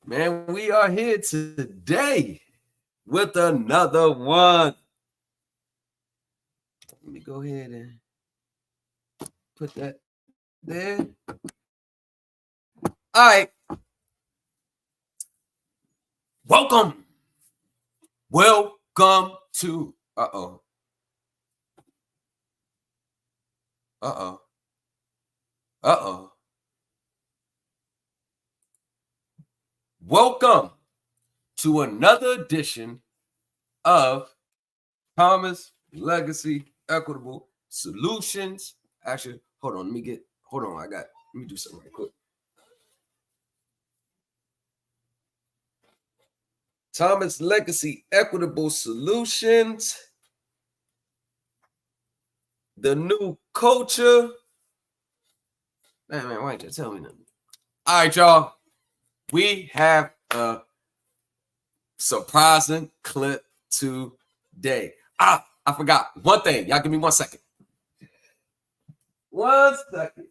Man, we are here today with another one. Let me go ahead and put that there. All right. Welcome. Welcome to uh-oh. Uh-oh. Uh-oh. Welcome to another edition of Thomas Legacy Equitable Solutions. Actually, hold on. Let me do something right quick. Thomas Legacy Equitable Solutions. The new culture. Man, why didn't you tell me nothing? All right, y'all. We have a surprising clip today. I forgot one thing. Y'all give me 1 second. 1 second.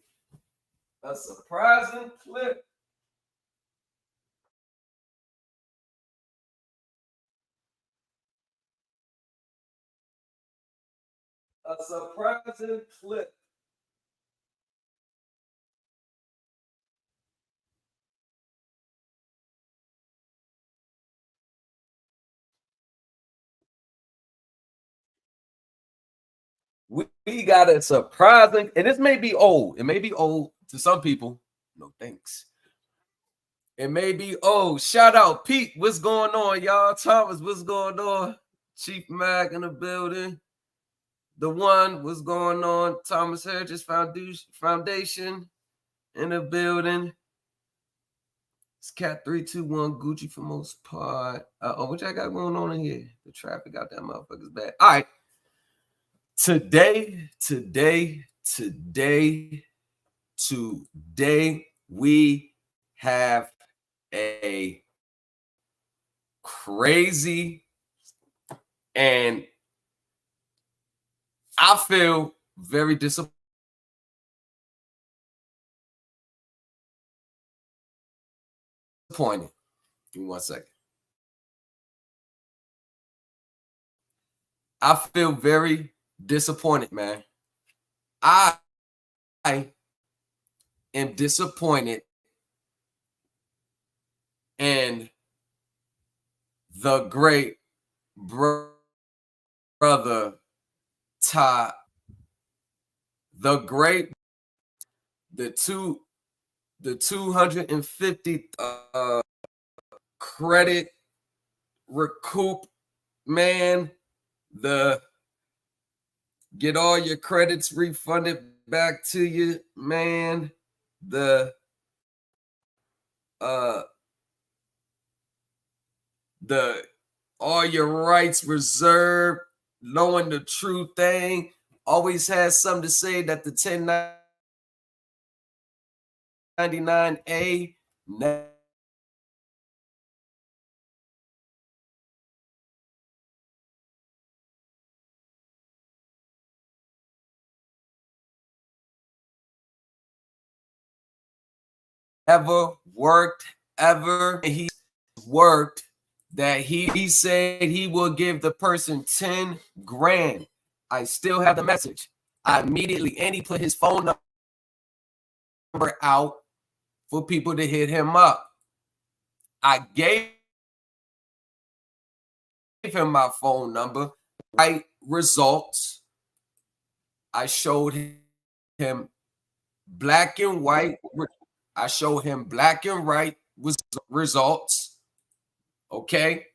A surprising clip. A surprising clip. We got a surprising, and this may be old. It may be old to some people. No thanks. It may be old. Shout out Pete. What's going on, y'all? Thomas, what's going on? Chief Mag in the building. The one, what's going on? Thomas Heritage Foundation in the building. It's Cat 321 Gucci for most part. What y'all got going on in here? The traffic out that motherfucker's bad. All right. Today, we have a crazy, and I feel very disappointed. Give me 1 second. I feel very disappointed, man. I am disappointed in the great brother Todd, the 250 credit recoup, man, the get all your credits refunded back to you, man, the all your rights reserved, knowing the true thing, always has something to say that the 1099A never worked ever. He worked that he said he will give the person 10 grand. I still have the message. I immediately, and he put his phone number out for people to hit him up. I gave him my phone number, right results. I showed him black and white. I showed him black and white results. Okay.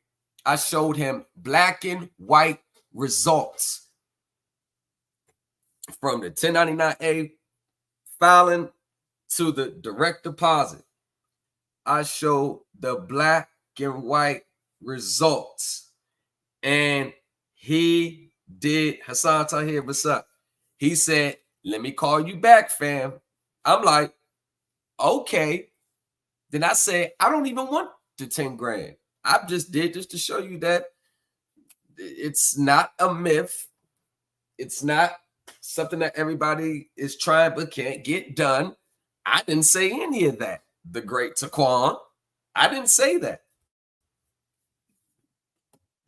I showed him black and white results from the 1099A filing to the direct deposit. I showed the black and white results. And he did. Hassan Tahir, what's up? He said, let me call you back, fam. I'm like, okay. Then I said, I don't even want the 10 grand. I just did this to show you that it's not a myth. It's not something that everybody is trying but can't get done. I didn't say any of that. The great Taquan. I didn't say that.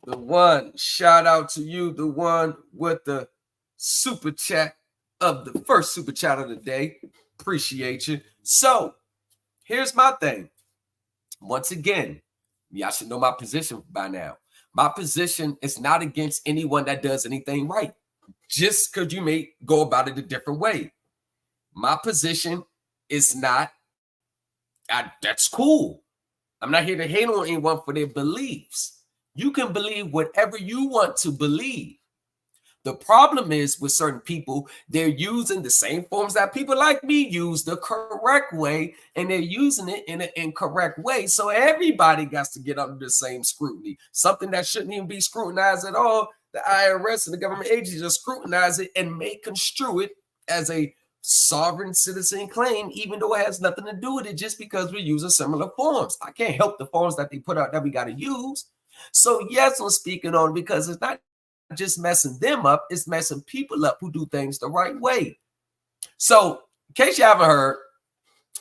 The one, shout out to you, the one with the super chat of the first super chat of the day. Appreciate you. So here's my thing. Once again, y'all should know my position by now. My position is not against anyone that does anything right, just because you may go about it a different way. My position is not, that's cool. I'm not here to hate on anyone for their beliefs. You can believe whatever you want to believe. The problem is with certain people, they're using the same forms that people like me use the correct way, and they're using it in an incorrect way. So everybody got to get under the same scrutiny. Something that shouldn't even be scrutinized at all. The IRS and the government agencies just scrutinize it and may construe it as a sovereign citizen claim, even though it has nothing to do with it, just because we're using similar forms. I can't help the forms that they put out that we got to use. So yes, I'm speaking on, because it's not just messing them up, it's messing people up who do things the right way. So in case you haven't heard,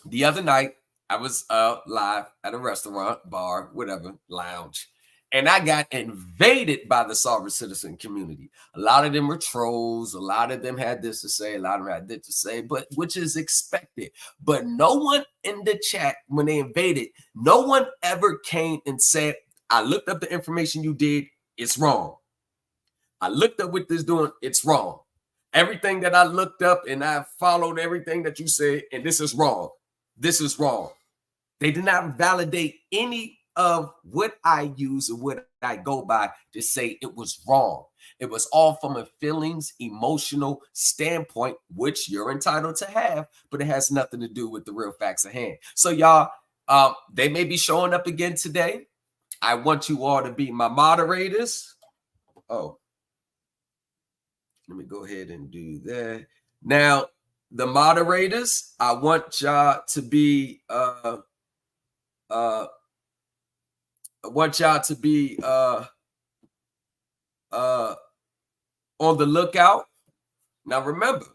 the other night I was live at a restaurant, bar, whatever, lounge, and I got invaded by the sovereign citizen community. A lot of them were trolls. A lot of them had this to say. A lot of them had this to say, but which is expected. But no one in the chat, when they invaded, no one ever came and said, I looked up the information you did, it's wrong. I looked up what this doing, it's wrong. Everything that I looked up and I followed everything that you said, and this is wrong. This is wrong. They did not validate any of what I use or what I go by to say it was wrong. It was all from a feelings, emotional standpoint, which you're entitled to have, but it has nothing to do with the real facts at hand. So y'all, they may be showing up again today. I want you all to be my moderators. Oh, let me go ahead and do that. Now, the moderators, I want y'all to be on the lookout. Now remember,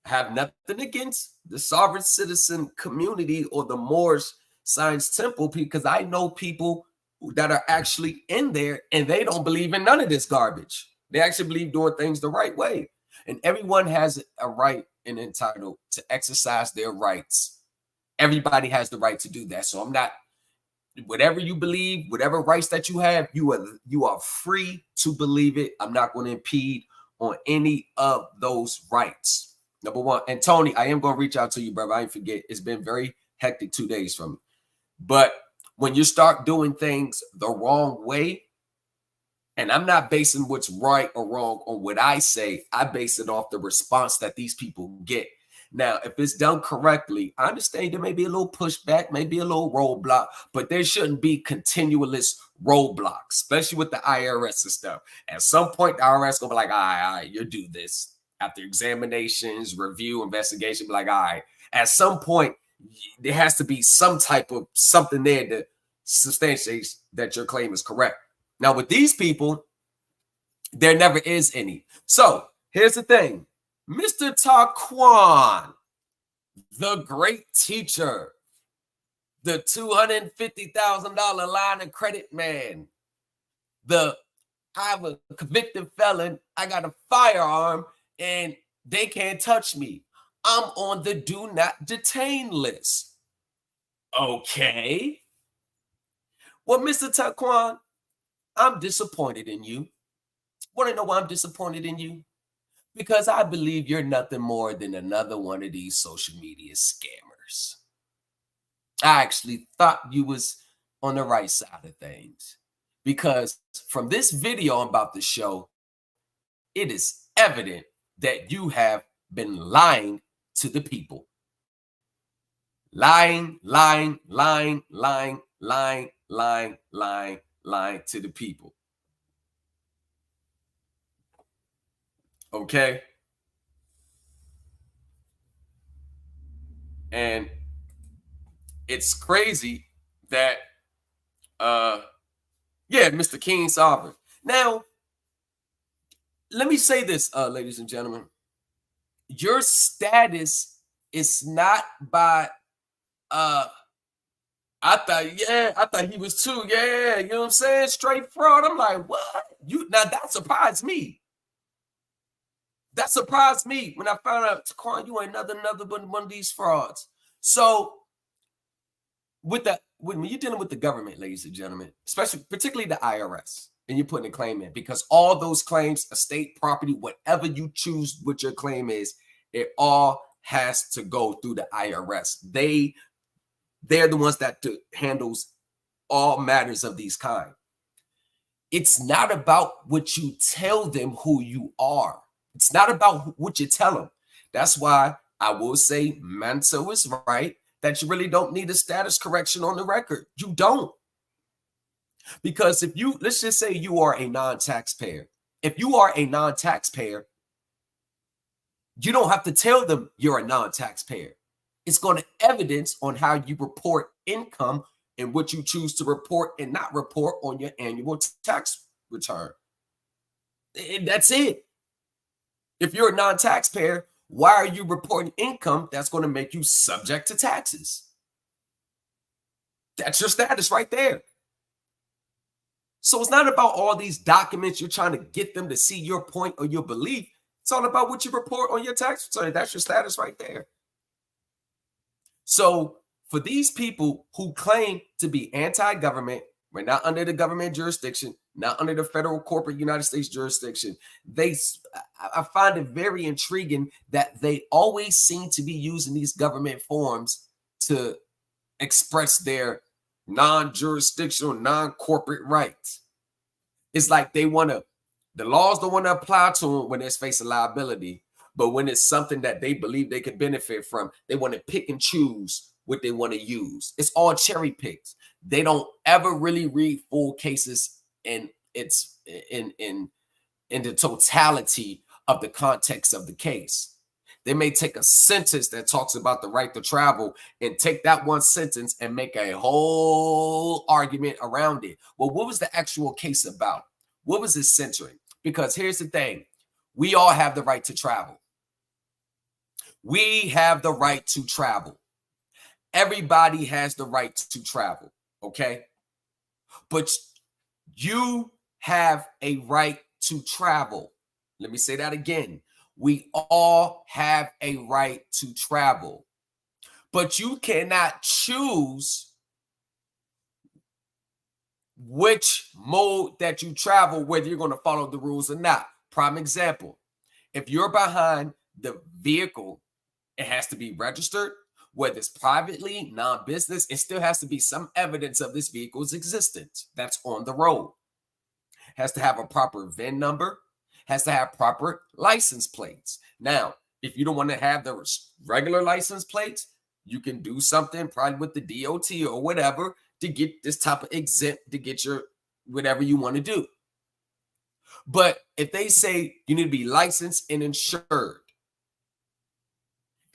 I have nothing against the sovereign citizen community or the Moorish Science Temple, because I know people that are actually in there and they don't believe in none of this garbage. They actually believe doing things the right way. And everyone has a right and entitled to exercise their rights. Everybody has the right to do that. So I'm not, whatever you believe, whatever rights that you have, you are free to believe it. I'm not going to impede on any of those rights. Number one. And Tony, I am going to reach out to you, brother. I ain't forget. It's been very hectic 2 days from me. But when you start doing things the wrong way, and I'm not basing what's right or wrong on what I say, I base it off the response that these people get. Now, if it's done correctly, I understand there may be a little pushback, maybe a little roadblock, but there shouldn't be continuous roadblocks, especially with the IRS and stuff. At some point, the IRS gonna be like, all right, you'll do this. After examinations, review, investigation, be like, all right. At some point, there has to be some type of something there that substantiates that your claim is correct. Now, with these people, there never is any. So here's the thing. Mr. Taquan, the great teacher, the $250,000 line of credit man, I'm a convicted felon, I got a firearm, and they can't touch me. I'm on the do not detain list. Okay. Well, Mr. Taquan, I'm disappointed in you. Want to know why I'm disappointed in you? Because I believe you're nothing more than another one of these social media scammers. I actually thought you was on the right side of things, because from this video I'm about to show, it is evident that you have been lying to the people. Lying to the people. Okay? And it's crazy that Mr. King Sovereign. Now, let me say this, ladies and gentlemen. Your status is not by I thought he was too. Yeah, you know what I'm saying? Straight fraud. I'm like, what? Now that surprised me. That surprised me when I found out, Taquan, you ain't another but one of these frauds. So when you're dealing with the government, ladies and gentlemen, especially particularly the IRS, and you're putting a claim in, because all those claims, estate, property, whatever you choose, what your claim is, it all has to go through the IRS. They're the ones that handles all matters of these kind. It's not about what you tell them who you are. It's not about what you tell them. That's why I will say Manso is right that you really don't need a status correction on the record. You don't. Because if you, let's just say you are a non-taxpayer. If you are a non-taxpayer, you don't have to tell them you're a non-taxpayer. It's going to evidence on how you report income and what you choose to report and not report on your annual tax return. And that's it. If you're a non-taxpayer, why are you reporting income that's going to make you subject to taxes? That's your status right there. So it's not about all these documents you're trying to get them to see your point or your belief. It's all about what you report on your tax return. That's your status right there. So for these people who claim to be anti-government, we're not under the government jurisdiction, not under the federal corporate United States jurisdiction. I find it very intriguing that they always seem to be using these government forms to express their non-jurisdictional, non-corporate rights. It's like the laws don't want to apply to them when there's facing liability, but when it's something that they believe they can benefit from, they want to pick and choose what they want to use. It's all cherry picked. They don't ever really read full cases in the totality of the context of the case. They may take a sentence that talks about the right to travel and take that one sentence and make a whole argument around it. Well, what was the actual case about? What was it centering? Because here's the thing. We all have the right to travel. We have the right to travel. Everybody has the right to travel, okay? But you have a right to travel. Let me say that again. We all have a right to travel, but you cannot choose which mode that you travel, whether you're going to follow the rules or not. Prime example, if you're behind the vehicle, it has to be registered, whether it's privately, non-business, it still has to be some evidence of this vehicle's existence that's on the road. It has to have a proper VIN number, has to have proper license plates. Now, if you don't want to have the regular license plates, you can do something probably with the DOT or whatever to get this type of exempt to get your whatever you want to do. But if they say you need to be licensed and insured,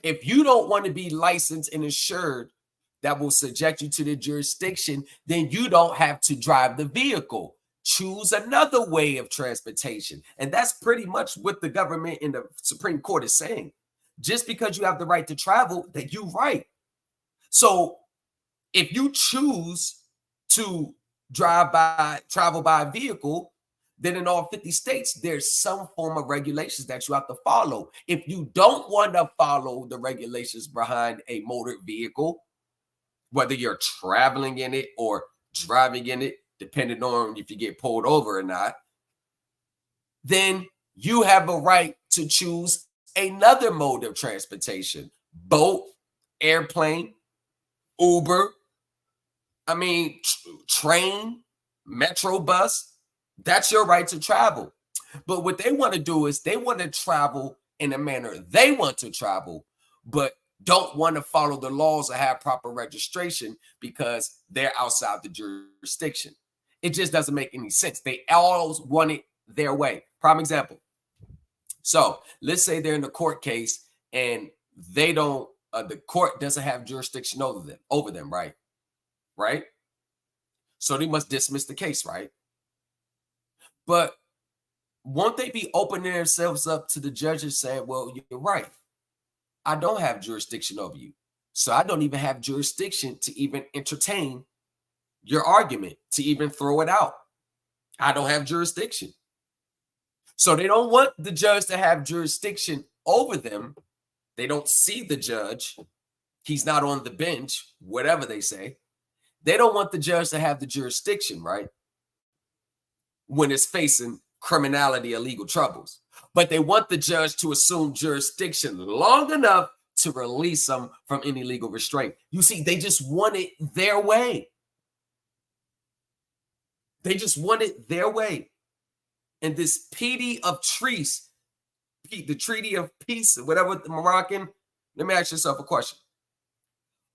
if you don't want to be licensed and insured, that will subject you to the jurisdiction, then you don't have to drive the vehicle. Choose another way of transportation. And that's pretty much what the government and the Supreme Court is saying. Just because you have the right to travel, that you're right. So if you choose to travel by vehicle, then in all 50 states, there's some form of regulations that you have to follow. If you don't want to follow the regulations behind a motor vehicle, whether you're traveling in it or driving in it, depending on if you get pulled over or not, then you have a right to choose another mode of transportation. Boat, airplane, Uber, train, metro bus. That's your right to travel. But what they want to do is they want to travel in a manner they want to travel, but don't want to follow the laws or have proper registration because they're outside the jurisdiction. It just doesn't make any sense. They always want it their way. Prime example. So let's say they're in a court case and they don't, the court doesn't have jurisdiction over them, right? Right? So they must dismiss the case, right? But won't they be opening themselves up to the judges saying, well, you're right. I don't have jurisdiction over you. So I don't even have jurisdiction to even entertain your argument, to even throw it out. I don't have jurisdiction. So they don't want the judge to have jurisdiction over them. They don't see the judge. He's not on the bench, whatever they say. They don't want the judge to have the jurisdiction, right? When it's facing criminality or legal troubles. But they want the judge to assume jurisdiction long enough to release them from any legal restraint. You see, they just want it their way. They just want it their way. And this Treaty of Peace, the Treaty of Peace, whatever the Moroccan, let me ask yourself a question.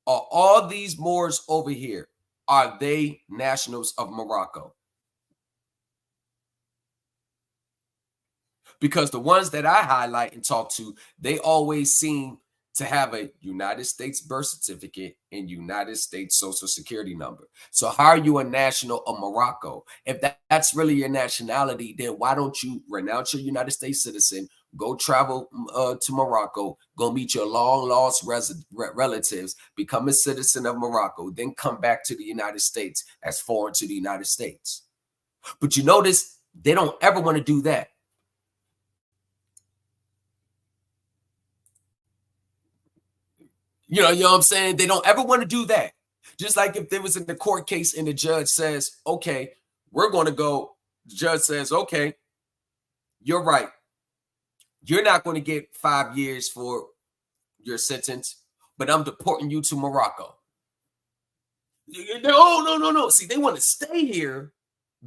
Are all these Moors over here, are they nationals of Morocco? Because the ones that I highlight and talk to, they always seem to have a United States birth certificate and United States social security number. So how are you a national of Morocco? If that's really your nationality, then why don't you renounce your United States citizen, go travel to Morocco, go meet your long lost relatives, become a citizen of Morocco, then come back to the United States as foreign to the United States. But you notice they don't ever want to do that. You know what I'm saying? They don't ever want to do that. Just like if there was in the court case and the judge says, okay, we're going to go, the judge says, okay, you're right. You're not going to get 5 years for your sentence, but I'm deporting you to Morocco. Oh, no. See, they want to stay here,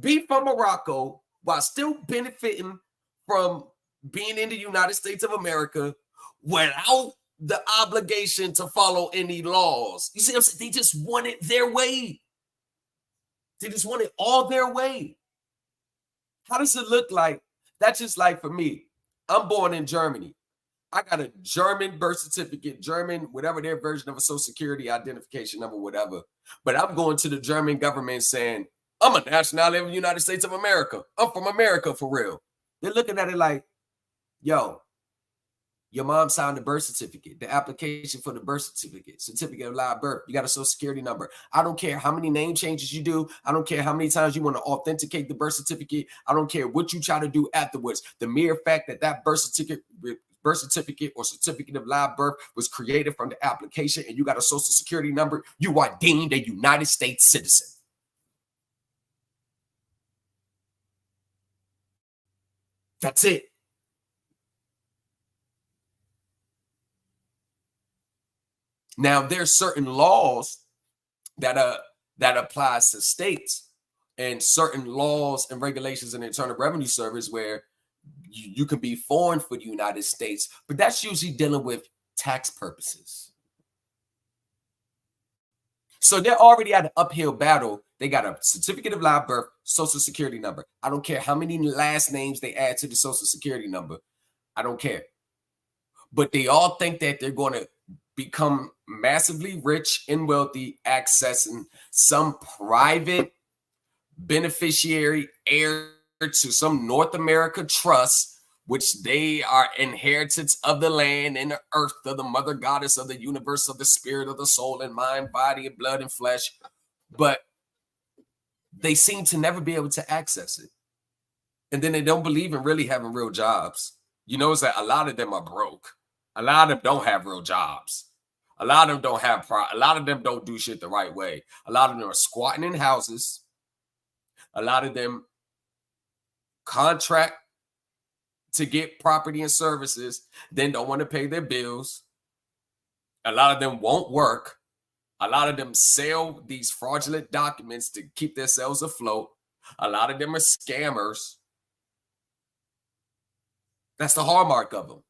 be from Morocco, while still benefiting from being in the United States of America without the obligation to follow any laws. You see what I'm saying? They just want it their way. They just want it all their way. How does it look like? That's just like for me. I'm born in Germany. I got a German birth certificate, German, whatever their version of a social security identification number, whatever. But I'm going to the German government saying, I'm a nationality of the United States of America. I'm from America for real. They're looking at it like, yo, your mom signed the birth certificate, the application for the birth certificate of live birth. You got a social security number. I don't care how many name changes you do. I don't care how many times you want to authenticate the birth certificate. I don't care what you try to do afterwards. The mere fact that that birth certificate or certificate of live birth was created from the application and you got a social security number, you are deemed a United States citizen. That's it. Now, there's certain laws that applies to states and certain laws and regulations in the Internal Revenue Service where you can be foreign for the United States, but that's usually dealing with tax purposes. So they're already at an uphill battle. They got a certificate of live birth, social security number. I don't care how many last names they add to the social security number. I don't care. But they all think that they're going to become massively rich and wealthy, accessing some private beneficiary heir to some North America trust, which they are inheritance of the land and the earth, of the mother goddess of the universe, of the spirit, of the soul and mind, body and blood and flesh. But they seem to never be able to access it. And then they don't believe in really having real jobs. You notice that a lot of them are broke. A lot of them don't have real jobs. A lot of them don't have a lot of them don't do shit the right way. A lot of them are squatting in houses. A lot of them contract to get property and services, then don't want to pay their bills. A lot of them won't work. A lot of them sell these fraudulent documents to keep themselves afloat. A lot of them are scammers. That's the hallmark of them.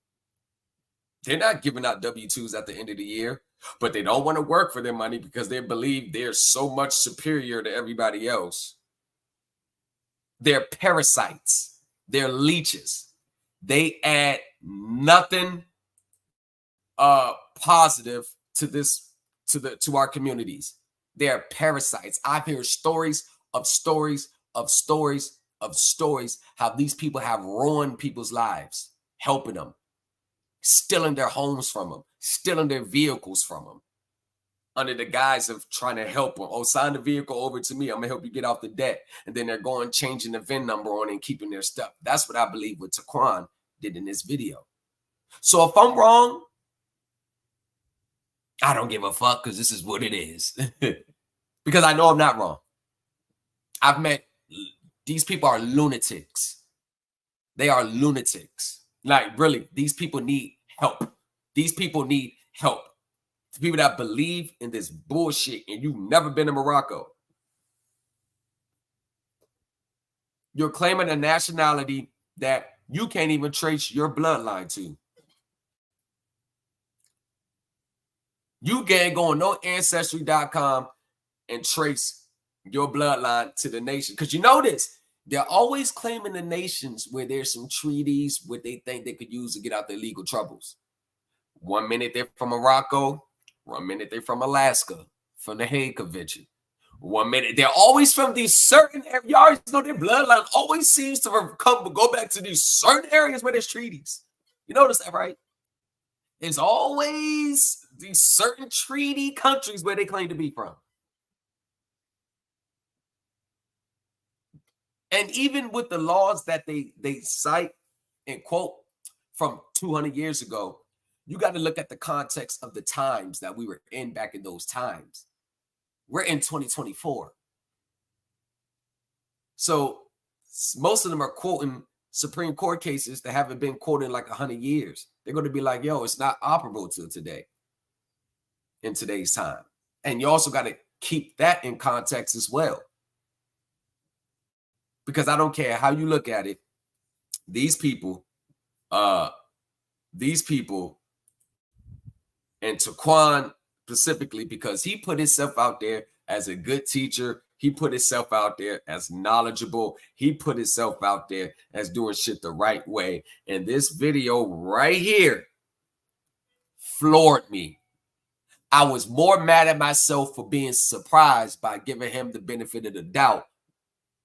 They're not giving out W-2s at the end of the year, but they don't want to work for their money because they believe they're so much superior to everybody else. They're parasites. They're leeches. They add nothing positive to our communities. They're parasites. I've heard stories how these people have ruined people's lives, helping them, stealing their homes from them, stealing their vehicles from them. under the guise of trying to help them. Oh, sign the vehicle over to me. I'm gonna help you get off the debt. And then they're going changing the VIN number on it and keeping their stuff. That's what I believe what Taquan did in this video. So if I'm wrong, I don't give a fuck because this is what it is. Because I know I'm not wrong. I've met these people are lunatics. They are lunatics. Like, really, these people need help. These people need help. The people that believe in this bullshit and you've never been to Morocco. You're claiming a nationality that you can't even trace your bloodline to. You can't go on no ancestry.com and trace your bloodline to the nation. Because you know this, they're always claiming the nations where there's some treaties where they think they could use to get out their legal troubles. 1 minute they're from Morocco, 1 minute they're from Alaska, from the Hague Convention. 1 minute they're always from these certain areas. You always know their bloodline always seems to go back to these certain areas where there's treaties. You notice that, right? There's always these certain treaty countries where they claim to be from. And even with the laws that they cite and quote from 200 years ago, you got to look at the context of the times that we were in back in those times. We're in 2024. So most of them are quoting Supreme Court cases that haven't been quoted in like 100 years. They're going to be like, yo, it's not operable to today, in today's time. And you also got to keep that in context as well. Because I don't care how you look at it, these people, and Taquan specifically, because he put himself out there as a good teacher, he put himself out there as knowledgeable, he put himself out there as doing shit the right way. And this video right here floored me. I was more mad at myself for being surprised by giving him the benefit of the doubt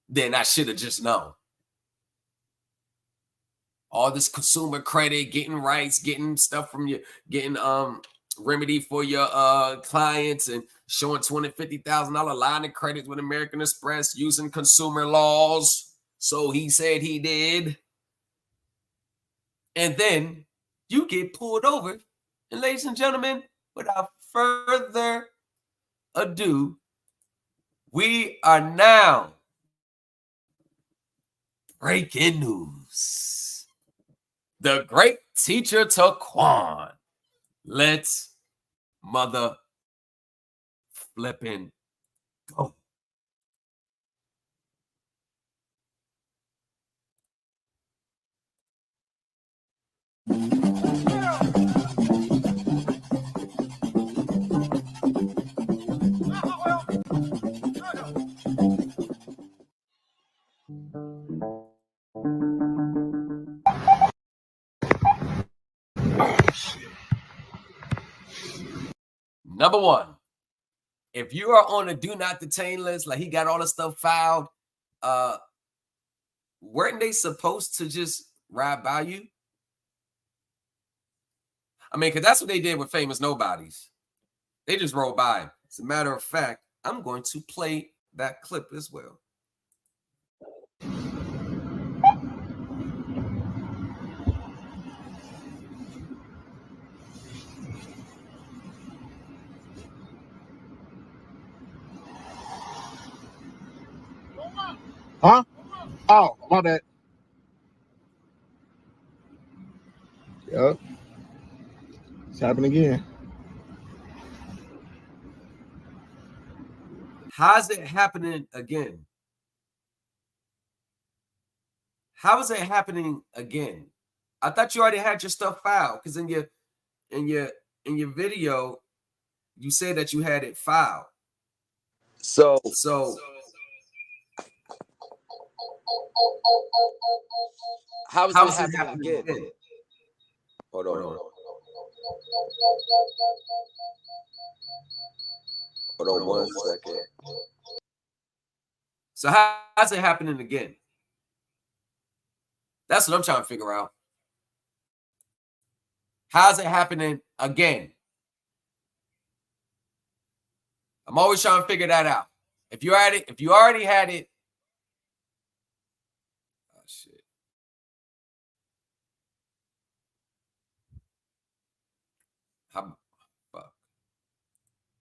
than I should have just known. All this consumer credit, getting rights, getting stuff from you, getting remedy for your clients, and showing $250,000 line of credit with American Express using consumer laws. So he said he did. And then you get pulled over. And ladies and gentlemen, without further ado, we are now breaking news. The great teacher Taquan. Let's mother flipping go. Number one, if you are on a do not detain list, like he got all the stuff filed, weren't they supposed to just ride by you? I mean, because that's what they did with Famous Nobodies. They just rolled by him. As a matter of fact, I'm going to play that clip as well. Huh? Oh, my bad. Yep. It's happening again. How's it happening again? How is it happening again? I thought you already had your stuff filed, because in your video, you said that you had it filed. So how is it happening again? Hold on. Hold on 1 second. So how's it happening again? That's what I'm trying to figure out. How's it happening again? I'm always trying to figure that out. If you already had it. Oh shit. Fuck.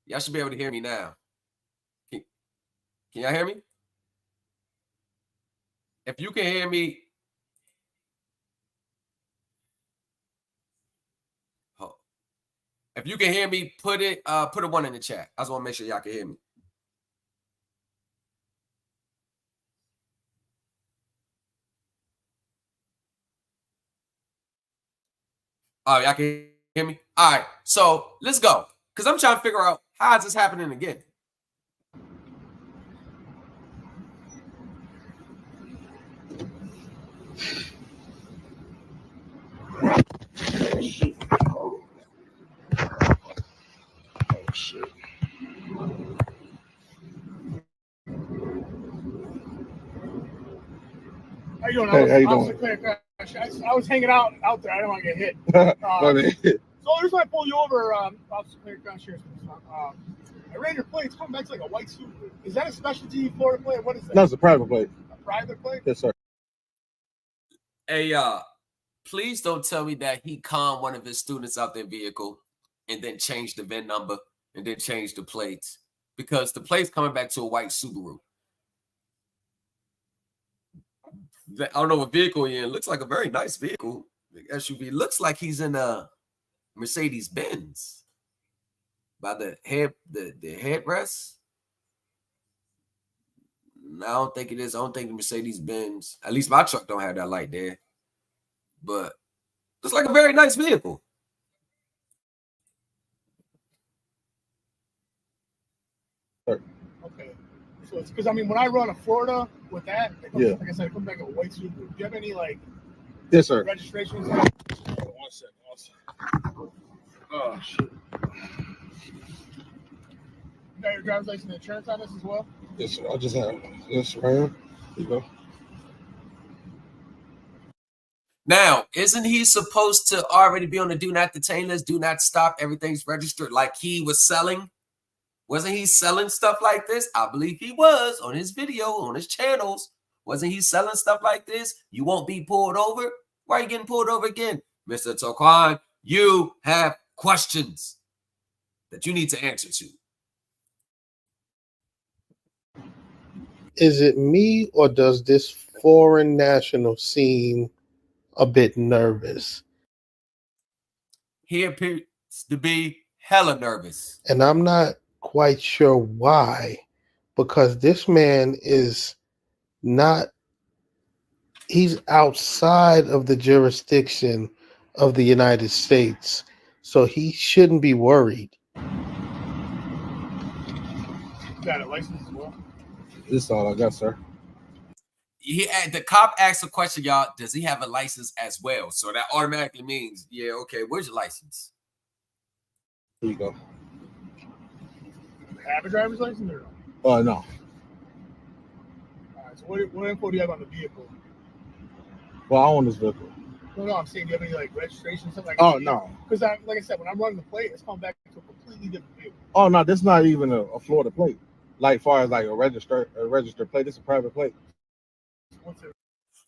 Y'all should be able to hear me now. Can y'all hear me? If you can hear me, if you can hear me, put a 1 in the chat. I just want to make sure y'all can hear me. Oh, y'all can hear me? All right, so let's go. Because I'm trying to figure out how is this happening again. Oh shit. How you doing? Hey, how you doing? I was hanging out there. I don't want to get hit. So I just want to pull you over. Officer Clear Crown Sheriff's. I ran your plate. It's coming back to like a white suit. Is that a specialty Florida plate? What is that? No, it's a private plate. A private plate? Yes, sir. Hey, please don't tell me that he conned one of his students out their vehicle and then changed the VIN number and then changed the plates, because the plate's coming back to a white Subaru. I don't know what vehicle he's in. It looks like a very nice vehicle. The SUV looks like he's in a Mercedes Benz by the headrest. No, I don't think it is. I don't think the Mercedes Benz. At least my truck don't have that light there. But looks like a very nice vehicle. Okay. So it's because, I mean, when I run to Florida with that, Yeah. like I said, it comes back a white suit. Do you have any, like, Yes, sir. registrations? 1 second. Oh shit. You got your driver's license and insurance on this as well? Yes, sir. I just have this right here. Here you go. Now, isn't he supposed to already be on the do not detain list, do not stop, everything's registered, like he was selling? Wasn't he selling stuff like this? I believe he was on his video, on his channels. Wasn't he selling stuff like this? You won't be pulled over? Why are you getting pulled over again? Mr. Taquan, you have questions that you need to answer to. Is it me, or does this foreign national seem a bit nervous? He appears to be hella nervous. And I'm not quite sure why, because this man is not, he's outside of the jurisdiction of the United States, so he shouldn't be worried. You got a license as well? This is all I got, sir. The cop asked a question, y'all. Does he have a license as well? So that automatically means, yeah, okay, where's your license? Here you go. Have a driver's license or No. no? All right, so what info do you have on the vehicle? Well, I own this vehicle. No, I'm saying, do you have any like registration, something like Oh, that? no. Because like I said, when I'm running the plate, it's coming back to a completely different vehicle. Oh, no, this is not even a Florida plate. Like, far as like a registered plate, it's a private plate. What's it?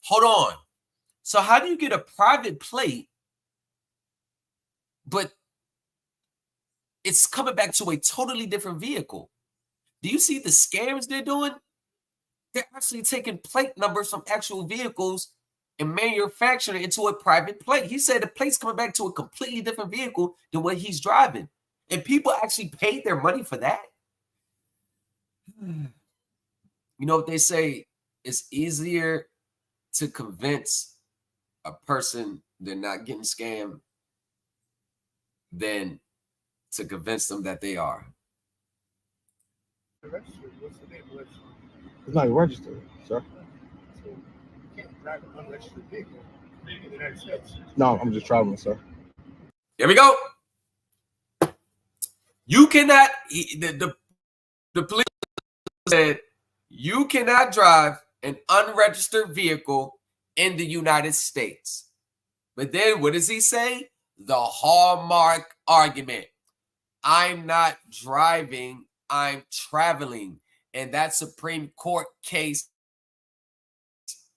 Hold on. So how do you get a private plate, but it's coming back to a totally different vehicle? Do you see the scams they're doing? They're actually taking plate numbers from actual vehicles and manufacturing it into a private plate. He said the plate's coming back to a completely different vehicle than what he's driving. And people actually paid their money for that. You know what they say? It's easier to convince a person they're not getting scammed than to convince them that they are. What's the name of the registry? It's not registered, sir. So you can't drive an unregistered vehicle in the United States. No, I'm just traveling, sir. Here we go. You cannot, the police said, you cannot drive an unregistered vehicle in the United States. But then what does he say? The hallmark argument. I'm not driving I'm traveling. And that Supreme Court case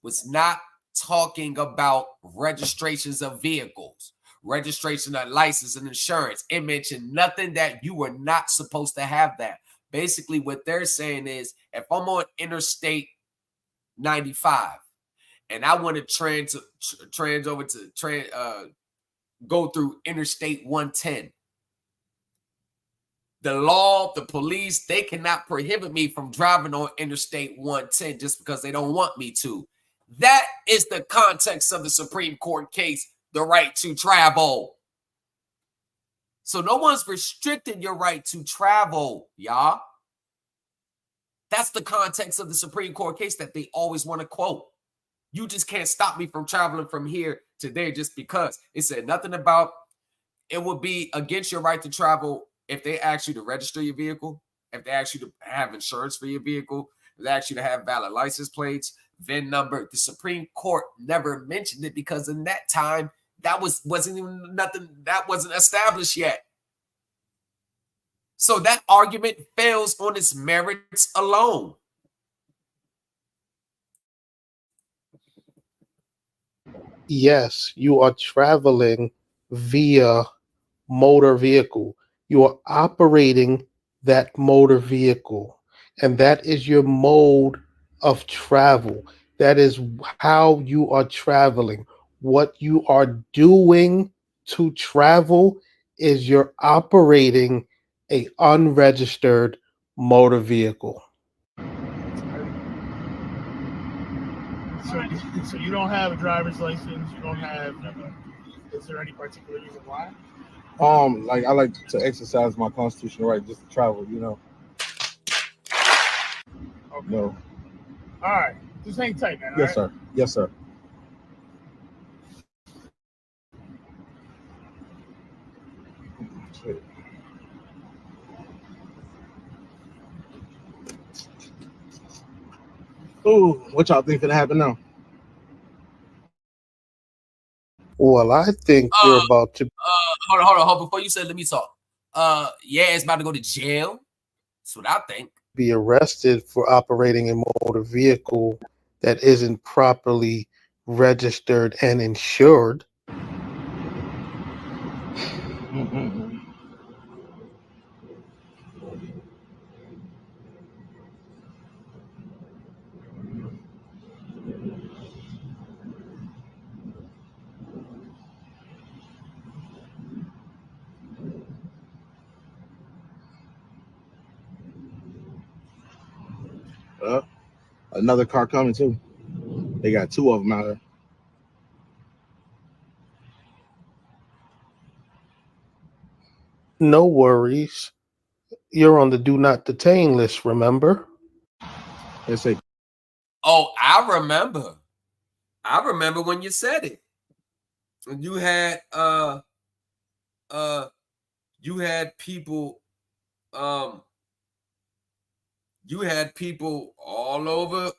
was not talking about registrations of vehicles, registration of license and insurance. It mentioned nothing that you were not supposed to have that. Basically, what they're saying is if I'm on Interstate 95 and I want to go through Interstate 110, the law, the police, they cannot prohibit me from driving on Interstate 110 just because they don't want me to. That is the context of the Supreme Court case, the right to travel. So no one's restricting your right to travel, y'all. That's the context of the Supreme Court case that they always want to quote. You just can't stop me from traveling from here to there just because. It said nothing about it would be against your right to travel if they ask you to register your vehicle, if they ask you to have insurance for your vehicle, if they ask you to have valid license plates, VIN number. The Supreme Court never mentioned it because in that time, that wasn't even nothing that wasn't established yet. So that argument fails on its merits alone. Yes, you are traveling via motor vehicle. You are operating that motor vehicle, and that is your mode of travel. That is how you are traveling. What you are doing to travel is you're operating a unregistered motor vehicle. So you don't have a driver's license. You don't have. Is there any particular reason why? Like I like to exercise my constitutional right just to travel. Okay. No. All right. Just hang tight, man. Yes, sir. Yes, sir. Shit. Ooh, what y'all think gonna happen now? Well, I think you're about to Hold on. Before you say, let me talk. Yeah, it's about to go to jail. That's what I think. be arrested for operating a motor vehicle that isn't properly registered and insured. Mm-mm. Another car coming too. They got two of them out here. No worries. You're on the do not detain list, remember? They say, Oh, I remember. I remember when you said it. You had uh you had people um you had people all over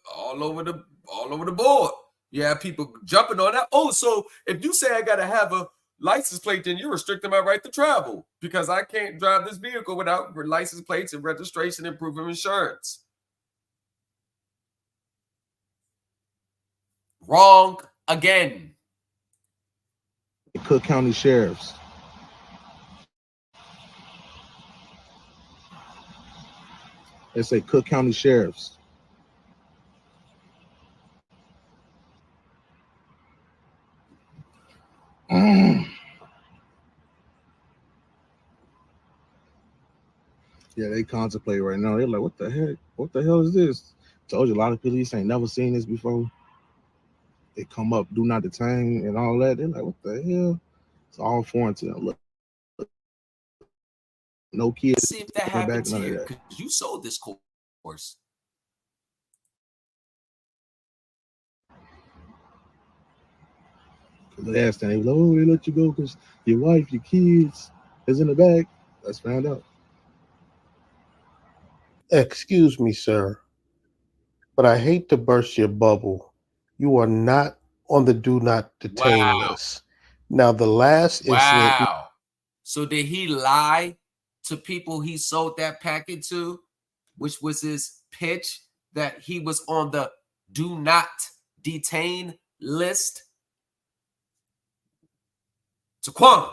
the board. You had people jumping on that. Oh, so if you say I gotta have a license plate, then you're restricting my right to travel because I can't drive this vehicle without license plates and registration and proof of insurance. Wrong again. Cook County sheriffs. They say Cook County sheriffs. Mm. Yeah, they contemplate right now. They're like, what the heck? What the hell is this? Told you a lot of police ain't never seen this before. They come up, do not detain, and all that. They're like, what the hell? It's all foreign to them. Look, no kids Let's see if that coming back, happens none of here that. because you sold this course. The last time they was like, oh, they let you go because your wife, your kids is in the back. Let's find out. Excuse me, sir, but I hate to burst your bubble. You are not on the do not detain Wow. list. Now, the last incident, Wow. So did he lie to people he sold that packet to, which was his pitch that he was on the do not detain list. Taquan,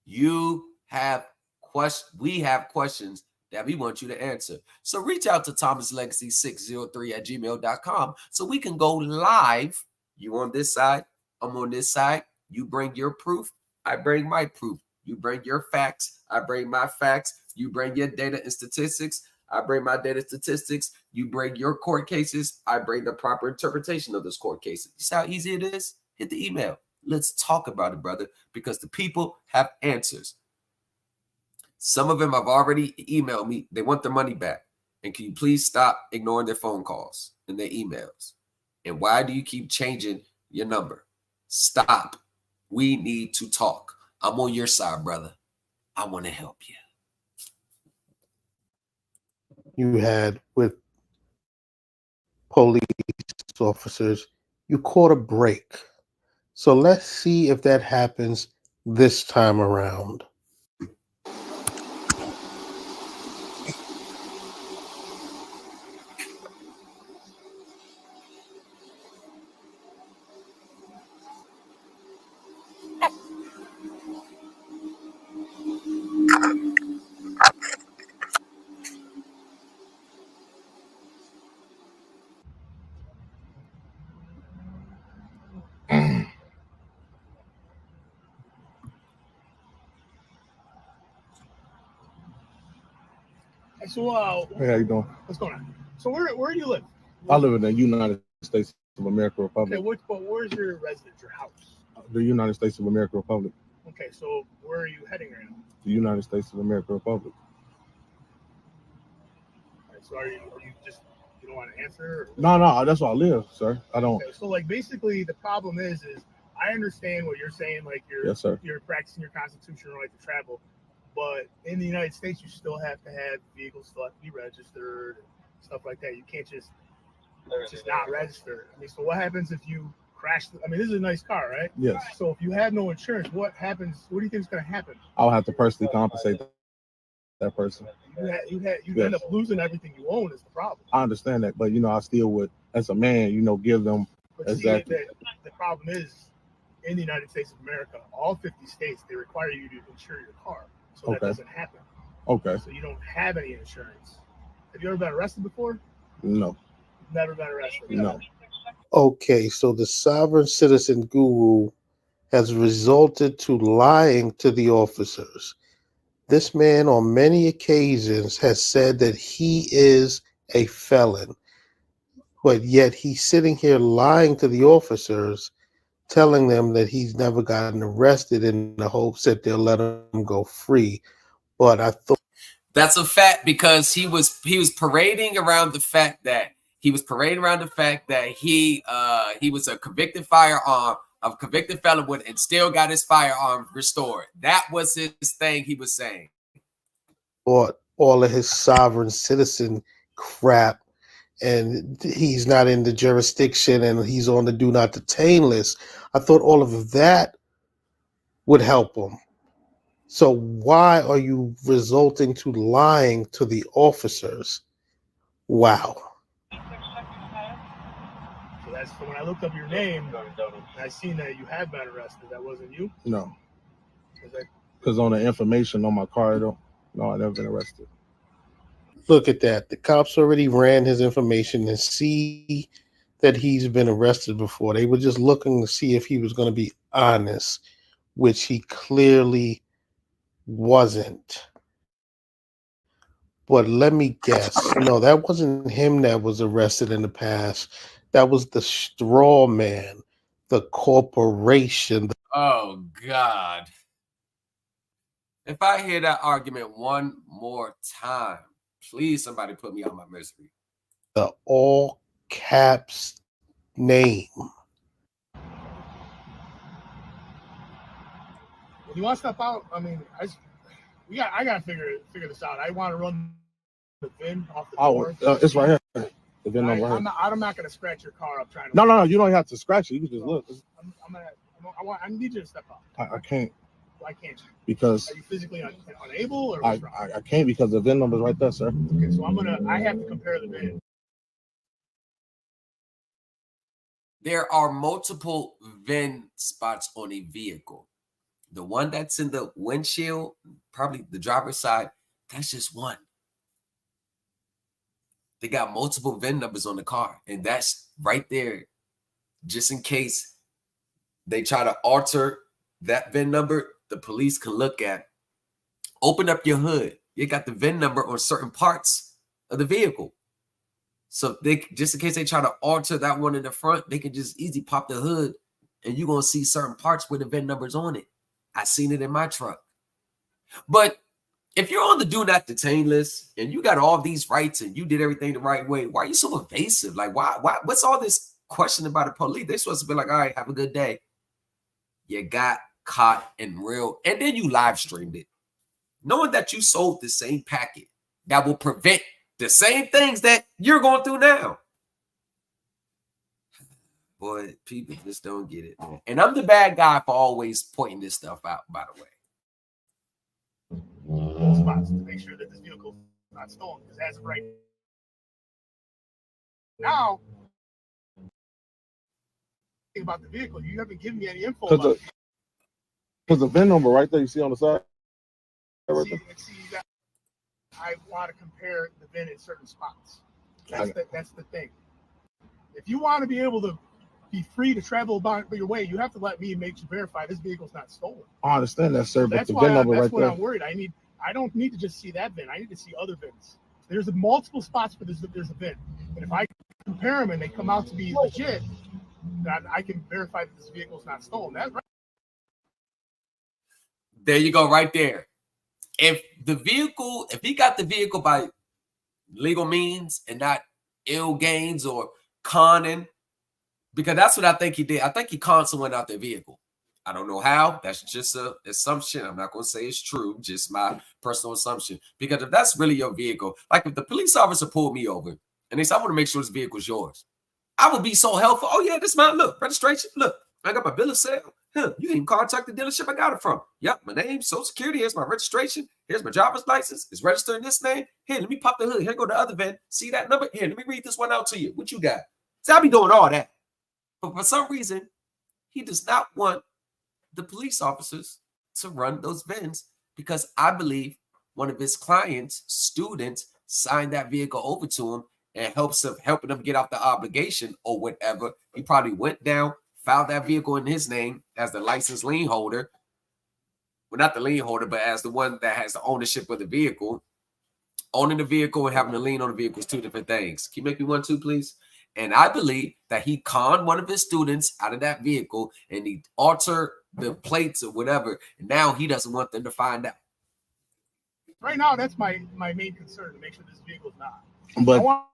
we have questions that we want you to answer. So reach out to thomaslegacy603@gmail.com so we can go live. You on this side, I'm on this side. You bring your proof, I bring my proof. You bring your facts, I bring my facts. You bring your data and statistics, I bring my data statistics. You bring your court cases, I bring the proper interpretation of those court cases. You see how easy it is? Hit the email. Let's talk about it, brother, because the people have answers. Some of them have already emailed me. They want their money back. And can you please stop ignoring their phone calls and their emails? And why do you keep changing your number? Stop. We need to talk. I'm on your side, brother. I want to help you. You had with police officers, you caught a break. So let's see if that happens this time around. So, Hey, how you doing? What's going on? So, where do you live? I live in the United States of America Republic. Okay, but where's your residence, your house? The United States of America Republic. Okay, so where are you heading right now? The United States of America Republic. All right, so are you just, you don't want to answer? No, that's where I live, sir. I don't. Okay, so like basically the problem is I understand what you're saying, like Yes, sir. You're practicing your constitutional right to travel, but in the United States you still have to have vehicles still have to be registered and stuff like that. You can't just not register. I mean, so what happens if you crash? I mean, this is a nice car, right? Yes. So if you have no insurance, what happens? What do you think is going to happen? I'll have to personally compensate that person. You end up losing everything you own is the problem. I understand that, but I still would, as a man, give them But exactly. See, the problem is, in the United States of America, all 50 states, they require you to insure your car. So that doesn't happen. Okay. So you don't have any insurance. Have you ever been arrested before? No. Never been arrested? No. Okay, so the sovereign citizen guru has resulted to lying to the officers. This man on many occasions has said that he is a felon, but yet he's sitting here lying to the officers, telling them that he's never gotten arrested in the hopes that they'll let him go free. But I thought that's a fact, because he was parading around the fact that he was a convicted felon and still got his firearm restored. That was his thing he was saying. All of his sovereign citizen crap, and he's not in the jurisdiction and he's on the do not detain list. I thought all of that would help him. So why are you resorting to lying to the officers? Wow. So when I looked up your name, and I seen that you had been arrested. That wasn't you? No. Because on the information on my car, no, I've never been arrested. Look at that. The cops already ran his information and see that he's been arrested before. They were just looking to see if he was going to be honest, which he clearly wasn't. But let me guess. No, that wasn't him that was arrested in the past. That was the straw man, the corporation. Oh, God. If I hear that argument one more time, please somebody put me on my misery. The all caps name. When you want to step out, I mean, I gotta figure this out. I want to run the VIN off the door. It's right here. The VIN number. I'm not gonna scratch your car up trying to. No. You don't have to scratch it. You can just look. I need you to step out. I can't. Why can't you? Because are you physically unable, or I can't because the VIN number's right there, sir. Okay, so I have to compare the VIN. There are multiple VIN spots on a vehicle. The one that's in the windshield, probably the driver's side, that's just one. They got multiple VIN numbers on the car, and that's right there just in case they try to alter that VIN number. The police can look at. Open up your hood. You got the VIN number on certain parts of the vehicle. So they just in case they try to alter that one in the front, they can just easily pop the hood and you're going to see certain parts where the VIN number's on it. I seen it in my truck. But if you're on the do not detain list and you got all these rights and you did everything the right way, why are you so evasive? Like, why what's all this question about the police? They're supposed to be like, all right, have a good day. You got caught in real, and then you live streamed it, knowing that you sold the same packet that will prevent the same things that you're going through now. Boy, people just don't get it, man. And I'm the bad guy for always pointing this stuff out, by the way. Spots to make sure that this vehicle is not stolen. Because as of right now, think about the vehicle. You haven't given me any info about it. Because the VIN number right there, you see on the side? Right there. I want to compare the VIN in certain spots. That's the thing. If you want to be able to be free to travel about your way, you have to let me make you verify this vehicle's not stolen. I understand that, sir, but that's the VIN number right there. That's what I'm worried. I don't need to just see that VIN. I need to see other VINs. There's multiple spots where there's a VIN. And if I compare them and they come out to be legit, then I can verify that this vehicle's not stolen. That's right. There you go, right there. If he got the vehicle by legal means and not ill gains or conning, because that's what I think he did. I think he conned someone out their vehicle. I don't know how. That's just an assumption. I'm not going to say it's true, just my personal assumption. Because if that's really your vehicle, like if the police officer pulled me over and they said, I want to make sure this vehicle's yours, I would be so helpful. Oh, yeah, this man, look, registration, look, I got my bill of sale. Huh, you can contact the dealership I got it from. Yep, my name, social security, here's my registration, here's my driver's license, it's registered in this name. Here, let me pop the hood. Here go the other VIN. See that number? Here, let me read this one out to you. What you got? See, I'll be doing all that. But for some reason, he does not want the police officers to run those VINs because I believe one of his clients, students, signed that vehicle over to him and helping them get out the obligation or whatever. He probably went down, filed that vehicle in his name as the licensed lien holder. Well, not the lien holder, but as the one that has the ownership of the vehicle. Owning the vehicle and having a lien on the vehicle is two different things. Can you make me one, too, please? And I believe that he conned one of his students out of that vehicle and he altered the plates or whatever. And now he doesn't want them to find out. Right now, that's my main concern, to make sure this vehicle's not. But I want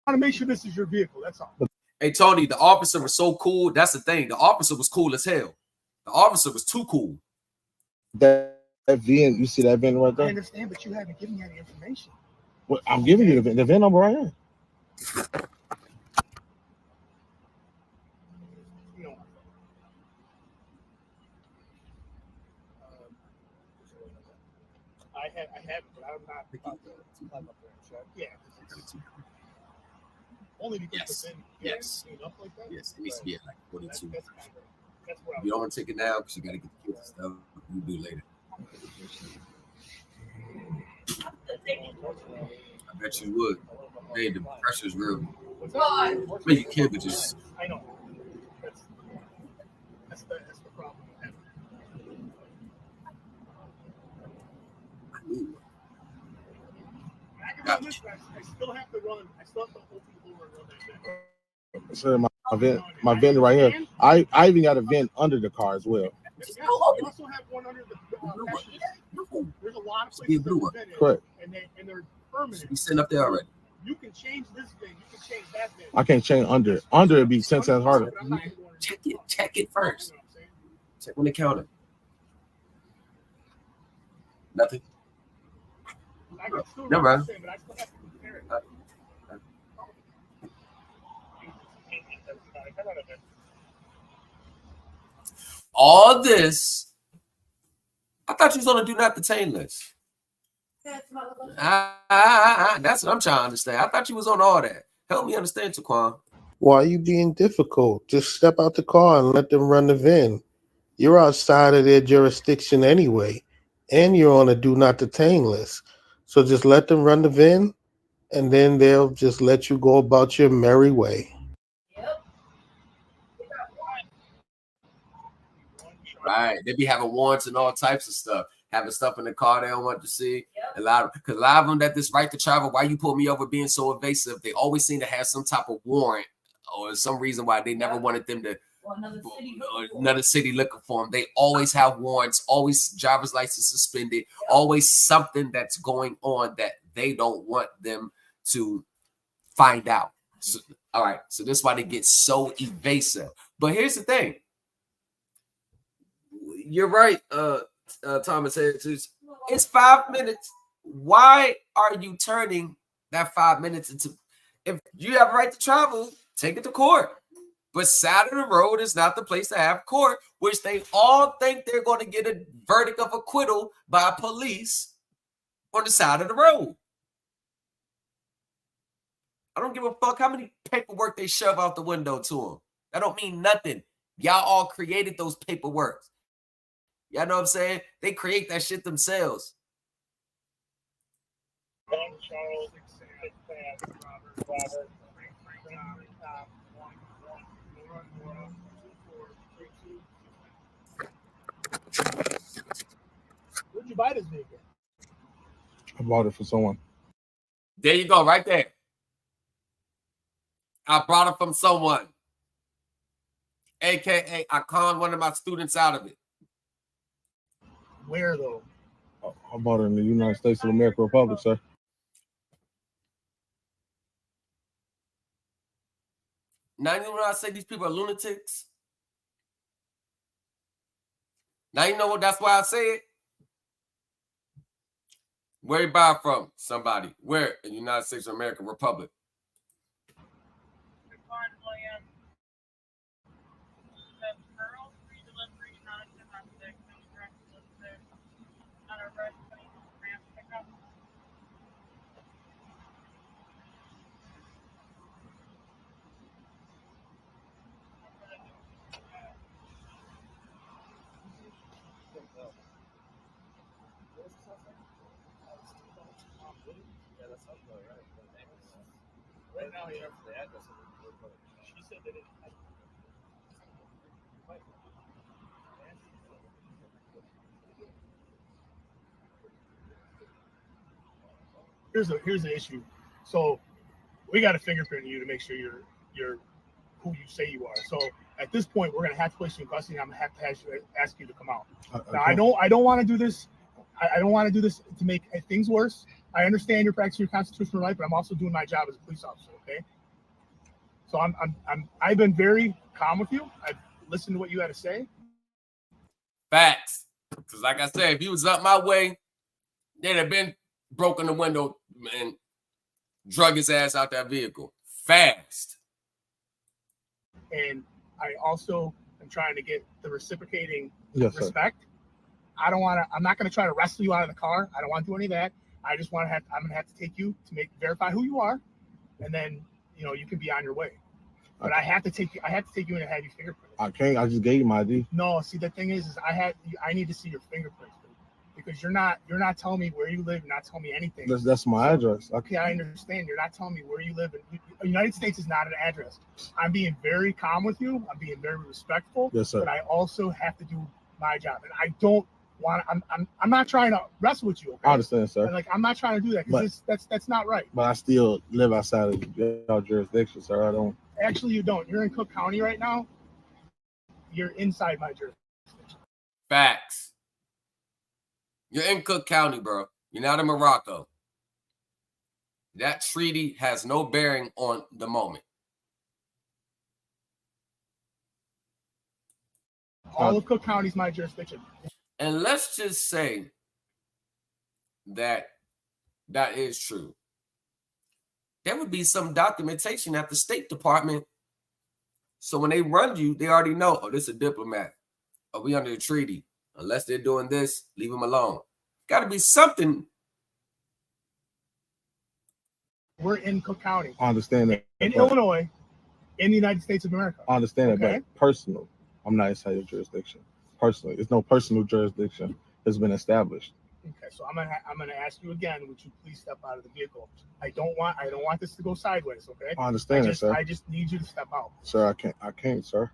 to make sure this is your vehicle. That's all. Hey, Tony, the officer was so cool. That's the thing. The officer was cool as hell. The officer was too cool. That VIN, you see that VIN right there? I understand, but you haven't given me any information. Well, I'm giving you the VIN number right here. I have, but I'm not about to climb up there and check. Yeah. Only because yes. Up like that? Yes, it needs to be at like 42. That's where you don't want to take it now because you got to get the kids and stuff. You do later. I bet you would. Hey, the pressure's real. I mean, you can, but just. I know. That's the problem. I still have to run. I still have to open the door and run that thing. Sir, my VIN right here. I even got a VIN under the car as well. You also have one under the passenger seat. There's a lot of places that VIN in, correct. And they're permanent. You sitting up there already. You can change this VIN. You can change that VIN. I can't change under. Under it'd be 10 cents harder. Check it first. Check on the counter. Nothing. No, bro. All this I thought you was on a do not detain list. That's what I'm trying to understand. I thought you was on all that. Help me understand, Taquan. Why are you being difficult? Just step out the car and let them run the VIN. You're outside of their jurisdiction anyway, and you're on a do not detain list. So just let them run the VIN, and then they'll just let you go about your merry way. Right. They be having warrants and all types of stuff. Having stuff in the car they don't want to see. A lot of them that this right to travel, why you pull me over being so evasive, they always seem to have some type of warrant or some reason why they never wanted them to another city looking for them. They always have warrants, always driver's license suspended, always something that's going on that they don't want them to find out. So, all right. So that's why they get so evasive. But here's the thing. You're right, Thomas Harris. It's 5 minutes. Why are you turning that 5 minutes into? If you have a right to travel, take it to court. But side of the road is not the place to have court, which they all think they're going to get a verdict of acquittal by police on the side of the road. I don't give a fuck how many paperwork they shove out the window to them. That don't mean nothing. Y'all all created those paperwork. Y'all know what I'm saying? They create that shit themselves. Where'd you buy this vehicle? I bought it for someone. There you go, right there. I brought it from someone. AKA, I conned one of my students out of it. Where, though? I bought it in the United States of America Republic, sir. Now you know when I say these people are lunatics? Now you know what? That's why I say it. Where you buy from? Somebody. Where? In the United States of America Republic. Right now, you have the address. She said that it. Here's the issue. So we got to fingerprint you to make sure you're who you say you are. So at this point, we're gonna have to place you in custody. I'm gonna have to ask you to come out. Now, I don't want to do this. I don't want to do this to make things worse. I understand you're practicing your constitutional right, but I'm also doing my job as a police officer. Okay. So I've been very calm with you. I've listened to what you had to say. Facts. Because like I said, if he was up my way, they'd have been broken the window and drug his ass out that vehicle fast. And I also am trying to get the reciprocating respect. Sir. I'm not going to try to wrestle you out of the car. I don't want to do any of that. I just I'm going to have to take you to verify who you are. And then, you can be on your way. But I have to take you in and have you fingerprinted. I can't. I just gave you my ID. No, see, the thing is I need to see your fingerprints, because you're not telling me where you live. You're not telling me anything. That's my address. Okay, I understand. You're not telling me where you live. The United States is not an address. I'm being very calm with you. I'm being very respectful. Yes, sir. But I also have to do my job, and I don't want. I'm not trying to wrestle with you. Okay? I understand, sir. And I'm not trying to do that, because that's not right. But I still live outside of your jurisdiction, sir. I don't. Actually, you don't. You're in Cook County right now. You're inside my jurisdiction. Facts. You're in Cook County, bro. You're not in Morocco. That treaty has no bearing on the moment. All of Cook County is my jurisdiction. And let's just say that is true. There would be some documentation at the State Department. So when they run you, they already know, oh, this is a diplomat. Oh, we under the treaty. Unless they're doing this, leave them alone. Got to be something. We're in Cook County. I understand that. In Illinois, in the United States of America. I understand that, but personal, I'm not inside your jurisdiction. Personally, it's no personal jurisdiction that's been established. Okay, so I'm gonna ask you again. Would you please step out of the vehicle? I don't want this to go sideways. Okay. I understand that, sir. I just need you to step out. Sir, I can't, sir.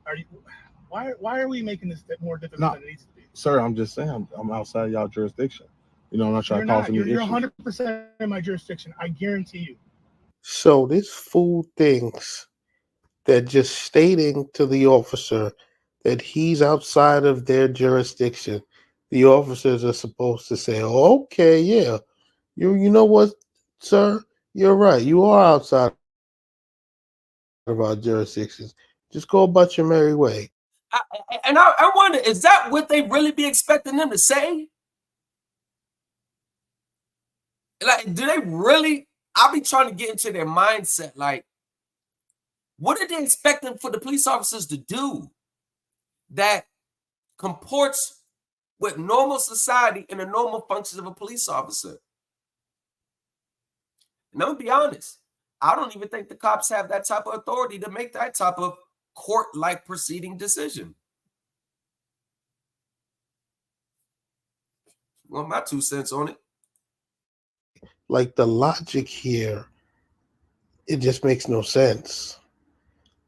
Are you? Why are we making this more difficult than it needs to be? Sir, I'm just saying I'm outside y'all jurisdiction. You know, I'm not trying to cause any issues. You're 100% in my jurisdiction. I guarantee you. So this fool thinks that just stating to the officer that he's outside of their jurisdiction, the officers are supposed to say, okay, yeah, you know what, sir, you're right. You are outside of our jurisdictions. Just go about your merry way. I wonder, is that what they really be expecting them to say? Like, do they really? I'll be trying to get into their mindset. Like, what are they expecting for the police officers to do that comports with normal society and the normal functions of a police officer? And I'm gonna be honest, I don't even think the cops have that type of authority to make that type of court-like proceeding decision. Well, my 2 cents on it. Like, the logic here, it just makes no sense.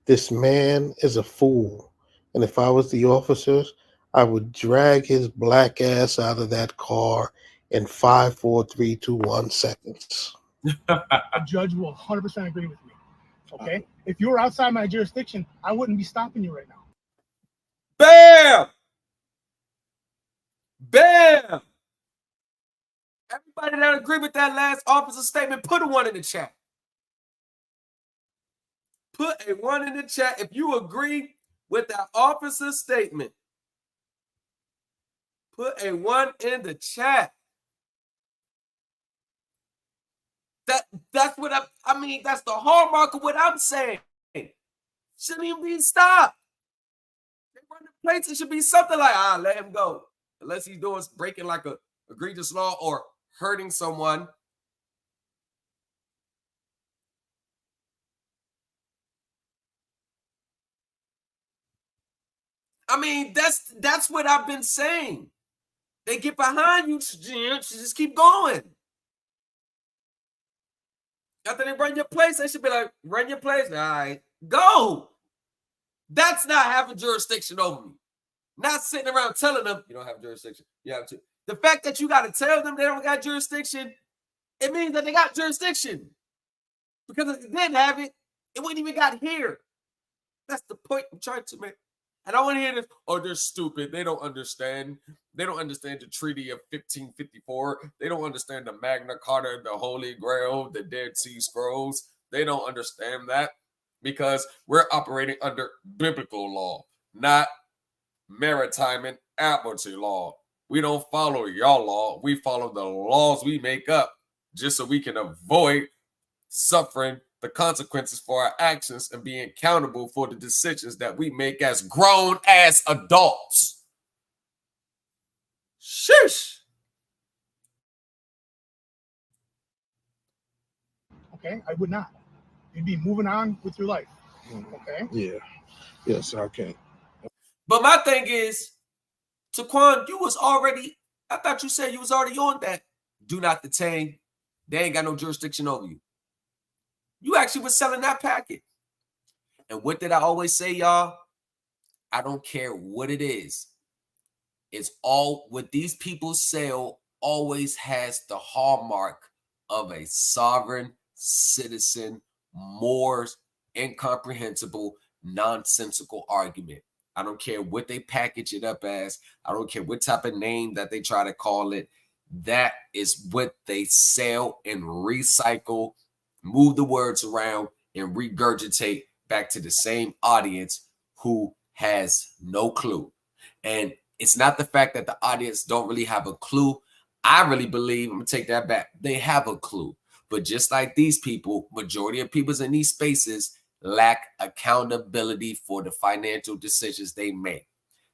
This man is a fool. And if I was the officers, I would drag his black ass out of that car in 5, 4, 3, 2, 1 seconds. A judge will 100% agree with me. Okay? If you were outside my jurisdiction, I wouldn't be stopping you right now. Bam! Bam! Everybody that agree with that last officer statement, put a 1 in the chat. Put a 1 in the chat if you agree with that officer statement. Put a 1 in the chat. That's what I mean, that's the hallmark of what I'm saying. Shouldn't even be stopped. They run the plates, it should be something like, let him go. Unless he's doing breaking like a egregious law or hurting someone. I mean, that's what I've been saying. They get behind you, just keep going. After they run your place, they should be like, run your place. All right, go. That's not having jurisdiction over me. Not sitting around telling them you don't have jurisdiction. You have to. The fact that you got to tell them they don't got jurisdiction, it means that they got jurisdiction. Because if they didn't have it, it wouldn't even got here. That's the point I'm trying to make. And I want to hear this, oh, they're stupid. They don't understand. They don't understand the Treaty of 1554. They don't understand the Magna Carta, the Holy Grail, the Dead Sea Scrolls. They don't understand that because we're operating under biblical law, not maritime and admiralty law. We don't follow y'all law. We follow the laws we make up just so we can avoid suffering the consequences for our actions and being accountable for the decisions that we make as grown-ass adults. Sheesh. Okay, I would not. You'd be moving on with your life. Okay? Yeah. Yes, I can. But my thing is, Taquan, I thought you said you was already on that. Do not detain. They ain't got no jurisdiction over you. You actually was selling that packet. And what did I always say, y'all? I don't care what it is. It's all what these people sell always has the hallmark of a sovereign citizen, more incomprehensible, nonsensical argument. I don't care what they package it up as. I don't care what type of name that they try to call it. That is what they sell and recycle, move the words around, and regurgitate back to the same audience who has no clue. And it's not the fact that the audience don't really have a clue. I really believe, I'm going to take that back, they have a clue. But just like these people, majority of people in these spaces lack accountability for the financial decisions they make.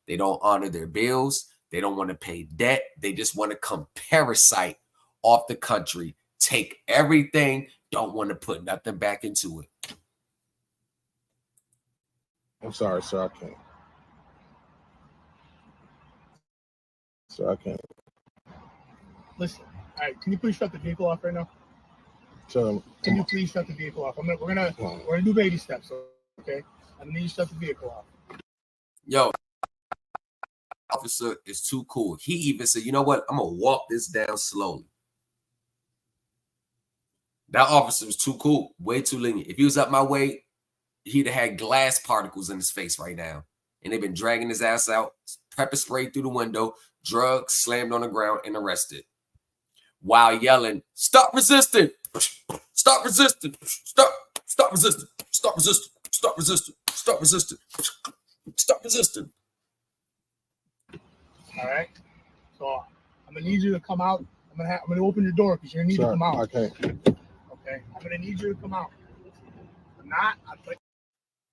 They don't honor their bills. They don't want to pay debt. They just want to come parasite off the country, take everything, don't want to put nothing back into it. I'm sorry, sir. I can't. Sir, I can't. Listen. All right. Can you please shut the vehicle off right now? So, can you please shut the vehicle off? We're gonna do baby steps. Okay. I need you to shut the vehicle off. Yo, officer is too cool. He even said, you know what? I'm gonna walk this down slowly. That officer was too cool, way too lenient. If he was up my way, he'd have had glass particles in his face right now. And they've been dragging his ass out, pepper sprayed through the window, drugs slammed on the ground, and arrested. While yelling, "Stop resisting! Stop resisting! Stop resisting! Stop resisting! Stop resisting! Stop resisting! Stop resisting!" All right. So I'm gonna need you to come out. I'm gonna open your door because you're gonna need to come out. Okay. Okay. I'm gonna need you to come out. If not,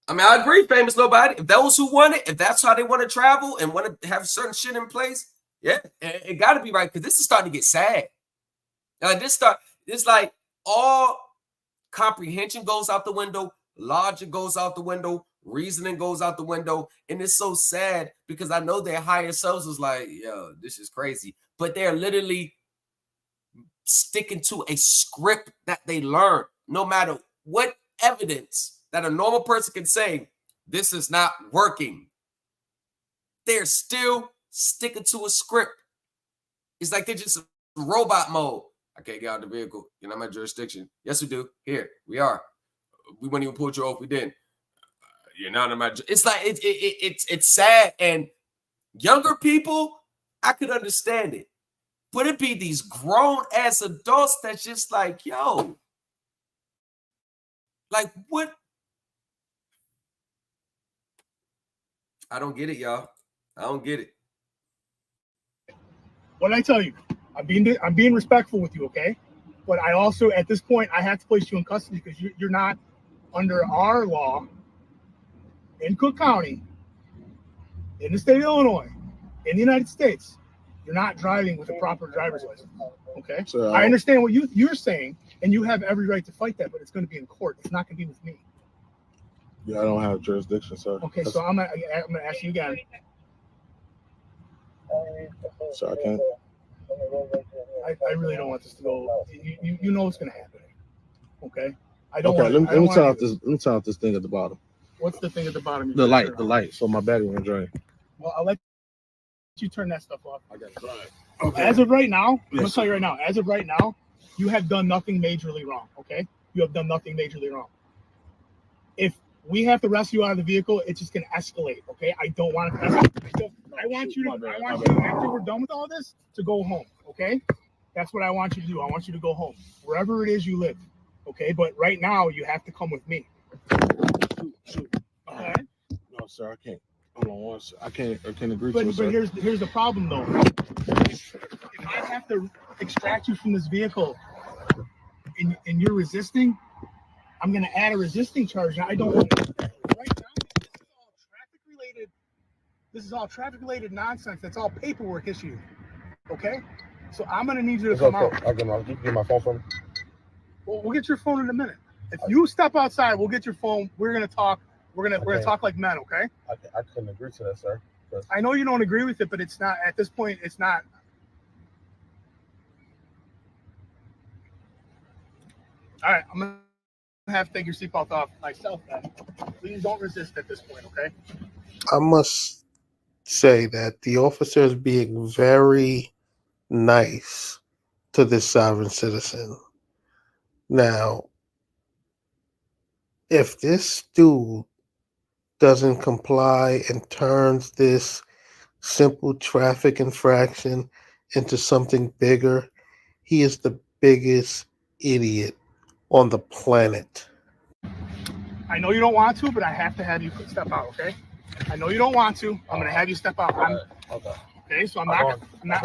I mean, I agree, famous nobody. If those who want it, if that's how they want to travel and want to have certain shit in place, yeah, it got to be right because this is starting to get sad. It's like all comprehension goes out the window, logic goes out the window, reasoning goes out the window, and it's so sad because I know their higher selves was like, yo, this is crazy, but they're literally sticking to a script that they learned, no matter what evidence that a normal person can say, this is not working. They're still sticking to a script. It's like they're just in robot mode. I can't get out of the vehicle. You're not my jurisdiction. Yes, we do. Here, we are. We wouldn't even pull you off. We didn't. You're not in my. It's like it's sad. And younger people, I could understand it. But it be these grown ass adults that's just like, yo, like what? I don't get it, y'all. I don't get it. What did I tell you? I'm being respectful with you, okay? But I also, at this point, I have to place you in custody because you're not under our law in Cook County, in the state of Illinois, in the United States. You're not driving with a proper driver's license, okay? So, I understand what you're saying, and you have every right to fight that, but it's going to be in court. It's not going to be with me. Yeah, I don't have jurisdiction, sir. Okay, so I'm gonna ask you again. So I can't. I really don't want this to go. You know what's gonna happen. Okay. I don't. Okay, let me turn off this. Let me turn off this thing at the bottom. What's the thing at the bottom? The light. So my battery won't drain. Well, I'll let you turn that stuff off. I got it. Right. Okay. As of right now, I'm gonna tell you right now. As of right now, you have done nothing majorly wrong. Okay. You have done nothing majorly wrong. If we have to rescue you out of the vehicle, it's just gonna escalate. Okay. I don't want it to escalate. I want you after we're done with all this to go home. Okay. That's what I want you to do. I want you to go home, wherever it is you live. Okay. But right now you have to come with me. Shoot. Okay. No, sir, I can't. Hold on one second. I can't agree to it. But here's the problem though. If I have to extract you from this vehicle and you're resisting, I'm gonna add a resisting charge. Now I don't want to do that. Right now, this is all traffic related nonsense. That's all paperwork issue. Okay? So I'm gonna need you to come out. I'll get my phone from me. Well, we'll get your phone in a minute. If you step outside, we'll get your phone. We're gonna talk. We're gonna talk like men, okay? I couldn't agree to that, sir. I know you don't agree with it, but it's not at this point. It's not. All right, I'm gonna have to take your seatbelt off myself. Then please don't resist at this point, okay? I must say that the officer is being very nice to this sovereign citizen. Now, if this dude doesn't comply and turns this simple traffic infraction into something bigger, he is the biggest idiot on the planet. I know you don't want to, but I have to have you step out, okay? I know you don't want to. I'm going to have you step out. Okay, so we're not.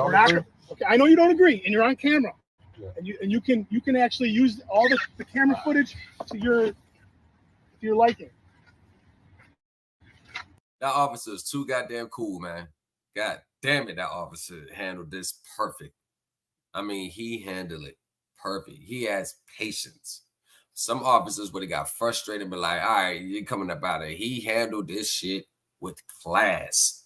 Okay, I know you don't agree, and you're on camera, and you can actually use all the camera footage to your liking. That officer is too goddamn cool, man. God damn it, that officer handled this perfect. I mean, he handled it perfect. He has patience. Some officers would have got frustrated and be like, all right, you're coming up out of it. He handled this shit with class.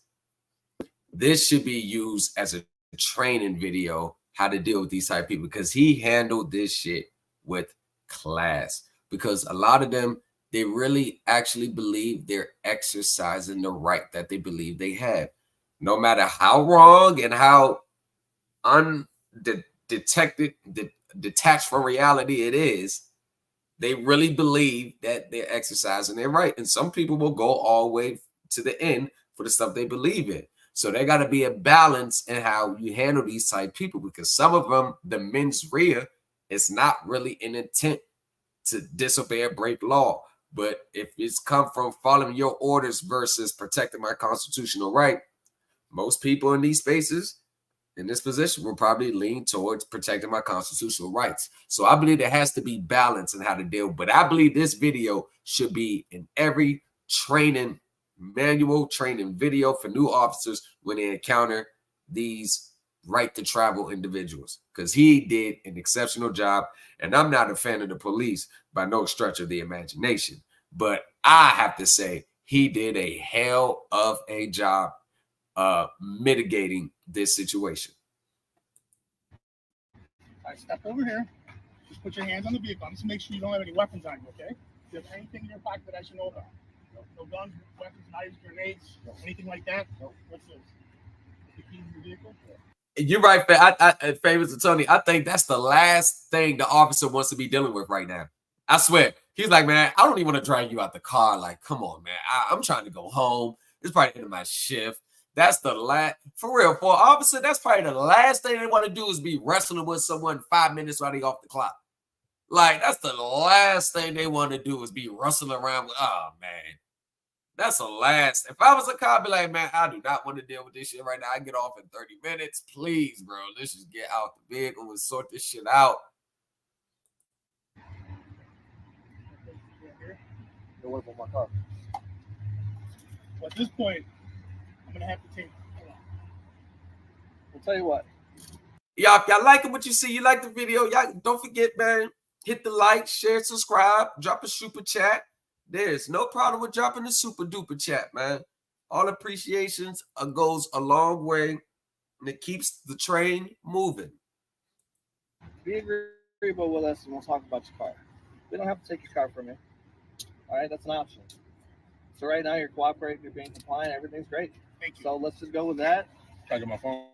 This should be used as a training video, how to deal with these type of people, because he handled this shit with class. Because a lot of them, they really actually believe they're exercising the right that they believe they have. No matter how wrong and how detached from reality it is, they really believe that they're exercising their right. And some people will go all the way to the end for the stuff they believe in. So there got to be a balance in how you handle these type of people, because some of them, the mens rea, is not really an intent to disobey or break law. But if it's come from following your orders versus protecting my constitutional right, most people in these spaces, in this position, will probably lean towards protecting my constitutional rights. So I believe there has to be balance in how to deal. But I believe this video should be in every training manual, training video for new officers when they encounter these right to travel individuals, because he did an exceptional job. And I'm not a fan of the police by no stretch of the imagination, but I have to say he did a hell of a job mitigating this situation. All right, step over here. Just put your hands on the vehicle. Just make sure you don't have any weapons on you, okay? Do you have anything in your pocket that I should know about? No guns, weapons, knives, grenades, anything like that? No. What's this? The keys in the vehicle? You're right, Famous Tony. I think that's the last thing the officer wants to be dealing with right now. I swear. He's like, man, I don't even want to drag you out the car. Like, come on, man. I'm trying to go home. It's probably the end of my shift. That's the last, for real, for an officer, that's probably the last thing they want to do is be wrestling with someone 5 minutes while they off the clock. Like, that's the last thing they want to do is be wrestling around with, oh, man. That's the last. If I was a cop, I'd be like, man, I do not want to deal with this shit right now. I get off in 30 minutes. Please, bro. Let's just get out the vehicle and sort this shit out. Don't work on my car. Well, at this point, I'm going to have to take. I'll tell you what. Y'all, if y'all liking what you see, you like the video, y'all don't forget, man, hit the like, share, subscribe, drop a super chat. There's no problem with dropping the super duper chat, man. All appreciations goes a long way, and it keeps the train moving. Be agreeable with us, and we'll talk about your car. We don't have to take your car from you. All right, that's an option. So right now you're cooperating, you're being compliant, everything's great. Thank you. So let's just go with that. I got my phone.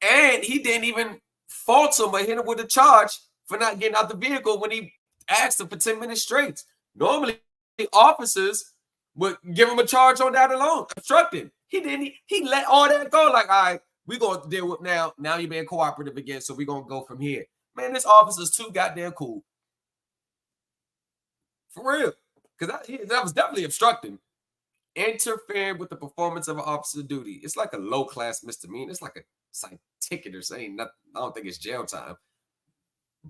And he didn't even fault him or hit him with a charge for not getting out the vehicle when he asked him for 10 minutes straight. Normally, the officers would give him a charge on that alone, obstructing. He didn't. He let all that go. Like, all right, we're going to deal with now. Now you're being cooperative again, so we're going to go from here. Man, this officer's too goddamn cool. For real. Because that was definitely obstructing. Interfering with the performance of an officer's duty. It's like a low-class misdemeanor. It's like a ticket or saying nothing. I don't think it's jail time.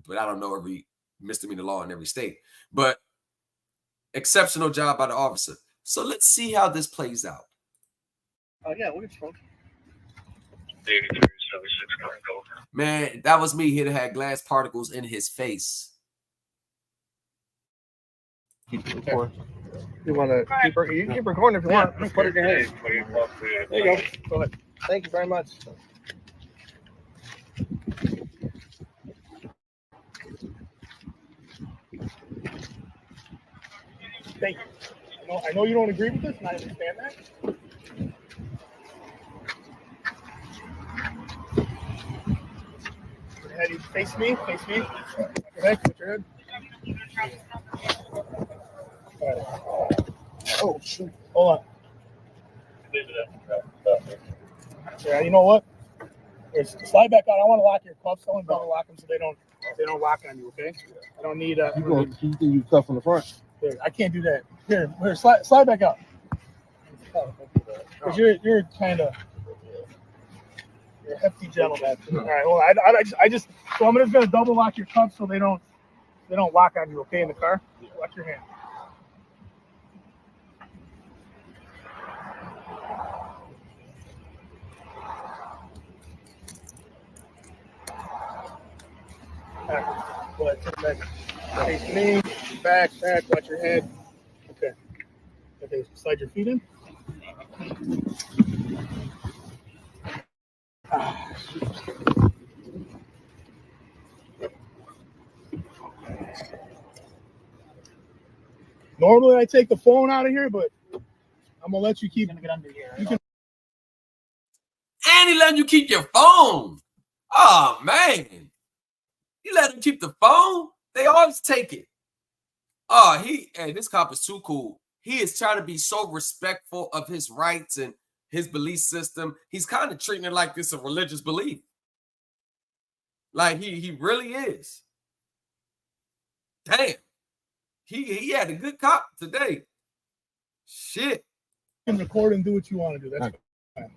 But I don't know every misdemeanor law in every state. But exceptional job by the officer. So let's see how this plays out. Oh, yeah, we'll get your phone. Man, that was me. He'd have had glass particles in his face. Okay. You want to keep recording if you want. Just put it in your hand. There you go. Go ahead. Thank you very much. Thank you. I know you don't agree with this, and I understand that. Go ahead, you face me. Go ahead, put your head. Oh, shoot. Hold on. Yeah, you know what? Slide back out. I want to lock your cuffs. I want to lock them so they don't lock on you, okay? I don't need You cuff on the front. Here, I can't do that. Here, slide back out. Because you're kind of a hefty gentleman. All right, well, I just so I'm just gonna double lock your cuffs so they don't lock on you, okay, in the car? Watch your hand. Go ahead, turn back. Face me, back, watch your head. Okay. Okay, slide your feet in. Normally I take the phone out of here, but I'm gonna let you keep. Gonna get under here. You can. And he letting you keep your phone. Oh man, he let him keep the phone. They always take it. Oh, hey, this cop is too cool. He is trying to be so respectful of his rights and his belief system. He's kind of treating it like this a religious belief. Like he really is. Damn. He had a good cop today. Shit. You can record and do what you want to do. That's fine.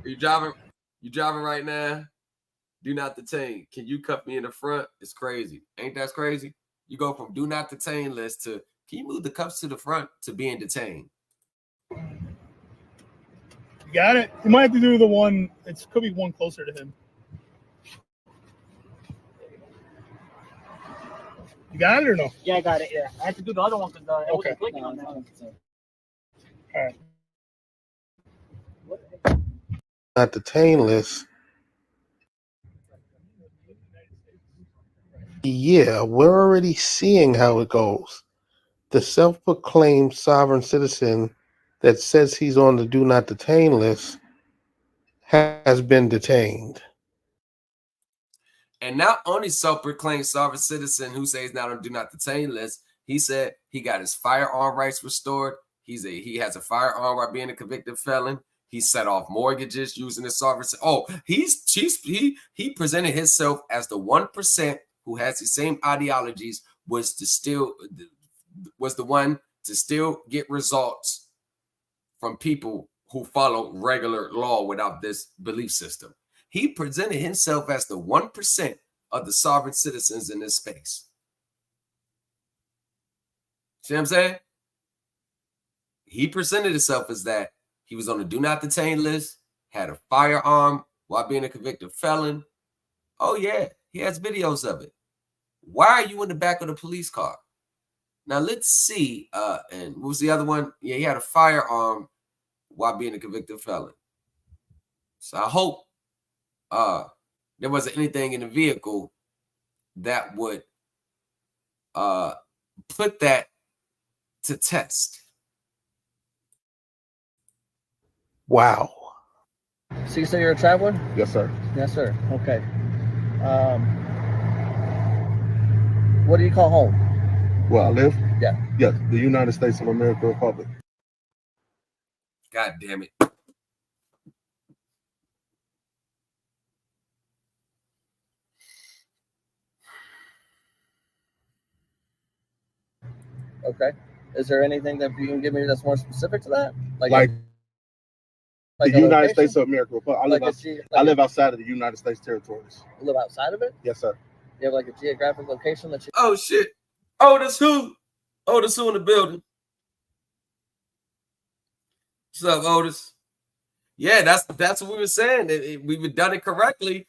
Are you driving? You driving right now? Do not detain. Can you cuff me in the front? It's crazy. Ain't that crazy? You go from do not detain list to can you move the cuffs to the front to being detained? You got it. You might have to do the one. It could be one closer to him. You got it or no? Yeah, I got it. Yeah, I had to do the other one because I wasn't clicking on that. All right. Not detain list. Yeah, we're already seeing how it goes. The self-proclaimed sovereign citizen that says he's on the do not detain list has been detained. And not only self-proclaimed sovereign citizen who says not on do not detain list, he said he got his firearm rights restored. He has a firearm while being a convicted felon. He set off mortgages using his sovereign. Oh, he presented himself as the 1% who has the same ideologies was the one to still get results from people who follow regular law without this belief system. He presented himself as the 1% of the sovereign citizens in this space. See what I'm saying? He presented himself as that. He was on the do not detain list, had a firearm while being a convicted felon. Oh, yeah, he has videos of it. Why are you in the back of the police car? Now, let's see. And what was the other one? Yeah, he had a firearm while being a convicted felon. So I hope there wasn't anything in the vehicle that would put that to test. Wow. So you say you're a traveler? Yes, sir. Yes, sir. Okay. What do you call home? Where I live? Yeah. Yes, the United States of America Republic. God damn it. Okay. Is there anything that you can give me that's more specific to that? Like the United States of America Republic. I live outside of the United States territories. You live outside of it? Yes, sir. You have like a geographic location that you. Oh shit. Otis who? Otis who in the building? What's up, Otis? Yeah, that's what we were saying. If we would done it correctly,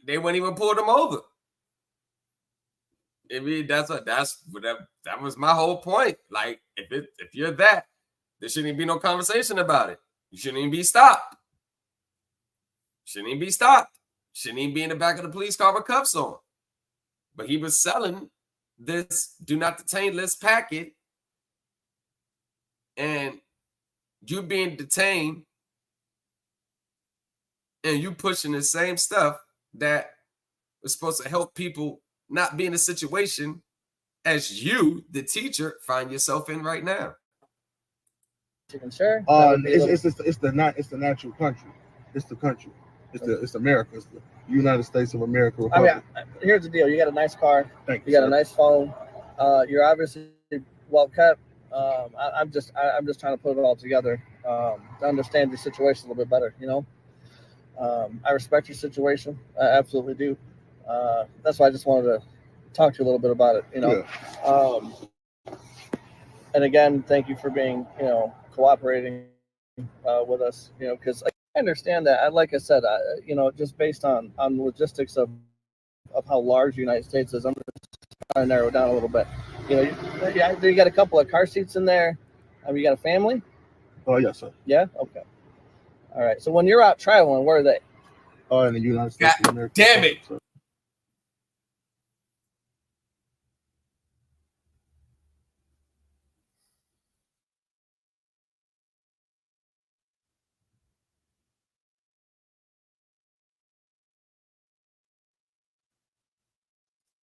they wouldn't even pull them over. I mean, that was my whole point. Like, if you're that, there shouldn't even be no conversation about it. You shouldn't even be stopped. Shouldn't even be stopped. Shouldn't even be in the back of the police car with cuffs on. But he was selling this do not detain list packet, and you being detained and you pushing the same stuff that was supposed to help people not be in a situation as you, the teacher, find yourself in right now. You can share. It's the natural country. It's the country. It's America. It's the United States of America Republic. I mean, here's the deal. You got a nice car. Thank you. You got a nice phone. You're obviously well kept. I'm just trying to put it all together to understand your situation a little bit better. You know, I respect your situation. I absolutely do. That's why I just wanted to talk to you a little bit about it. You know, yeah. And again, thank you for being cooperating with us. You know, because understand that. Like I said, just based on logistics of how large the United States is, I'm just trying to narrow it down a little bit. You got a couple of car seats in there. You got a family? Oh, yes, sir. Yeah. Okay. All right. So when you're out traveling, where are they? Oh, in the United States of America. Damn it. So.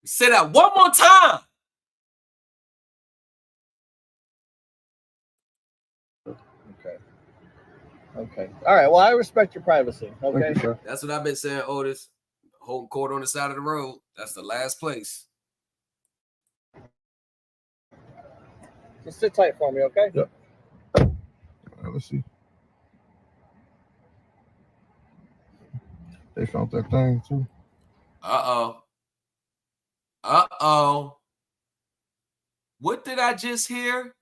Say that one more time. Okay. All right. Well, I respect your privacy. Okay. You, that's what I've been saying, Otis. Holding court on the side of the road. That's the last place. Just sit tight for me, okay? Yep. All right, let's see. They found that thing too. Uh-oh. What did I just hear?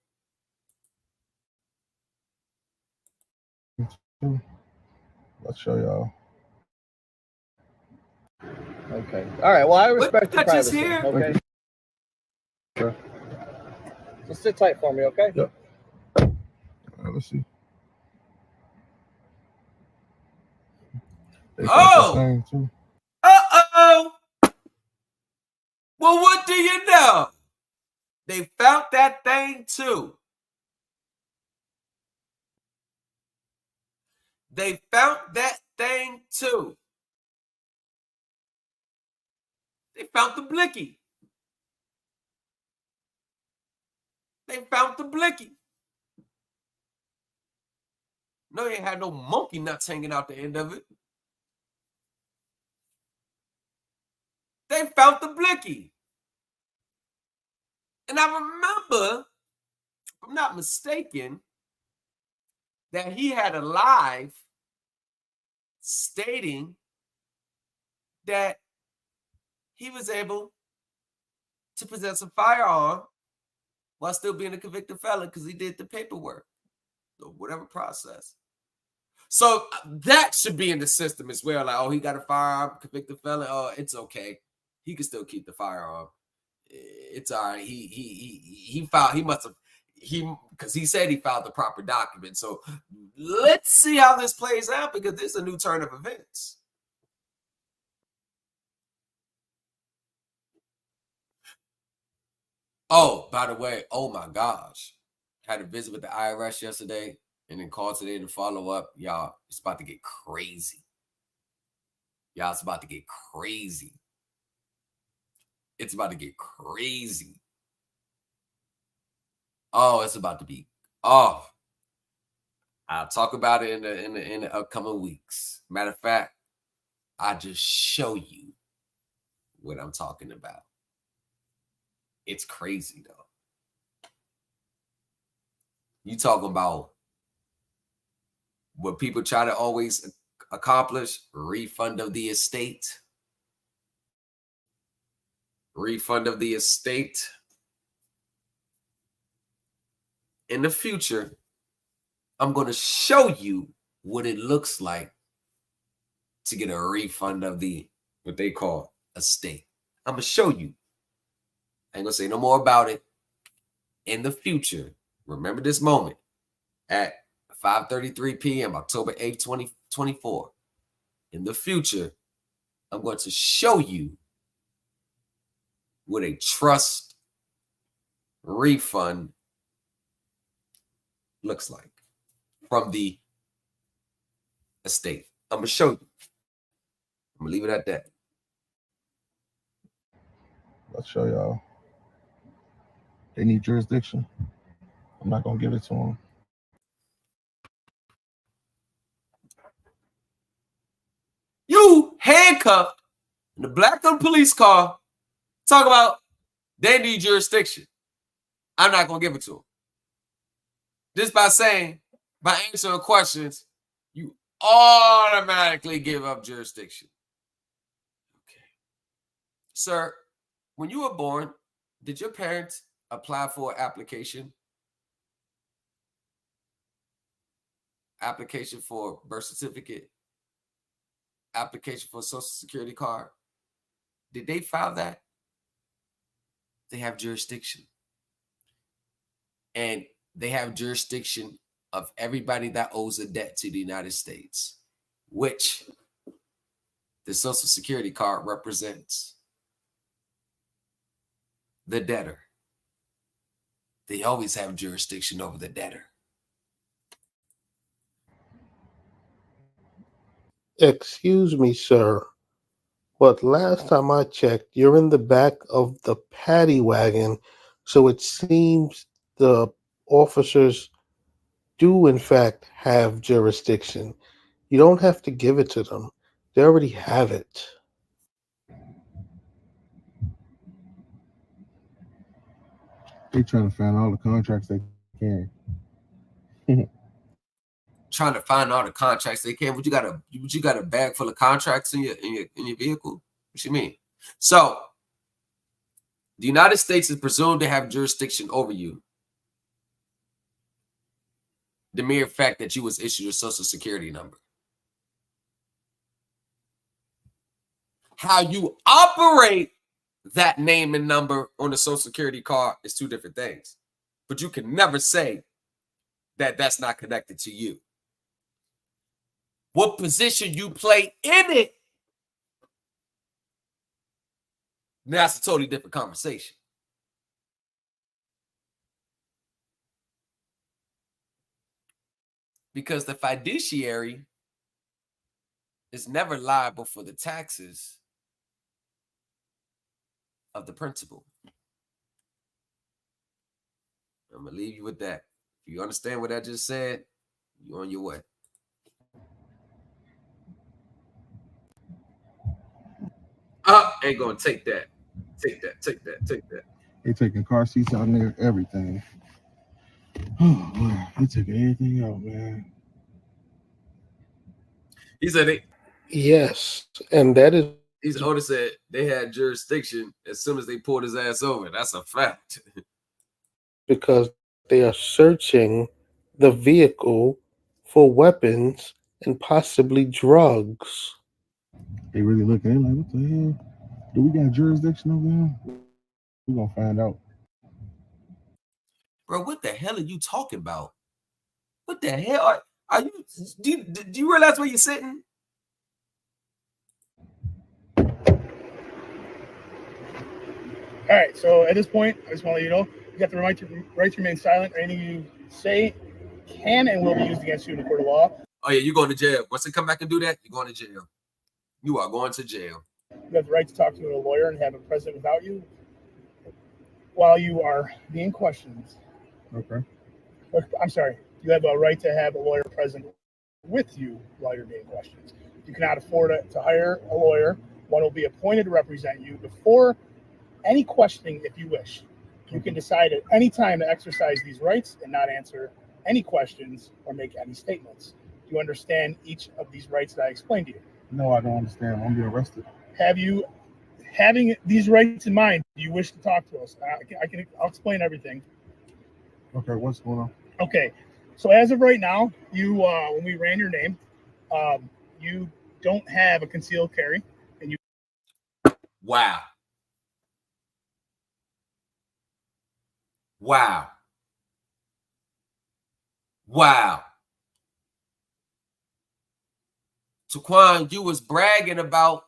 I'll show y'all. Okay. All right. Well, I respect your privacy. Just hear? Okay. Sure. Just sit tight for me, okay? Yep. All right, let's see. They found that thing too. Uh-oh. Well, what do you know? They found that thing too. They found that thing too. They found the blicky. They found the blicky. No, they had no monkey nuts hanging out the end of it. They found the blicky. And I remember, if I'm not mistaken, that he had a live stating that he was able to possess a firearm while still being a convicted felon because he did the paperwork or whatever process. So that should be in the system as well. Like, oh, he got a firearm, convicted felon. Oh, it's okay. He can still keep the firearm. It's all right. He filed. He must have. Because he said he filed the proper document. So let's see how this plays out because this is a new turn of events. Oh, by the way, oh my gosh. Had a visit with the IRS yesterday and then called today to follow up. Y'all, it's about to get crazy. Y'all, it's about to get crazy. It's about to get crazy. Oh, it's about to be. Oh, I'll talk about it in the upcoming weeks. Matter of fact, I'll just show you what I'm talking about. It's crazy though. You talking about what people try to always accomplish? Refund of the estate. Refund of the estate. In the future, I'm going to show you what it looks like to get a refund of the, what they call estate. I'm going to show you. I ain't going to say no more about it. In the future, remember this moment at 5:33 p.m., October 8th, 2024. In the future, I'm going to show you what a trust refund looks like from the estate. I'm going to show you. I'm going to leave it at that. Let's show y'all. They need jurisdiction. I'm not going to give it to them. You handcuffed in the black on police car, talk about they need jurisdiction. I'm not going to give it to them. Just by saying, by answering questions, you automatically give up jurisdiction. Okay. Sir, when you were born, did your parents apply for an application? application for birth certificate, application for social security card, did they file that? They have jurisdiction. And they have jurisdiction of everybody that owes a debt to the United States, which the social security card represents the debtor. They always have jurisdiction over the debtor. Excuse me, sir, but last time I checked, you're in the back of the paddy wagon, so it seems the officers do, in fact, have jurisdiction. You don't have to give it to them, they already have it. They trying to find all the contracts they can. Trying to find all the contracts they can. But you got a bag full of contracts in your vehicle? What you mean? So the United States is presumed to have jurisdiction over you. The mere fact that you was issued a social security number. How you operate that name and number on the social security card is two different things. But you can never say that that's not connected to you. What position you play in it, that's a totally different conversation. Because the fiduciary is never liable for the taxes of the principal. I'm going to leave you with that. If you understand what I just said, you're on your way. Ain't going to take that. Take that. They taking car seats out there, everything. Oh, man. They taking everything out, man. He said Yes, and that is He's older said they had jurisdiction as soon as they pulled his ass over. That's a fact. because they are searching the vehicle for weapons and possibly drugs. They really looking at it like, what the hell? Do we got jurisdiction over him? We're gonna find out. Bro, what the hell are you talking about? What the hell are you? Do you realize where you're sitting? All right, so at this point, I just want to let you know, you got the right to remain silent. Anything you say can and will be used against you in the court of law. Oh, yeah, you're going to jail. Once they come back and do that, you're going to jail. You are going to jail. You have the right to talk to a lawyer and have him present without you while you are being questioned. Okay. I'm sorry. You have a right to have a lawyer present with you while you're being questioned. You cannot afford to hire a lawyer. One will be appointed to represent you before any questioning if you wish. You can decide at any time to exercise these rights and not answer any questions or make any statements. Do you understand each of these rights that I explained to you? No, I don't understand. I'm gonna be arrested. Having these rights in mind, do you wish to talk to us? I'll explain everything. Okay, what's going on? Okay, so as of right now, you when we ran your name, you don't have a concealed carry, and you. Wow. Wow. Wow. Taquan, you was bragging about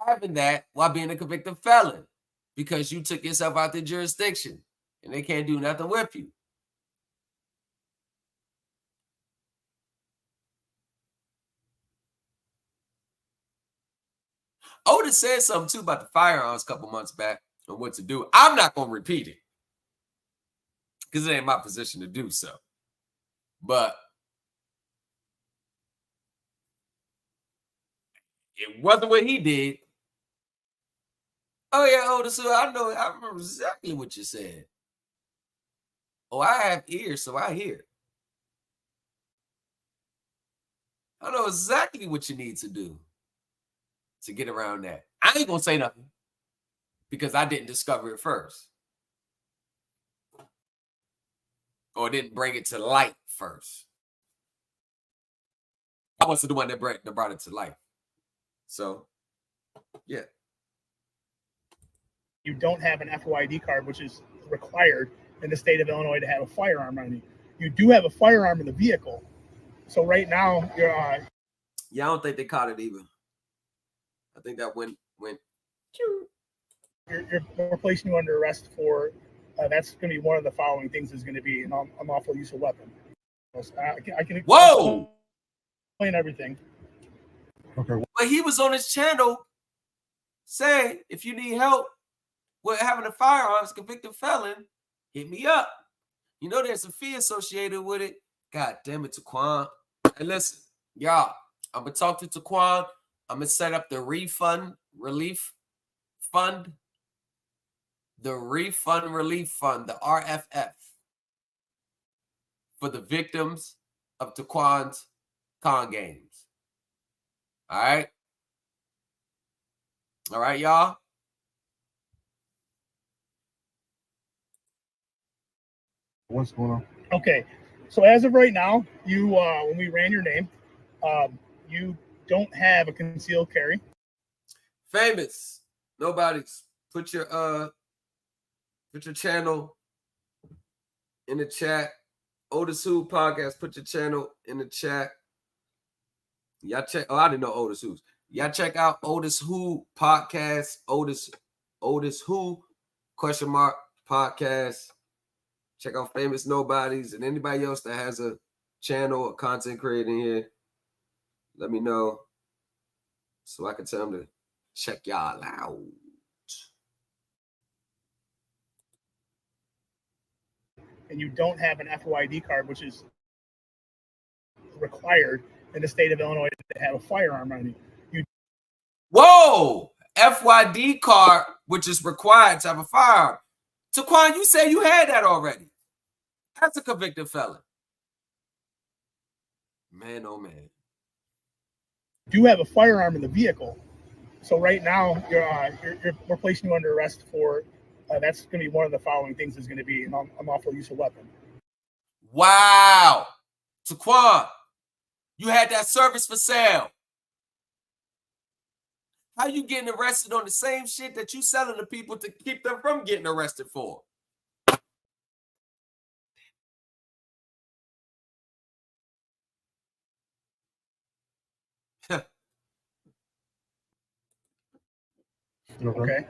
having that while being a convicted felon because you took yourself out the jurisdiction and they can't do nothing with you. Otis said something too about the firearms a couple months back and what to do. I'm not going to repeat it because it ain't my position to do so. But it wasn't what he did. Oh, yeah, Otis, I remember exactly what you said. Oh, I have ears, so I hear. I know exactly what you need to do to get around that. I ain't going to say nothing because I didn't discover it first. Or didn't bring it to light first. I wasn't the one that brought it to life. So, yeah. You don't have an FYD card, which is required in the state of Illinois to have a firearm on you. You do have a firearm in the vehicle. So right now, you're yeah, I don't think they caught it either. I think that went. We're placing you under arrest for. That's going to be one of the following things is going to be an unlawful use of weapon. I can Whoa! Explain everything. Okay. But he was on his channel saying, if you need help with having a firearm as a convicted felon, hit me up. You know there's a fee associated with it. God damn it, Taquan. And listen, y'all, I'm going to talk to Taquan. I'm going to set up the refund relief fund. The refund relief fund, the RFF, for the victims of Taquan's con games. All right? All right, y'all? What's going on? Okay. So as of right now, you when we ran your name, you don't have a concealed carry. Famous. Nobody's. Put your channel in the chat. Otis Who Podcast, put your channel in the chat. Y'all check. Oh, I didn't know Otis Who's. Y'all check out Otis Who Podcast. Otis Who podcast. Check out Famous Nobodies and anybody else that has a channel or content creating here. Let me know so I can tell them to check y'all out. And you don't have an FYD card, which is required in the state of Illinois to have a firearm on you. Whoa! FYD card, which is required to have a firearm. Taquan, you said you had that already. That's a convicted felon. Man, oh man. You do have a firearm in the vehicle. So right now, we're placing you under arrest for. That's going to be one of the following things is going to be an unlawful use of weapon. Wow. Taquan, you had that service for sale. How you getting arrested on the same shit that you selling to people to keep them from getting arrested for? Okay.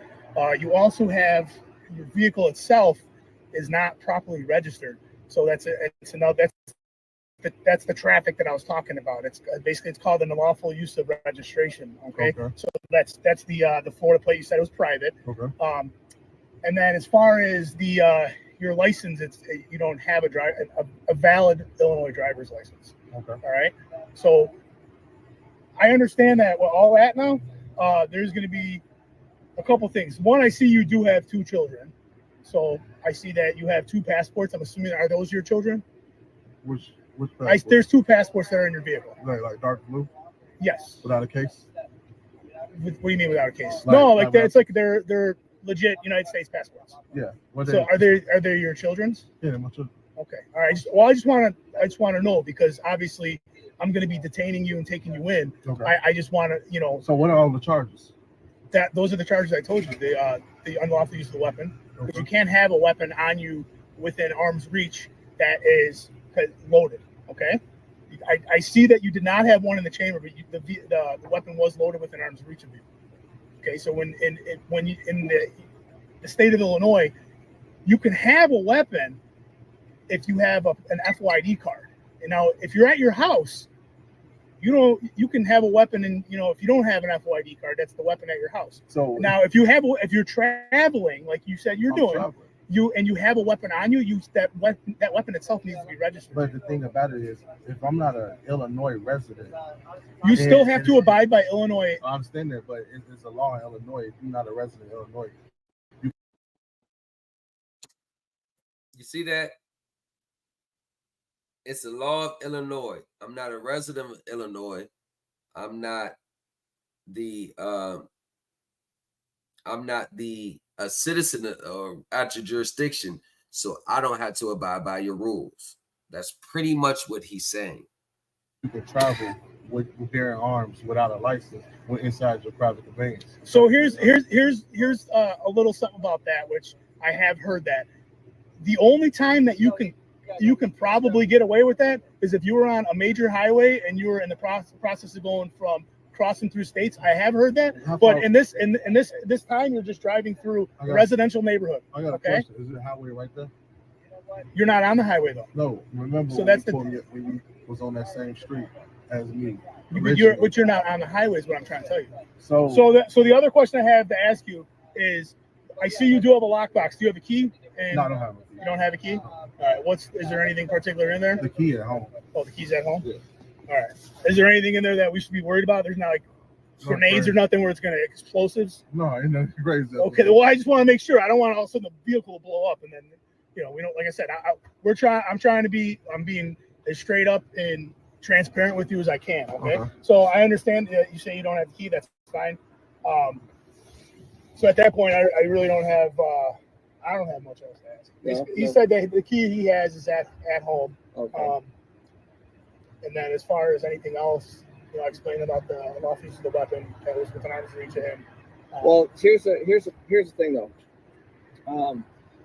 You also have your vehicle itself is not properly registered. So that's the traffic that I was talking about. It's basically it's called an unlawful use of registration. Okay. So that's the Florida plate. You said it was private. Okay. And then as far as the your license, you don't have a valid Illinois driver's license. Okay. All right. So I understand that with all that now, there's going to be a couple things. One, I see you do have 2 children. So I see that you have 2 passports. I'm assuming, are those your children? Which passport? There's 2 passports that are in your vehicle. Like dark blue? Yes. Without a case? What do you mean without a case? No, it's like they're legit United States passports. Yeah. So are they your children's? Yeah, they're my children. Okay. All right. I just want to know, because obviously I'm going to be detaining you and taking you in. Okay. I just want to, So what are all the charges? Those are the charges I told you. The unlawful use of the weapon. Okay. But you can't have a weapon on you within arm's reach that is loaded. Okay. I see that you did not have one in the chamber, but the weapon was loaded within arm's reach of you. Okay. So when in the state of Illinois, you can have a weapon if you have an FYD card. And now, if you're at your house, you can have a weapon, and if you don't have an FYD card, that's the weapon at your house. So now, if you're traveling, like you said you're doing, you have a weapon on you, that weapon itself needs to be registered. But the thing about it is, if I'm not an Illinois resident, you still have to abide by Illinois. I understand that, but it's a law in Illinois. If you're not a resident of Illinois, you see that? It's a law of Illinois. I'm not a resident of Illinois. I'm not a citizen at your jurisdiction, so I don't have to abide by your rules. That's pretty much what he's saying. You can travel with bearing arms without a license when inside your private conveyance. So here's a little something about that, which I have heard that the only time that you can probably get away with that is if you were on a major highway and you were in the process of going from crossing through states. I have heard that, but in this time you're just driving through a residential neighborhood. I got a question. Is it a highway right there? You're not on the highway though. No, remember. So that's when you was on that same street as me. But you're not on the highway is what I'm trying to tell you. So the other question I have to ask you is, I see you do have a lockbox. Do you have a key? No, I don't have a key. You don't have a key? All right. Is there anything particular in there? The key at home. Oh, the key's at home? Yeah. All right. Is there anything in there that we should be worried about? There's not like grenades or nothing where it's going to explosives? No, ain't nothing crazy. Okay. Well, I just want to make sure. I don't want all of a sudden the vehicle to blow up and then, we don't. Like I said, I'm being as straight up and transparent with you as I can. Okay. So I understand that you say you don't have the key. That's fine. So at that point, I really don't have. I don't have much else to ask. He said that the key he has is at home. Okay. And then as far as anything else, I explained about the lawful use of the weapon that was within arm's reach of him. Well, here's the thing though.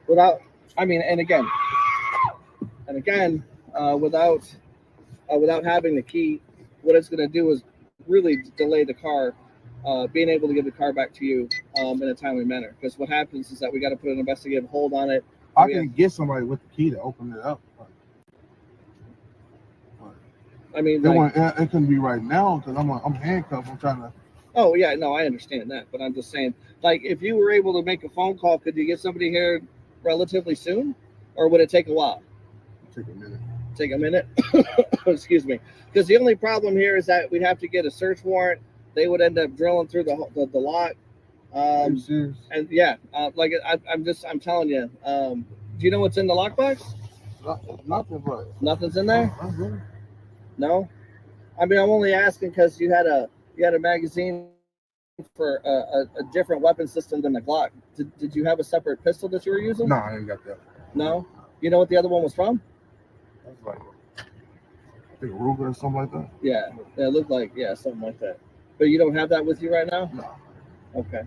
Without having the key, what it's going to do is really delay the car, being able to give the car back to you in a timely manner. Because what happens is that we got to put an investigative hold on it. I can get somebody with the key to open it up. I mean, it couldn't be right now because I'm handcuffed. I'm trying to. Oh yeah, no, I understand that, but I'm just saying, like, if you were able to make a phone call, could you get somebody here relatively soon, or would it take a while? Take a minute. Take a minute. Excuse me, because the only problem here is that we'd have to get a search warrant. They would end up drilling through the lock. Are you serious? And yeah, I'm telling you. Do you know what's in the lockbox? Nothing, but nothing's in there. Not really. No, I mean, I'm only asking because you had a magazine for a different weapon system than the Glock. Did you have a separate pistol that you were using? No, I ain't got that. No? You know what the other one was from? That's like, I think Ruger or something like that. Yeah, it looked like, something like that. But you don't have that with you right now? No. Okay.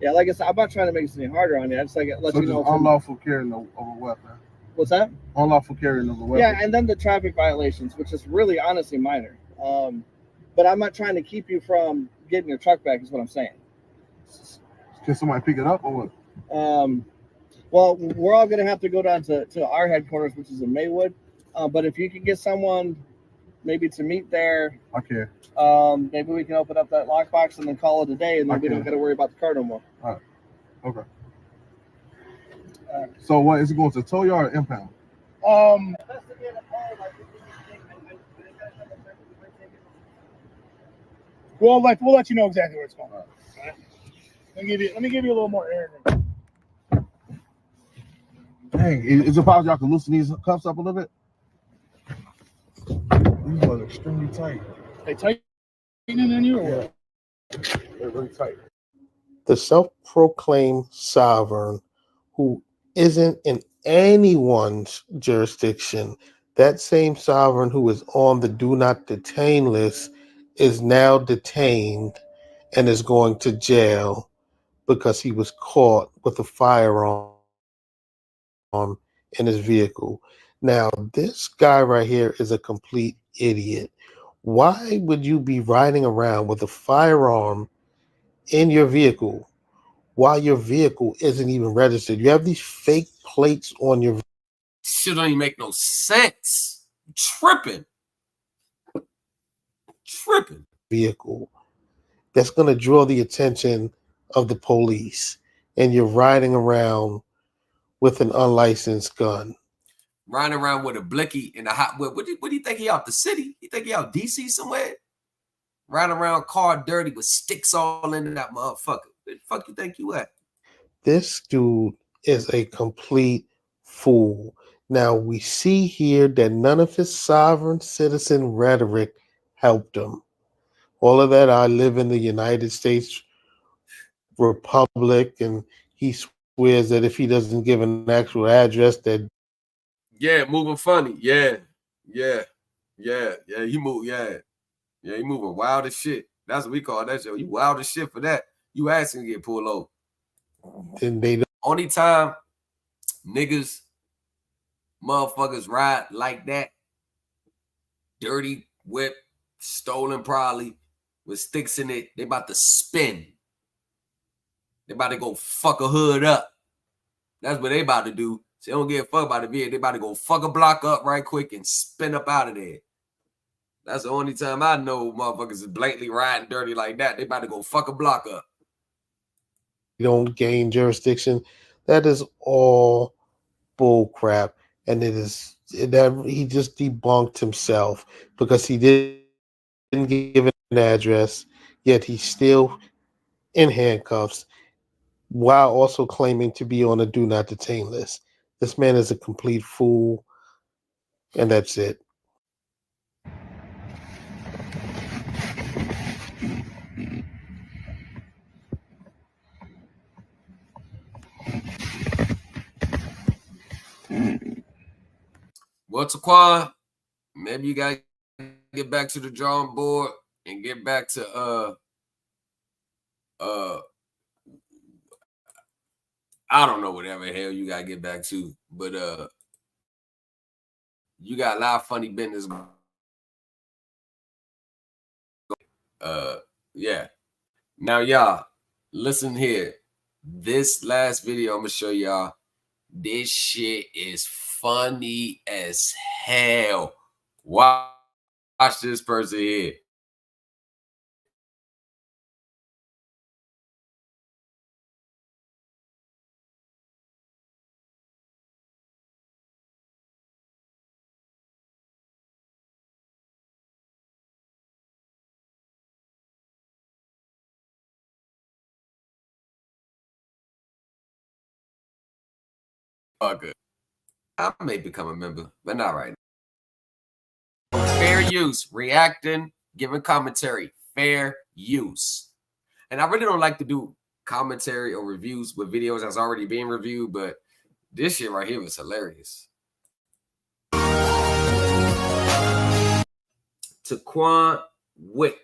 Yeah, like I said, I'm not trying to make it any harder on you. I just let you know. Unlawful carrying of a weapon. What's that? Unlawful carrying of a weapon. Yeah, and then the traffic violations, which is really honestly minor. But I'm not trying to keep you from getting your truck back, is what I'm saying. Can somebody pick it up or what? Well, we're all going to have to go down to our headquarters, which is in Maywood. But if you can get someone maybe to meet there, okay. Maybe we can open up that lockbox and then call it a day, and then we don't got to worry about the car no more. All right. Okay. So what is it going to tow yard or impound? We'll let you know exactly where it's going. All right. Let me give you a little more air. Dang, is it possible y'all can loosen these cuffs up a little bit? These are extremely tight. They tightening on you or what? They're really tight. The self-proclaimed sovereign who isn't in anyone's jurisdiction, that same sovereign who is on the do not detain list is now detained and is going to jail because he was caught with a firearm in his vehicle. Now, this guy right here is a complete idiot. Why would you be riding around with a firearm in your vehicle while your vehicle isn't even registered? You have these fake plates on your shit. Don't even make no sense. Tripping vehicle that's going to draw the attention of the police, and you're riding around with an unlicensed gun. Riding around with a blicky in a hot whip. What do you think he out the city? You think he out DC somewhere? Riding around car dirty with sticks all in that motherfucker. Where the fuck you think you at? This dude is a complete fool. Now we see here that none of his sovereign citizen rhetoric helped him. All of that, I live in the United States Republic, and he swears that if he doesn't give an actual address, that moving funny. Yeah. He moved. Yeah, he moving wild as shit. That's what we call that shit. You wild as shit for that. You asking to get pulled over. And they don't. Only time niggas, motherfuckers ride like that, dirty whip, stolen probably, with sticks in it, they about to spin. They about to go fuck a hood up. That's what they about to do. So they don't give a fuck about the vehicle. They about to go fuck a block up right quick and spin up out of there. That's the only time I know motherfuckers is blatantly riding dirty like that. They about to go fuck a block up. You don't gain jurisdiction. That is all bull crap. And it is that he just debunked himself because he didn't give an address, yet he's still in handcuffs while also claiming to be on a do not detain list. This man is a complete fool, and that's it. Well, Taquan, maybe you gotta get back to the drawing board and get back to I don't know whatever the hell you gotta get back to, but you got a lot of funny business. Yeah. Now y'all, listen here. This last video I'm gonna show y'all. This shit is funny as hell. Watch this person here. Good. I may become a member, but not right now. Fair use, reacting, giving commentary, fair use. And I really don't like to do commentary or reviews with videos that's already being reviewed, but this shit right here was hilarious. Taquan-The.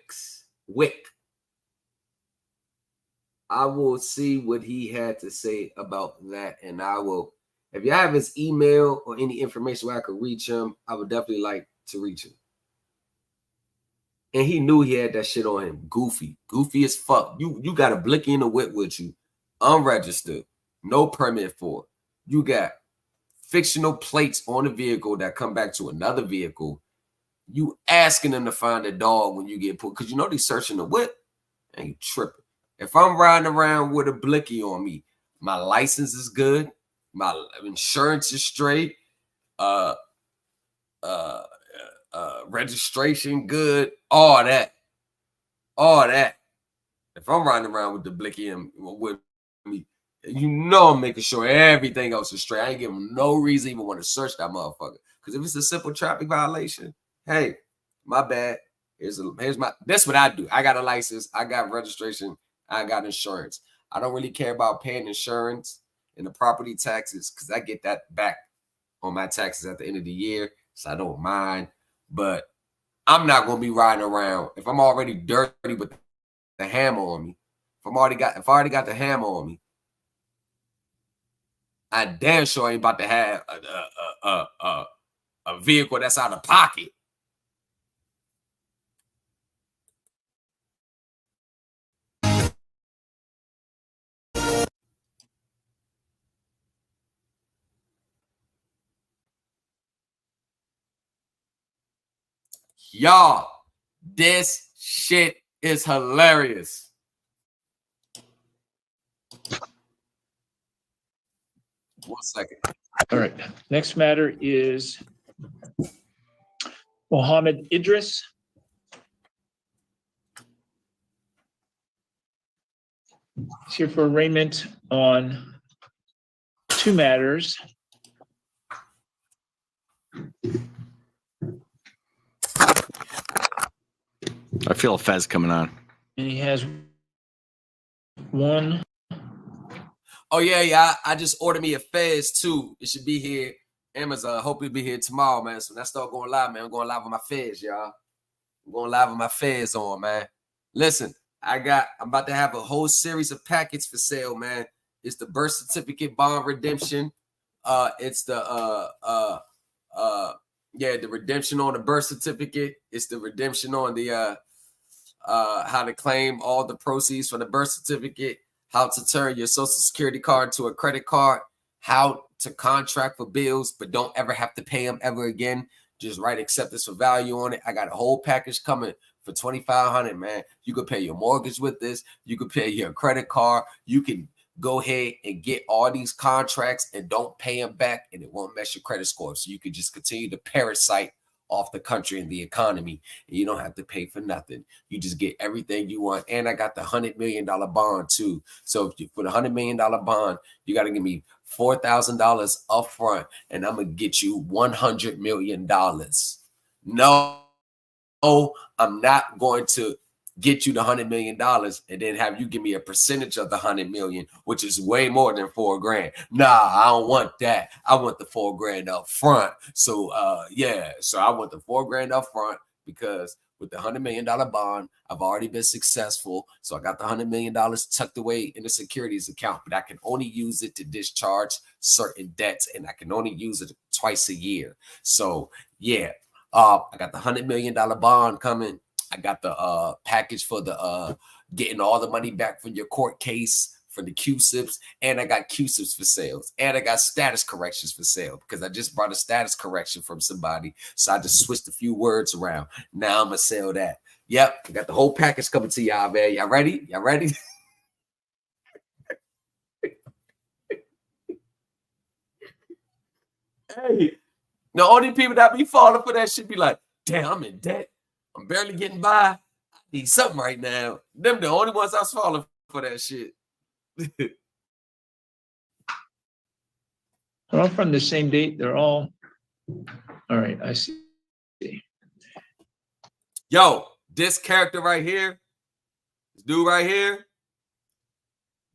I will see what he had to say about that, and I will. If you have his email or any information where I could reach him, I would definitely like to reach him. And he knew he had that shit on him. Goofy as fuck. You got a blicky in the whip with you, unregistered, no permit for. You got fictional plates on the vehicle that come back to another vehicle. You asking them to find a dog when you get pulled, because you know they searching the whip, and you tripping. If I'm riding around with a blicky on me, my license is good, my insurance is straight, registration good, all that. If I'm riding around with the blicky and with me, you know I'm making sure everything else is straight. I ain't giving no reason even want to search that motherfucker. Because if it's a simple traffic violation, hey, my bad. Here's my. That's what I do. I got a license. I got registration. I got insurance. I don't really care about paying insurance and the property taxes because I get that back on my taxes at the end of the year, so I don't mind. But I'm not gonna be riding around if I'm already dirty with the hammer on me. If I already got the hammer on me, I damn sure ain't about to have a vehicle that's out of pocket. Y'all, this shit is hilarious. One second. All right. Next matter is Mohammed Idris. He's here for arraignment on two matters. I feel a fez coming on. And he has one. Oh, yeah. I just ordered me a Fez too. It should be here. Amazon. Hope it'll be here tomorrow, man. So when I start going live, man, I'm going live on my Fez, y'all. I'm going live with my feds on, man. Listen, I'm about to have a whole series of packets for sale, man. It's the birth certificate bond redemption. It's the the redemption on the birth certificate. It's the redemption on the how to claim all the proceeds from the birth certificate, how to turn your social security card to a credit card, how to contract for bills but don't ever have to pay them ever again. Just write acceptance for value on it. I got a whole package coming for $2,500, man. You could pay your mortgage with this. You could pay your credit card. You can go ahead and get all these contracts and don't pay them back, and it won't mess your credit score. So you can just continue to parasite off the country and the economy, and you don't have to pay for nothing. You just get everything you want. And I got the $100 million bond too. So for the $100 million bond, you got to give me $4,000 up front, and I'm gonna get you $100 million. No, I'm not going to get you the $100 million and then have you give me a percentage of the $100 million, which is way more than $4,000. Nah, I don't want that. I want the $4,000 up front. So so I want the $4,000 up front, because with the $100 million bond, I've already been successful. So I got the $100 million tucked away in the securities account, but I can only use it to discharge certain debts, and I can only use it twice a year. So yeah, I got the $100 million bond coming. I got the package for the getting all the money back from your court case for the QSIPs, and I got QSIPs for sales, and I got status corrections for sale, because I just brought a status correction from somebody, so I just switched a few words around. Now I'm gonna sell that. Yep, I got the whole package coming to y'all, man. Y'all ready? Y'all ready? Hey, the only people that be falling for that shit be like, damn, I'm in debt. I'm barely getting by. I need something right now. Them the only ones I was falling for that shit. They're all from the same date. They're all right. I see. Yo, this character right here, this dude right here,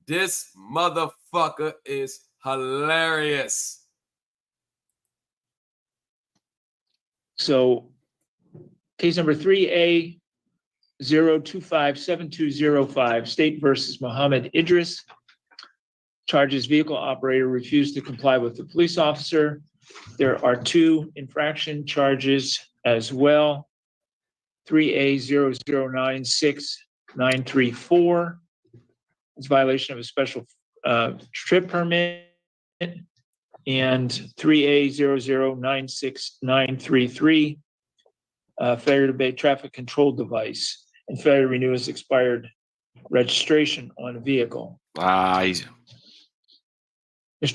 this motherfucker is hilarious. So case number 3A 0257205, State versus Muhammad Idris. Charges vehicle operator refused to comply with the police officer. There are 2 infraction charges as well. 3A 0096934. It's violation of a special trip permit. And 3A 0096933. Failure to obey traffic control device and failure to renew his expired registration on a vehicle. Mr.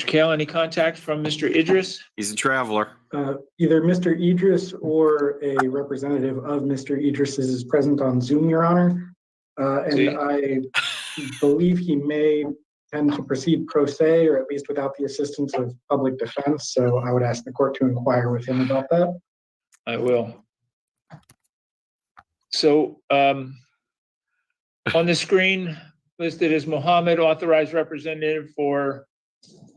Kale, any contact from Mr. Idris? He's a traveler. Either Mr. Idris or a representative of Mr. Idris is present on Zoom, Your Honor. And I believe he may tend to proceed pro se, or at least without the assistance of public defense. So I would ask the court to inquire with him about that. I will. So on the screen listed as Muhammad, authorized representative for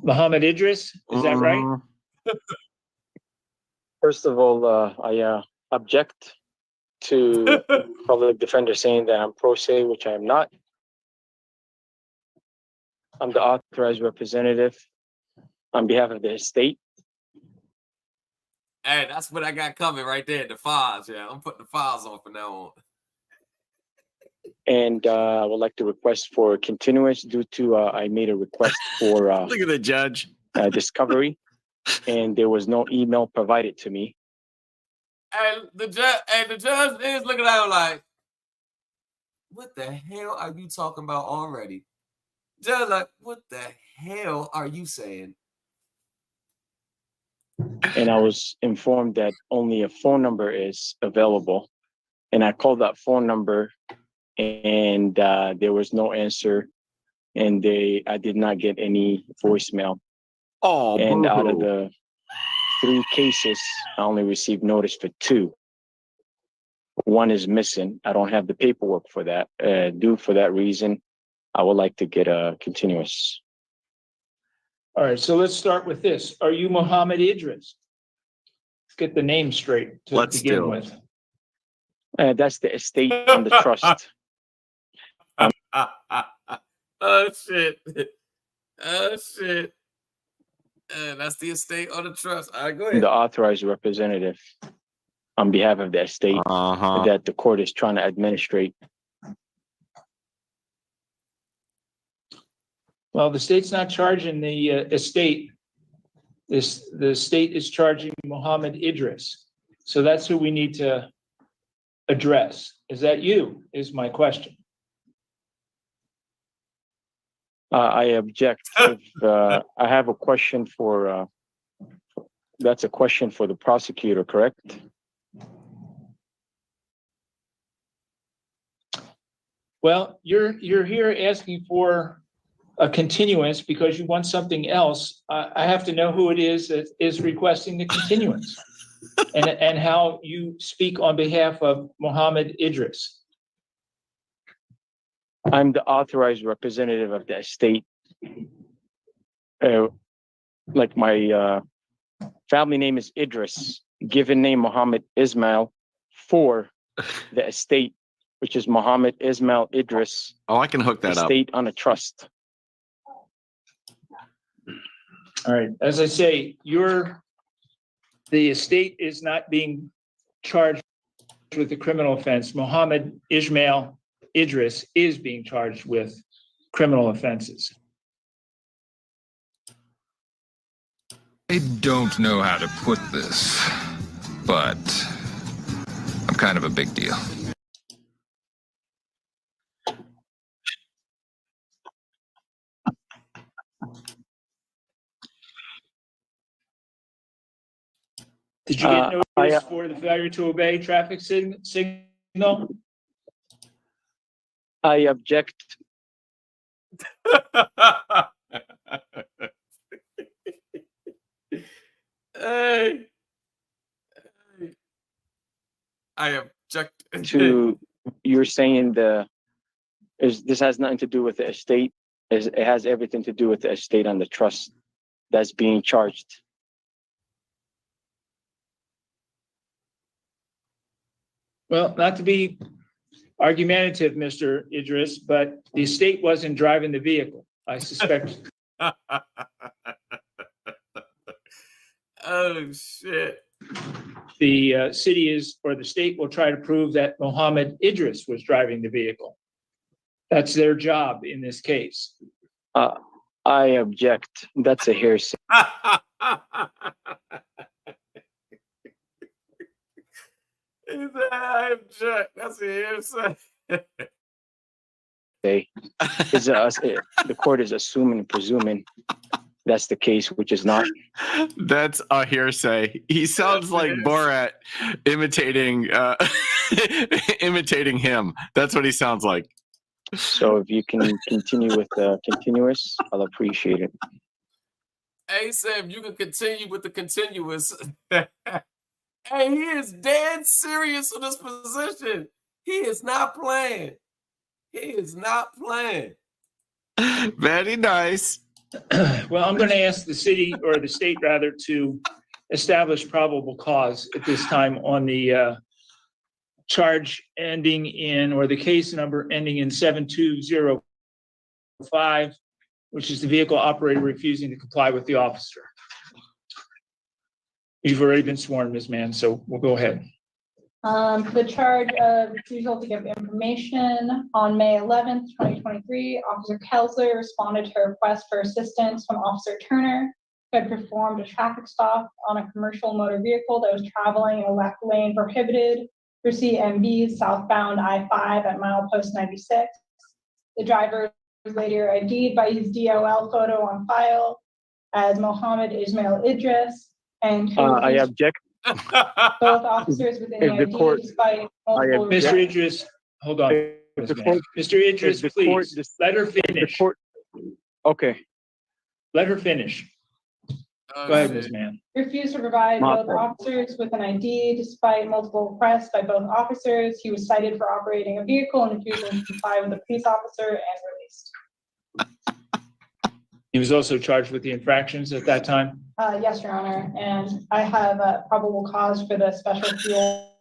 Muhammad Idris. Is that right? First of all, I object to public defender saying that I'm pro se, which I am not. I'm the authorized representative on behalf of the estate. Hey, that's what I got coming right there, the files. Yeah, I'm putting the files on from now on. And I would like to request for continuance due to I made a request for look at the judge discovery, and there was no email provided to me. And the judge is looking at him like, what the hell are you talking about already? Judge like, what the hell are you saying? And I was informed that only a phone number is available. And I called that phone number, and there was no answer. And I did not get any voicemail. Oh, and out of the 3 cases, I only received notice for 2. 1 is missing. I don't have the paperwork for that. Due for that reason, I would like to get a continuous. All right, so let's start with this. Are you Muhammad Idris? Let's get the name straight to begin with. That's the estate on the trust. Oh shit! Oh shit! That's the estate on the trust. All right, go ahead. The authorized representative on behalf of the estate that the court is trying to administrate. Well, the state's not charging the estate. The state is charging Mohammed Idris. So that's who we need to address. Is that you, is my question. I object. I have a question for, that's a question for the prosecutor, correct? Well, you're here asking for a continuance because you want something else. I have to know who it is that is requesting the continuance and how you speak on behalf of Mohammed Idris. I'm the authorized representative of the estate. Like my family name is Idris, given name Muhammad Ismail, for the estate, which is Muhammad Ismail Idris. Oh, I can hook that up. Estate on a trust. All right. As I say, the estate is not being charged with a criminal offense. Mohammed Ismail Idris is being charged with criminal offenses. I don't know how to put this, but I'm kind of a big deal. Did you get notice for the failure to obey traffic signal? I object. Hey. I object to you're saying this has nothing to do with the estate. It has everything to do with the estate on the trust that's being charged. Well, not to be argumentative, Mr. Idris, but the estate wasn't driving the vehicle. I suspect. Oh shit. The city is, or the state will try to prove that Mohammed Idris was driving the vehicle. That's their job in this case. I object. That's a hearsay. I object. That's a hearsay. The court is assuming and presuming that's the case, which is not. That's a hearsay. He sounds like Borat imitating imitating him. That's what he sounds like. So if you can continue with the continuous, I'll appreciate it. Hey Sam, you can continue with the continuous. Hey, he is dead serious on this position. He is not playing. He is not playing. Very nice. Well, I'm going to ask the city, or the state rather, to establish probable cause at this time on the charge ending in, or the case number ending in 7205, which is the vehicle operator refusing to comply with the officer. You've already been sworn, Ms. Mann, so we'll go ahead. The charge of refusal to give information on May 11th, 2023, Officer Kelsler responded to a request for assistance from Officer Turner, who had performed a traffic stop on a commercial motor vehicle that was traveling in a left lane prohibited for CMV southbound I-5 at milepost 96. The driver was later ID'd by his DOL photo on file as Mohammed Ismail Idris, and I object. both officers within the ID, despite multiple. Mr. Idris, hold on. Mr. Idris, please let her finish. Okay. Let her finish. Go ahead, Ms. Mann. Refused to provide both officers with an ID despite multiple requests by both officers. He was cited for operating a vehicle and refusing to comply with a police officer and released. He was also charged with the infractions at that time? Yes, Your Honor. And I have a probable cause for the special fuel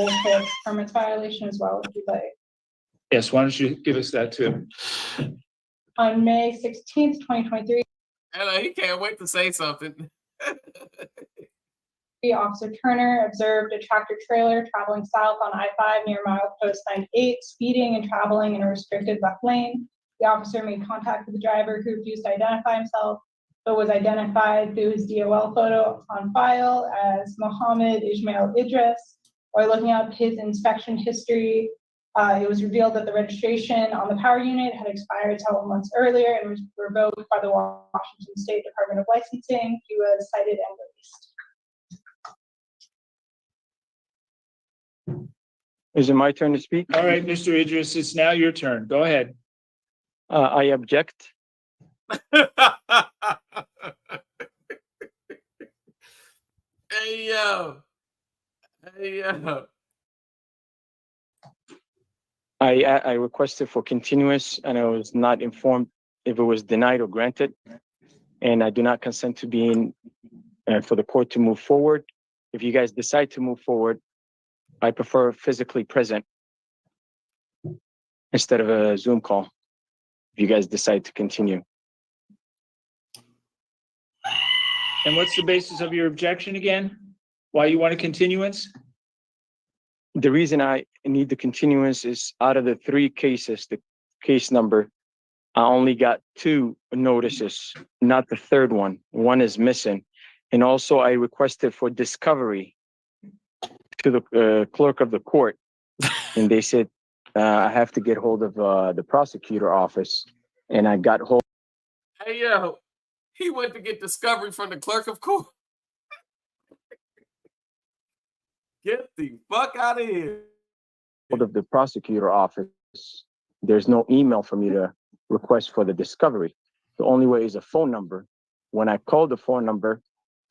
to permits violation as well, if you'd like. Yes, why don't you give us that too? On May 16th, 2023, Hello, he can't wait to say something. Officer Turner observed a tractor trailer traveling south on I-5 near milepost 98, speeding and traveling in a restricted left lane. The officer made contact with the driver, who refused to identify himself, but was identified through his DOL photo on file as Mohammed Ismail Idris. While looking up his inspection history, it was revealed that the registration on the power unit had expired several months earlier and was revoked by the Washington State Department of Licensing. He was cited and released. Is it my turn to speak? All right, Mr. Idris, it's now your turn. Go ahead. I object. Hey, yo. Hey, yo. I requested for continuance and I was not informed if it was denied or granted. And I do not consent to being for the court to move forward. If you guys decide to move forward, I prefer physically present instead of a Zoom call. If you guys decide to continue. And what's the basis of your objection again? Why you want a continuance? The reason I need the continuance is out of the 3 cases, the case number, I only got 2 notices, not the 3rd one. One is missing. And also I requested for discovery to the clerk of the court. And they said, I have to get hold of the prosecutor office. And I got hold. Hey, yo. He went to get discovery from the clerk of court. Get the fuck out of here. Hold of the prosecutor office. There's no email for me to request for the discovery. The only way is a phone number. When I called the phone number,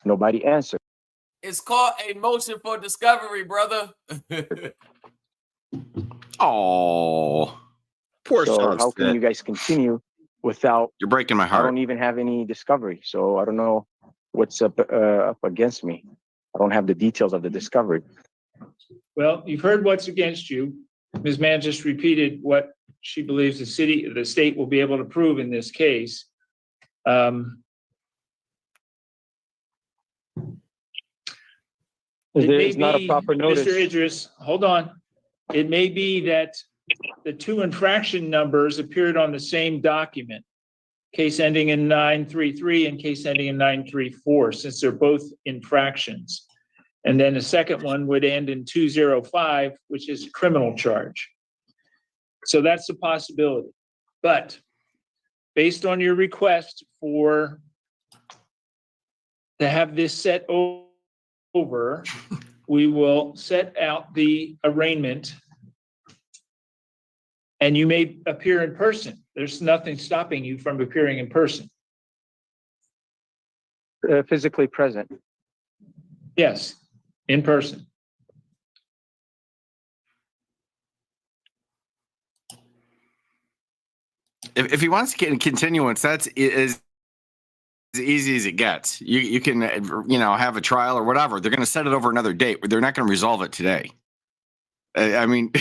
nobody answered. It's called a motion for discovery, brother. Oh, poor So how can you guys continue without? You're breaking my I heart. don't even have any discovery, so I don't know what's up against me. I don't have the details of the discovery. Well, you've heard what's against you. Ms. Mann just repeated what she believes the state will be able to prove in this case. There's not a proper notice. Mr. Idris, hold on. It may be that the 2 infraction numbers appeared on the same document, case ending in 933 and case ending in 934, since they're both infractions. And then the second one would end in 205, which is a criminal charge. So that's a possibility. But based on your request to have this set over, we will set out the arraignment and you may appear in person. There's nothing stopping you from appearing in person. Physically present. Yes, in person. If he wants to get a continuance, that's as easy as it gets. You can, have a trial or whatever. They're going to set it over another date. They're not going to resolve it today. I mean,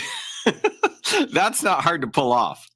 that's not hard to pull off.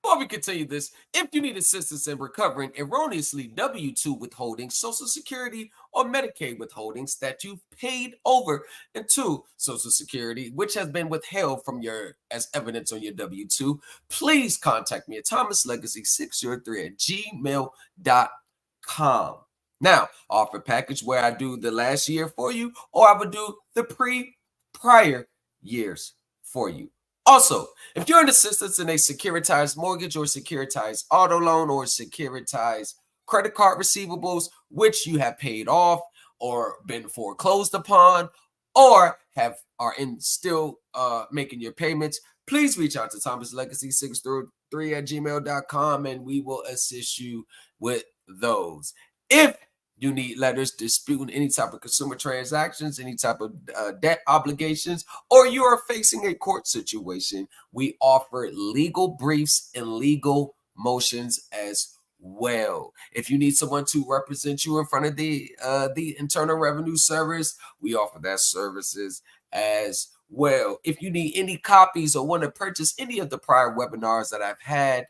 Before we continue this, if you need assistance in recovering erroneously W-2 withholdings, Social Security, or Medicaid withholdings that you've paid over into Social Security, which has been withheld from as evidence on your W-2, please contact me at thomaslegacy603@gmail.com. Now, I offer a package where I do the last year for you, or I would do the prior years for you. Also, if you're in assistance in a securitized mortgage or securitized auto loan or securitized credit card receivables, which you have paid off or been foreclosed upon, or are still making your payments, please reach out to thomaslegacy603@gmail.com and we will assist you with those. If You need letters disputing any type of consumer transactions, any type of debt obligations, or you are facing a court situation. We offer legal briefs and legal motions as well. If you need someone to represent you in front of the Internal Revenue Service, we offer that services as well. If you need any copies or want to purchase any of the prior webinars that I've had,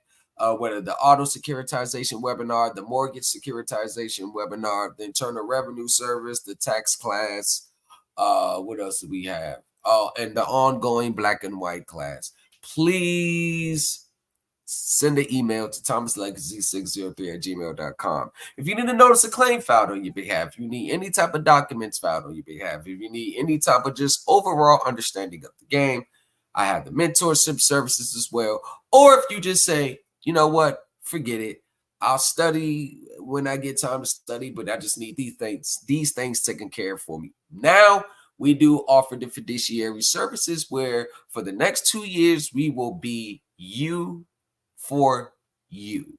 whether the auto securitization webinar, the mortgage securitization webinar, the Internal Revenue Service, the tax class, what else do we have? Oh, and the ongoing black and white class. Please send an email to thomaslegacy603@gmail.com. If you need to notice a claim filed on your behalf, if you need any type of documents filed on your behalf, if you need any type of just overall understanding of the game, I have the mentorship services as well. Or if you just say, you know what, forget it, I'll study when I get time to study, but I just need these things taken care of for me. Now, we do offer the fiduciary services where for the next 2 years, we will be you for you.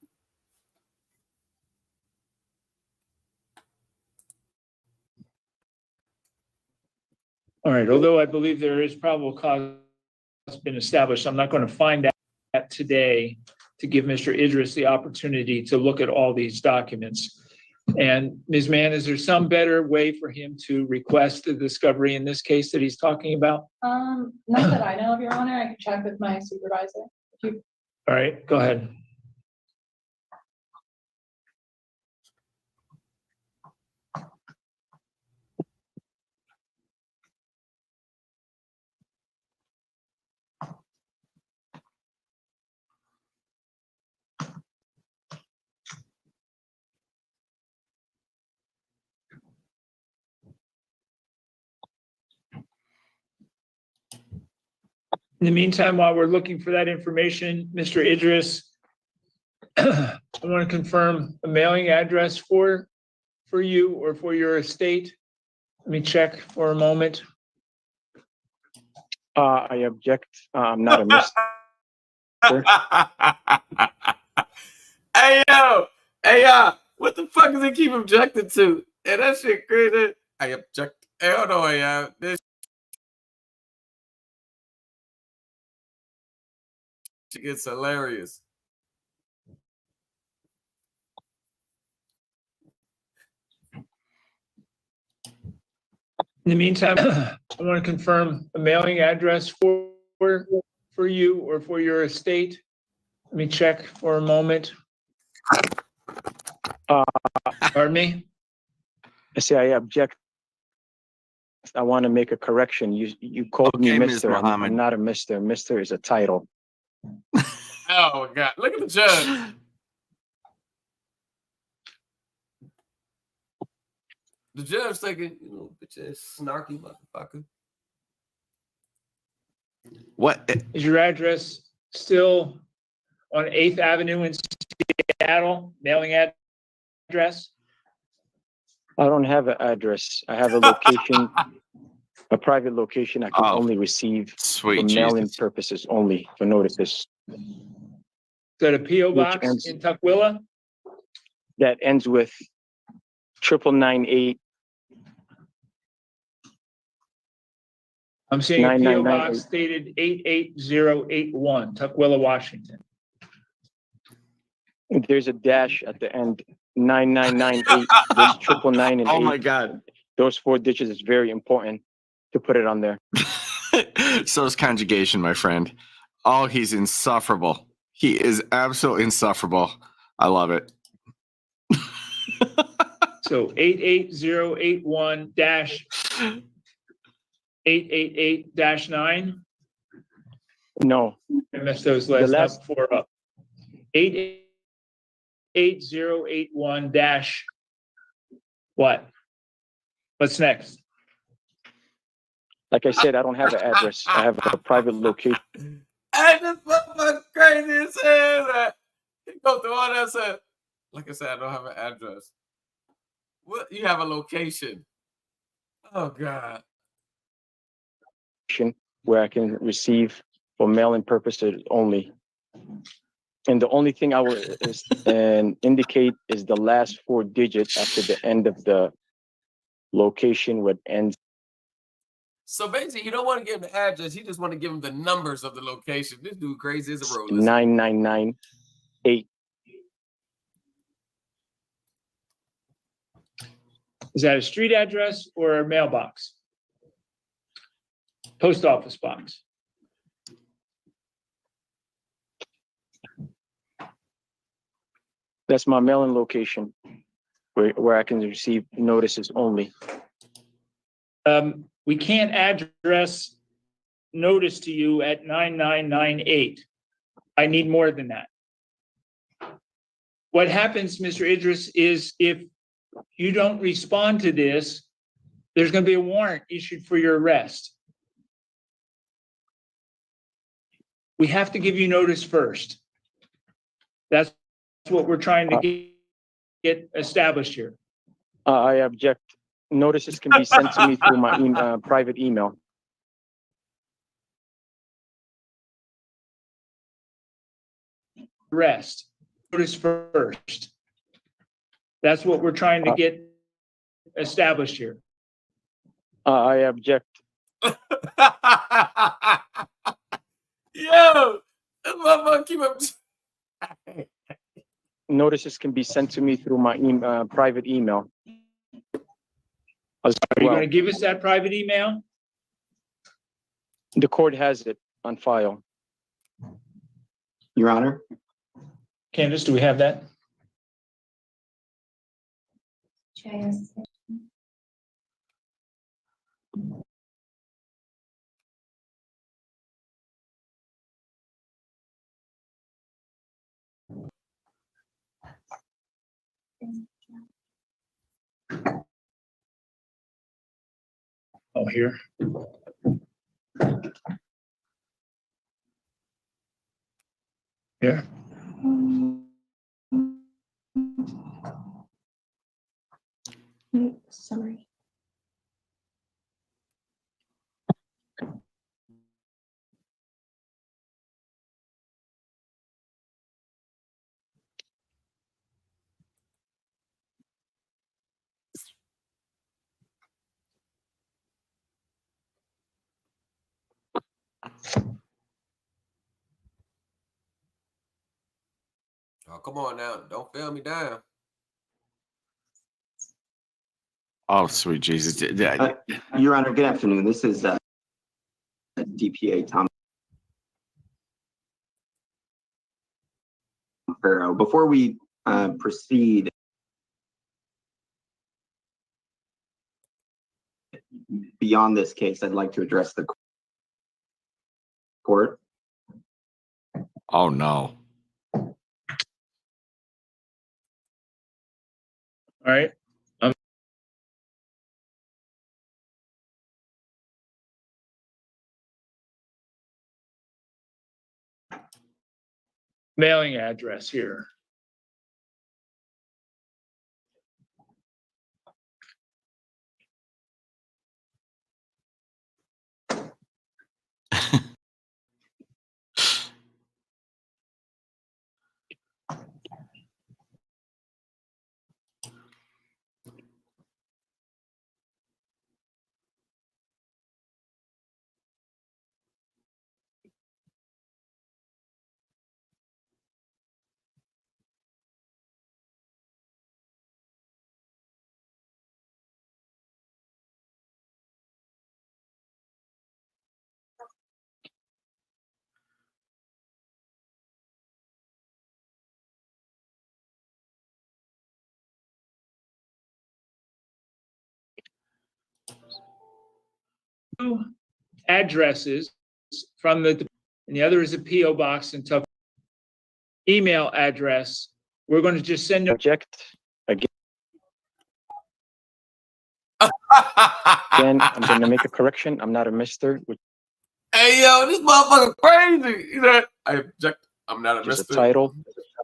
All right, although I believe there is probable cause that's been established, I'm not going to find that today to give Mr. Idris the opportunity to look at all these documents. And Ms. Mann, is there some better way for him to request the discovery in this case that he's talking about? Not that I know of, Your Honor. I can check with my supervisor. All right, go ahead. In the meantime, while we're looking for that information, Mr. Idris, I want to confirm a mailing address for you or for your estate. Let me check for a moment. I object. I'm not a mister. Hey yo, what the fuck does he keep objecting to? And that shit crazy. I object. Hell no, yeah. This shit gets hilarious. In the meantime, I want to confirm a mailing address for you or for your estate. Let me check for a moment. Pardon me? I say I object. I want to make a correction. You called me Mr. I'm not a Mr. Mr. is a title. Oh my God. Look at the judge. The judge thinking, you know, bitch ass snarky motherfucker. What is your address still on 8th Avenue in Seattle? Mailing address? I don't have an address. I have a location, a private location I can only receive for mailing purposes only, for notices. Is that a P.O. box in Tukwila? That ends with 9998. I'm seeing a P.O. box dated 88081, Tukwila, Washington. There's a dash at the end, 9998. There's 999 and 8. Oh my God. Those 4 digits is very important to put it on there. So is conjugation, my friend. Oh, he's insufferable. He is absolutely insufferable. I love it. So 88081 888-9? No. I messed those last 4 up. 88081 dash what? What's next? Like I said, I don't have an address. I have a private location. I just motherfucker crazy as hell. He go through all that stuff. Like I said, I don't have an address. What? You have a location? Oh God. Where I can receive for mailing purposes only. And the only thing I will indicate is the last 4 digits after the end of the location would end. So basically, you don't want to give him the address. You just want to give him the numbers of the location. This dude crazy as a roller. 9998. Is that a street address or a mailbox? Post office box. That's my mailing location where I can receive notices only. We can't address notice to you at 9998. I need more than that. What happens, Mr. Idris, is if you don't respond to this, there's going to be a warrant issued for your arrest. We have to give you notice first. That's what we're trying to get established here. I object. Notices can be sent to me through my private email. Arrest. Notice first. That's what we're trying to get established here. I object. Yo, that motherfucker keep up. Notices can be sent to me through my private email. Are you going to give us that private email? The court has it on file. Your Honor. Candace, do we have that? Oh, here. Here. Summary. Oh, come on now. Don't fail me down. Oh, sweet Jesus. Your Honor, good afternoon. This is DPA Tom Farrow. Before we proceed, beyond this case, I'd like to address the court. Oh, no. All right. Mailing address here. Two addresses from and the other is a PO box in Tuck. Email address. We're going to just send Object again. Again, I'm going to make a correction. I'm not a mister. Hey, yo, this motherfucker crazy. You know, I object. I'm not a Just mister. a title.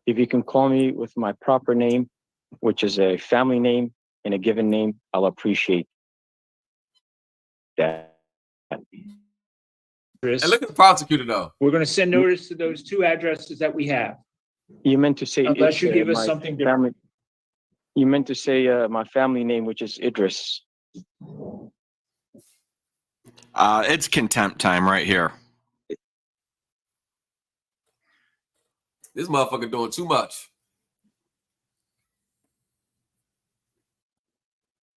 If you can call me with my proper name, which is a family name and a given name, I'll appreciate that. And look at the prosecutor, though. We're going to send notice to those two addresses that we have. You meant to say Unless you give us my something different. family. You meant to say my family name, which is Idris. It's contempt time right here. This motherfucker doing too much.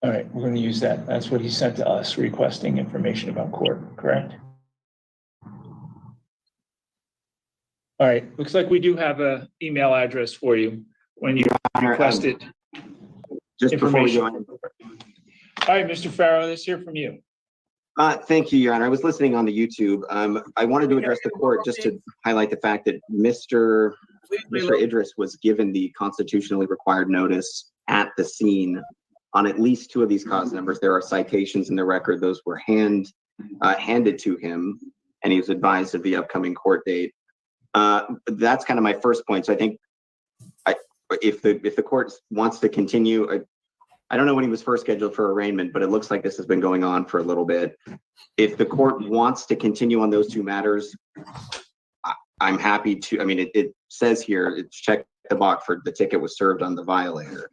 All right, we're going to use that. That's what he sent to us, requesting information about court, correct? All right, looks like we do have an email address for you when you requested Just before we go information. on. All right, Mr. Farrow, let's hear from you. Thank you, Your Honor. I was listening on the YouTube. I wanted to address the court just to highlight the fact that Mr. Idris was given the constitutionally required notice at the scene on at least 2 of these cause numbers. There are citations in the record. Those were handed to him, and he was advised of the upcoming court date. That's kind of my first point. So I think if the court wants to continue, I don't know when he was first scheduled for arraignment, but it looks like this has been going on for a little bit. If the court wants to continue on those 2 matters, I'm happy to. I mean, it says here, it's checked the box for the ticket was served on the violator.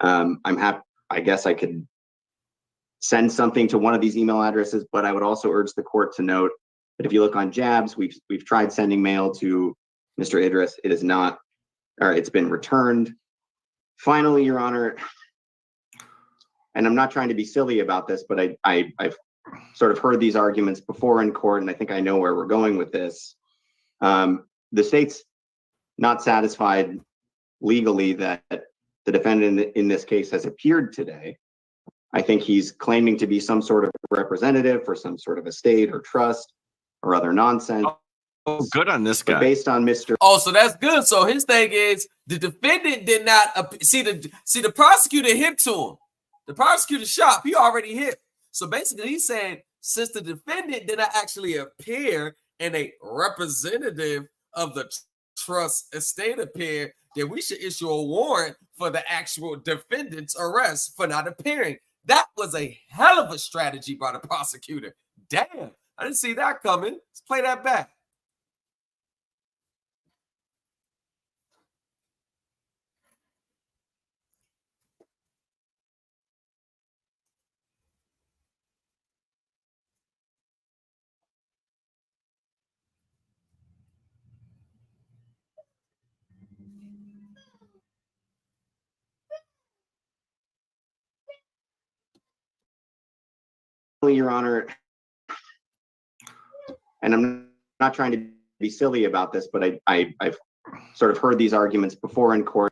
I'm happy. I guess I could send something to one of these email addresses, but I would also urge the court to note that if you look on Jabs, we've tried sending mail to Mr. Idris. It is not, or it's been returned. Finally, Your Honor, and I'm not trying to be silly about this, but I've sort of heard these arguments before in court, and I think I know where we're going with this. The state's not satisfied legally that the defendant in this case has appeared today. I think he's claiming to be some sort of representative for some sort of estate or trust or other nonsense. Oh, good on this guy. But based on Mr. Oh, so that's good. So his thing is the defendant did not see the prosecutor hit to him. The prosecutor shot. He already hit. So basically, he's saying since the defendant did not actually appear and a representative of the trust estate appeared, then we should issue a warrant for the actual defendant's arrest for not appearing. That was a hell of a strategy by the prosecutor. Damn, I didn't see that coming. Let's play that back. Your Honor, and I'm not trying to be silly about this, but I've sort of heard these arguments before in court.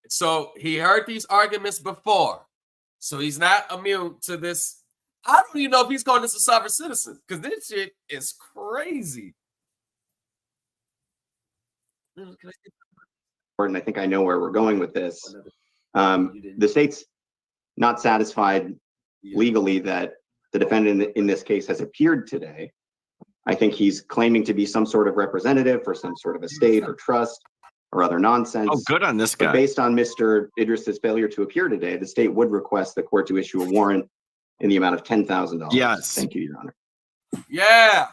So he heard these arguments before. So he's not immune to this. I don't even know if he's calling this a sovereign citizen because this shit is crazy. And I think I know where we're going with this. The state's not satisfied legally that the defendant in this case has appeared today. I think he's claiming to be some sort of representative for some sort of estate or trust or other nonsense. Oh, good on this guy. But based on Mr. Idris's failure to appear today, the state would request the court to issue a warrant in the amount of $10,000. Yes. Thank you, Your Honor. Yeah.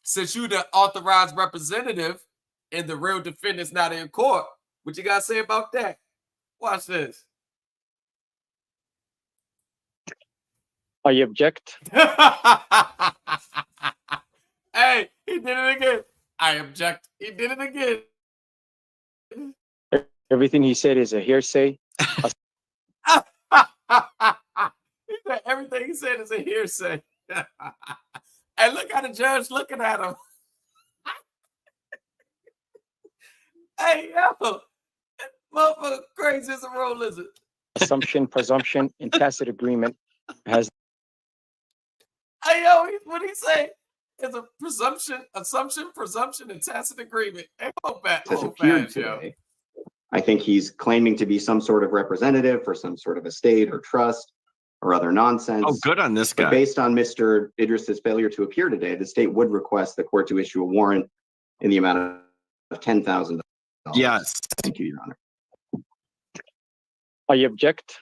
Since you the authorized representative and the real defendant's not in court, what you got to say about that? Watch this. I object. Hey, he did it again. I object. He did it again. Everything he said is a hearsay. He said everything he said is a hearsay. And look at the judge looking at him. Hey, yo, motherfucker crazy as a road lizard. Assumption, presumption, and tacit agreement has. Hey, yo, what he say? It's a presumption, assumption, presumption, and tacit agreement. Hey, hold back, Has hold appeared fast, yo. today. I think he's claiming to be some sort of representative for some sort of estate or trust or other nonsense. Oh, good on this But guy. based on Mr. Idris's failure to appear today, the state would request the court to issue a warrant in the amount of $10,000. Yes. Thank you, Your Honor. I object.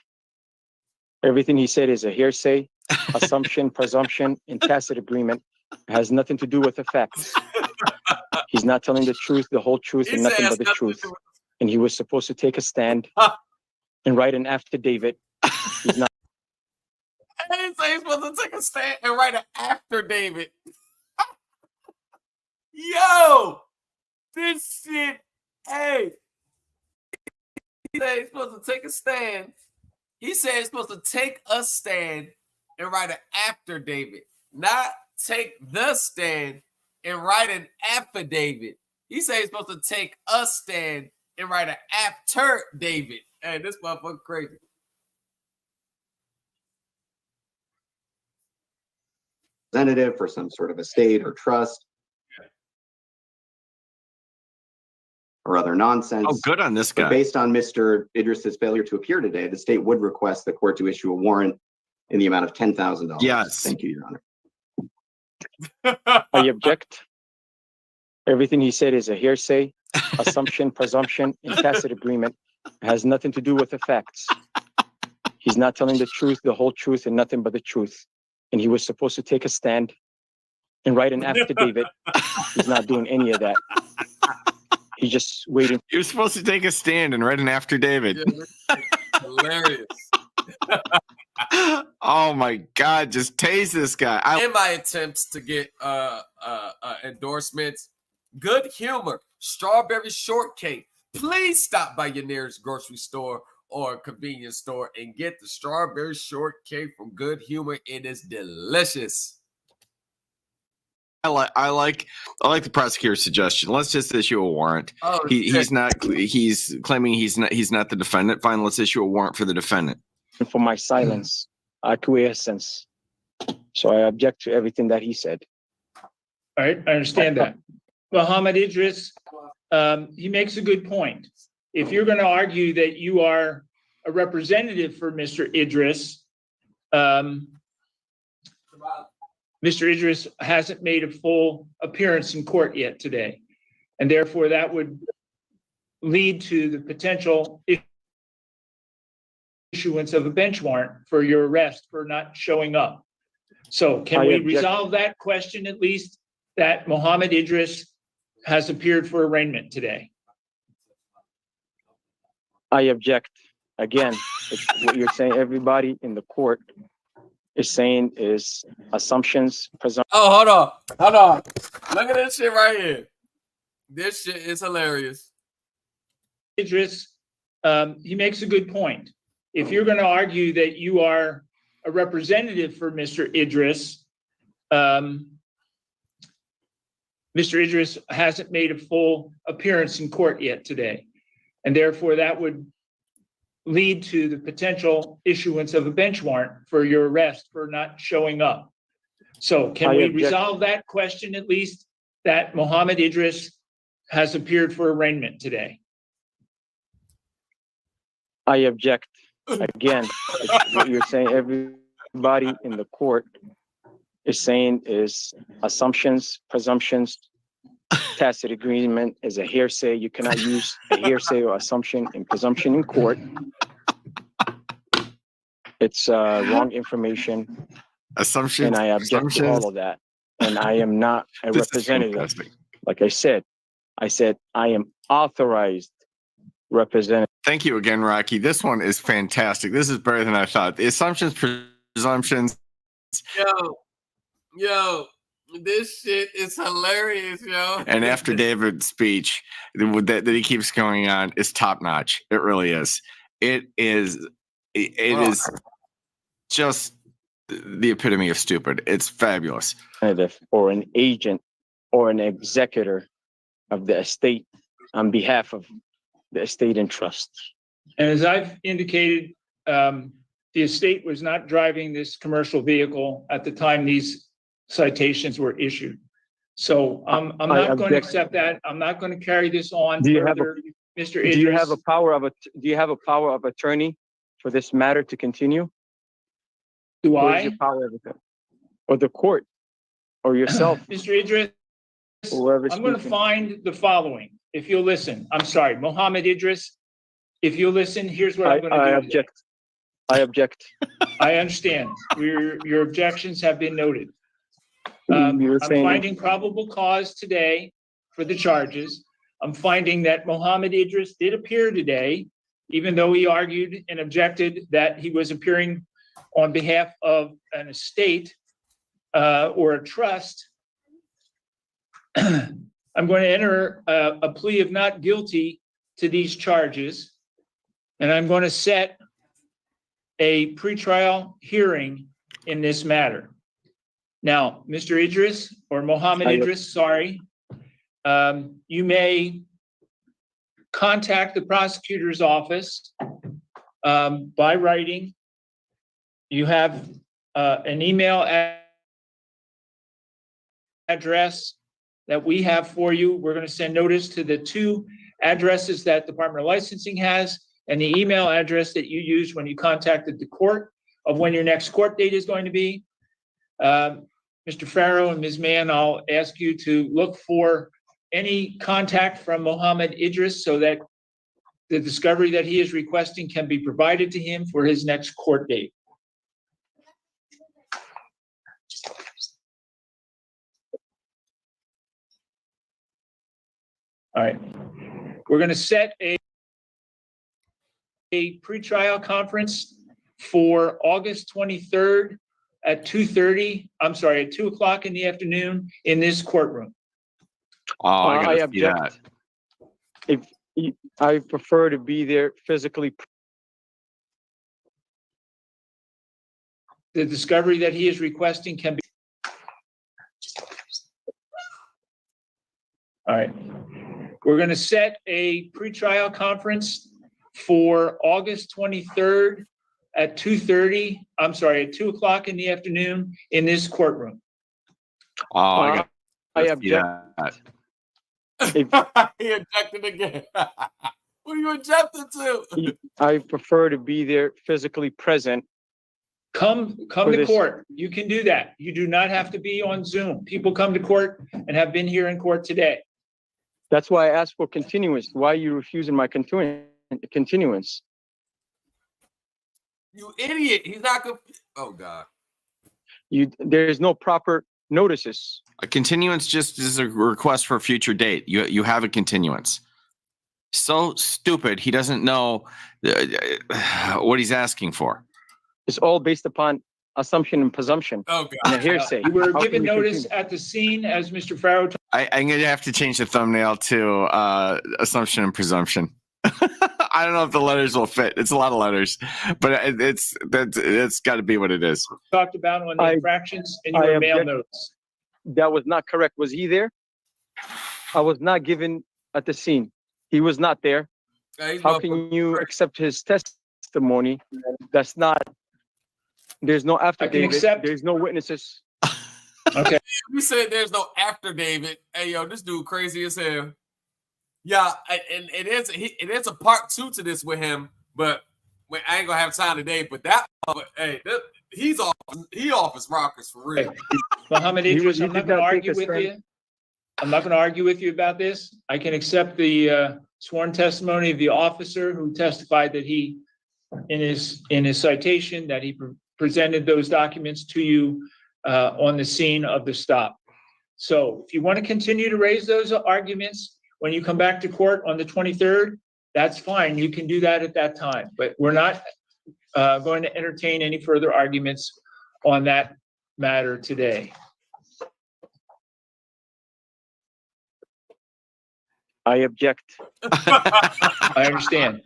Everything he said is a hearsay, assumption, presumption, and tacit agreement. It has nothing to do with the facts. He's not telling the truth, the whole truth, and nothing but the truth. And he was supposed to take a stand and write an affidavit. He's not. I didn't say he's supposed to take a stand and write an affidavit. Yo, this shit. Hey, he said he's supposed to take a stand. He said he's supposed to take a stand and write an affidavit, not take the stand and write an affidavit. He said he's supposed to take a stand and write an after David. Hey, this motherfucker crazy. Representative for some sort of estate or trust or other nonsense. Oh, good on this But guy. based on Mr. Idris's failure to appear today, the state would request the court to issue a warrant in the amount of $10,000. Yes. Thank you, Your Honor. I object. Everything he said is a hearsay, assumption, presumption, and tacit agreement. It has nothing to do with the facts. He's not telling the truth, the whole truth, and nothing but the truth. And he was supposed to take a stand and write an affidavit. He's not doing any of that. He's just waiting. You're supposed to take a stand and write an affidavit. Yeah, hilarious. Oh my God, just tase this guy. In my attempts to get endorsements, good humor, strawberry shortcake. Please stop by your nearest grocery store or convenience store and get the strawberry shortcake from Good Humor. It is delicious. I like the prosecutor's suggestion. Let's just issue a warrant. Oh, he's claiming he's not the defendant. Fine, let's issue a warrant for the defendant. And for my silence, acquiescence. So I object to everything that he said. All right, I understand that. Muhammad Idris, he makes a good point. If you're going to argue that you are a representative for Mr. Idris, Mr. Idris hasn't made a full appearance in court yet today, and therefore that would lead to the potential issuance of a bench warrant for your arrest for not showing up. So can we resolve that question at least, that Muhammad Idris has appeared for arraignment today? I object. Again, what you're saying, everybody in the court is saying is assumptions, presumptions. Oh, hold on. Look at this shit right here. This shit is hilarious. Idris, he makes a good point. If you're going to argue that you are a representative for Mr. Idris, Mr. Idris hasn't made a full appearance in court yet today, and therefore that would lead to the potential issuance of a bench warrant for your arrest for not showing up. So can we resolve that question at least, that Muhammad Idris has appeared for arraignment today? I object. Again, what you're saying, everybody in the court is saying is assumptions, presumptions, tacit agreement is a hearsay. You cannot use a hearsay or assumption and presumption in court. It's wrong information. Assumptions. And I object to all of that. And I am not a representative. Like I said I am authorized representative. Thank you again, Rocky. This one is fantastic. This is better than I thought. The assumptions, presumptions. Yo, this shit is hilarious, yo. And after David's speech that he keeps going on is top notch. It really is. It is just the epitome of stupid. It's fabulous. Or an agent or an executor of the estate on behalf of the estate and trust. And as I've indicated, the estate was not driving this commercial vehicle at the time these citations were issued. So I'm not going to accept that. I'm not going to carry this on further, Mr. Idris. Do you have a power of attorney for this matter to continue? Do or I? Is your power of attorney? Or the court or yourself? Mr. Idris, I'm going to find the following. If you'll listen, I'm sorry, Muhammad Idris, if you'll listen, here's what I'm going to do. I object. I understand. Your objections have been noted. I'm finding probable cause today for the charges. I'm finding that Mohammed Idris did appear today, even though he argued and objected that he was appearing on behalf of an estate or a trust. I'm going to enter a plea of not guilty to these charges, and I'm going to set a pretrial hearing in this matter. Now, Mr. Idris, or Mohammed Idris, sorry, you may contact the prosecutor's office by writing. You have an email address that we have for you. We're going to send notice to the 2 addresses that Department of Licensing has, and the email address that you used when you contacted the court of when your next court date is going to be. Mr. Farrow and Ms. Mann, I'll ask you to look for any contact from Mohammed Idris so that the discovery that he is requesting can be provided to him for his next court date. All right, we're going to set a pretrial conference for August 23rd at 2:30. I'm sorry, at 2 o'clock in the afternoon in this courtroom. Oh, I object. If I prefer to be there physically. The discovery that he is requesting can be. All right. We're going to set a pretrial conference for August 23rd at 2:30. I'm sorry, at 2 o'clock in the afternoon in this courtroom. Oh, I object. He objected again. What are you objecting to? I prefer to be there physically present. Come to court. You can do that. You do not have to be on Zoom. People come to court and have been here in court today. That's why I asked for continuance. Why are you refusing my continuance? You idiot. He's not going to. Oh, God. There is no proper notices. A continuance just is a request for a future date. You have a continuance. So stupid. He doesn't know what he's asking for. It's all based upon assumption and presumption. Oh, God. And a hearsay. You were given notice at the scene, as Mr. Farrow. I'm going to have to change the thumbnail to assumption and presumption. I don't know if the letters will fit. It's a lot of letters, but it's got to be what it is. Talked about on the infractions in your mail notes. That was not correct. Was he there? I was not given at the scene. He was not there. How can you accept his testimony? That's not. There's no affidavit. There's no witnesses. Okay. You said there's no after David. Hey, yo, this dude crazy as hell. Yeah, and it is a part 2 to this with him, but I ain't gonna have time today. But he's off his rockers for real. Mohammed Idris, I'm not going to argue with you. I'm not going to argue with you about this. I can accept the sworn testimony of the officer who testified that he, in his citation, that he presented those documents to you on the scene of the stop. So if you want to continue to raise those arguments when you come back to court on the 23rd, that's fine. You can do that at that time. But we're not going to entertain any further arguments on that matter today. I object. I understand.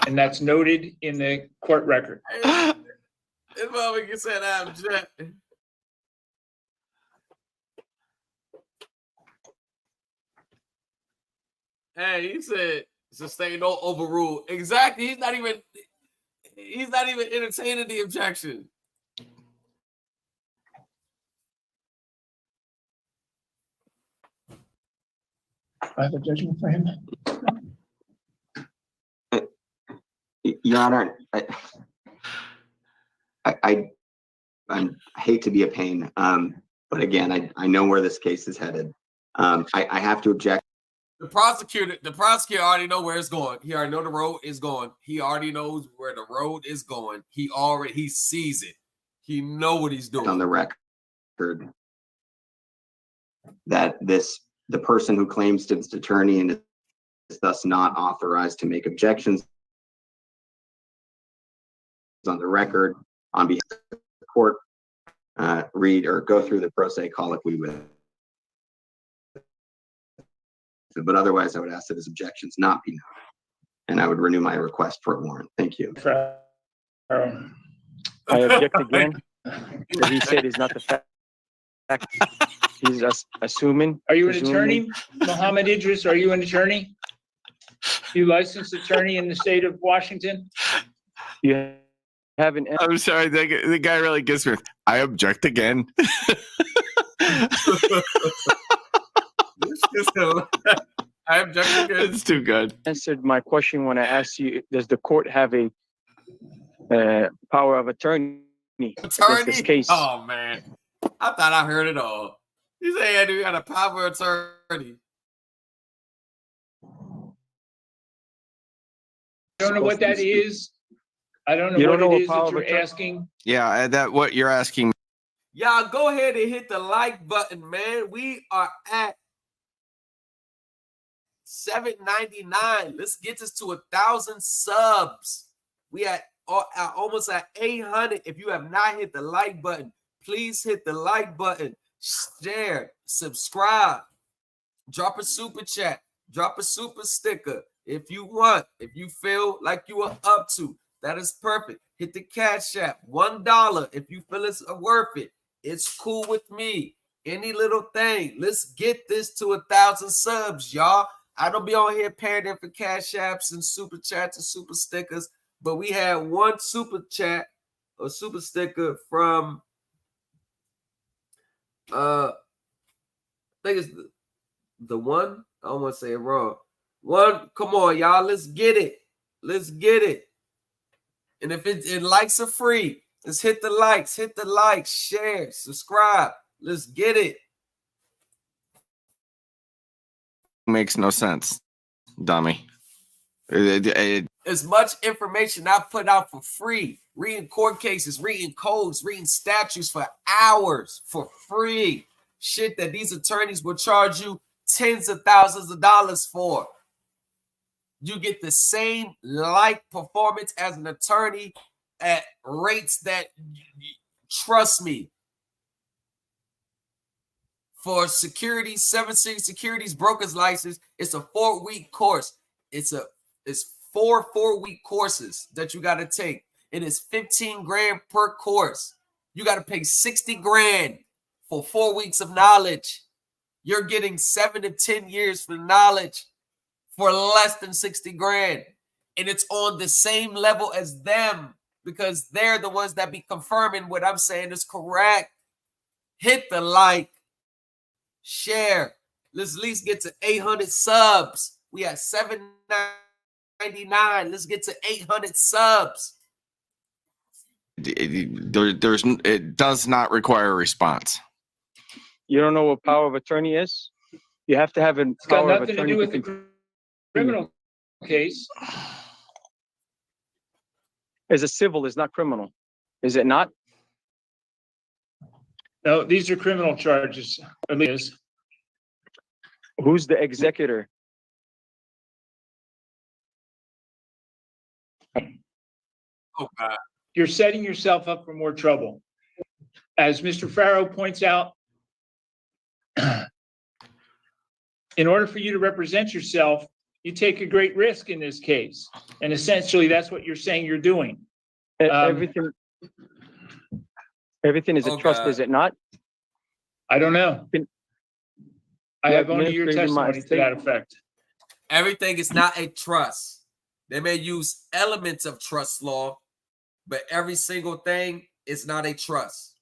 And that's noted in the court record. This motherfucker said I object. Hey, he said sustain, no overrule. Exactly. He's not even entertaining the objection. I have a judgment for him. Your Honor, I hate to be a pain, but again, I know where this case is headed. I have to object. The prosecutor already know where it's going. He already know the road is going. He already knows where the road is going. He sees it. He know what he's doing. On the record that this the person who claims to be the attorney and is thus not authorized to make objections on the record on behalf of the court, read or go through the pro se colloquy with. But otherwise, I would ask that his objections not be noted, and I would renew my request for a warrant. Thank you. I object again. He said it's not the fact. He's assuming. Are you an attorney, Mohammed Idris? Are you an attorney? You licensed attorney in the state of Washington? You have an. I'm sorry, the guy really gets me. I object again. I object again. It's too good. Answered my question when I asked you, does the court have a power of attorney against this case? Oh man, I thought I heard it all. You say you got a power of attorney. I don't know what that is. I don't know You what don't know it is what that power you're of asking. Yeah, that what you're asking. Y'all go ahead and hit the like button, man. We are at 799. Let's get this to 1,000 subs. We are almost at 800. If you have not hit the like button, please hit the like button, share, subscribe, drop a super chat, drop a super sticker if you want. If you feel like you are up to, that is perfect. Hit the Cash App, $1 if you feel it's worth it. It's cool with me. Any little thing. Let's get this to 1,000 subs, y'all. I don't be on here paying for Cash Apps and super chats and super stickers, but we had one super chat or super sticker from I think it's the one. I don't want to say it wrong. One, come on, y'all. Let's get it. Let's get it. And if it likes are free, let's hit the likes, share, subscribe. Let's get it. Makes no sense, dummy. As much information I put out for free, reading court cases, reading codes, reading statutes for hours for free. Shit that these attorneys will charge you tens of thousands of dollars for. You get the same like performance as an attorney at rates that, trust me, for securities, 7-City Securities Brokers License, it's a 4-week course. It's 4 4-week courses that you got to take. It is 15 grand per course. You got to pay 60 grand for 4 weeks of knowledge. You're getting 7 to 10 years for knowledge for less than 60 grand. And it's on the same level as them because they're the ones that be confirming what I'm saying is correct. Hit the like, share. Let's at least get to 800 subs. We at 799. Let's get to 800 subs. It does not require a response. You don't know what power of attorney is? You have to have a It's got power of nothing to attorney do with the criminal case. As a civil, is not criminal. Is it not? No, these are criminal charges. At least. Who's the executor? Oh, God. You're setting yourself up for more trouble. As Mr. Farrow points out, in order for you to represent yourself, you take a great risk in this case. And essentially, that's what you're saying you're doing. Everything is a trust, is it not? I don't know. I have only your testimony to that effect. Everything is not a trust. They may use elements of trust law, but every single thing is not a trust.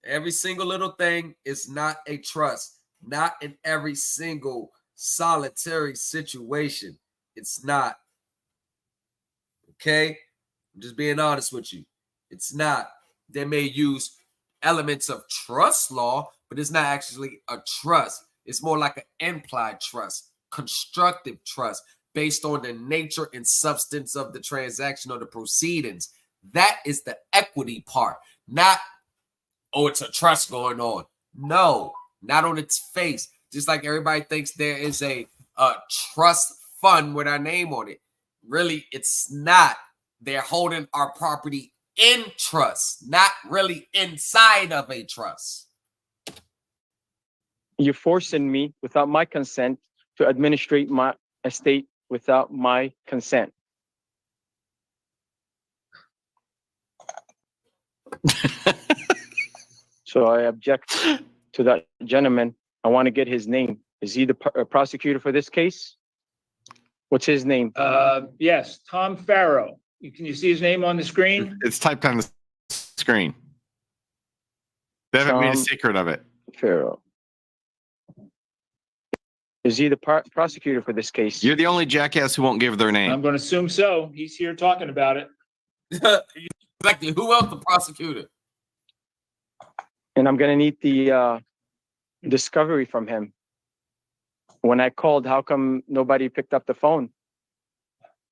Every single little thing is not a trust. Not in every single solitary situation. It's not. Okay? I'm just being honest with you. It's not. They may use elements of trust law, but it's not actually a trust. It's more like an implied trust, constructive trust, based on the nature and substance of the transaction or the proceedings. That is the equity part, not, oh, it's a trust going on. No, not on its face. Just like everybody thinks there is a trust fund with our name on it. Really, it's not. They're holding our property in trust, not really inside of a trust. You're forcing me without my consent to administrate my estate without my consent. So I object to that gentleman. I want to get his name. Is he the prosecutor for this case? What's his name? Yes, Tom Farrow. Can you see his name on the screen? It's typed on the screen. They haven't made a secret of it. Farrow. Is he the prosecutor for this case? You're the only jackass who won't give their name. I'm going to assume so. He's here talking about it. Exactly. Who else the prosecutor? And I'm going to need the discovery from him. When I called, how come nobody picked up the phone?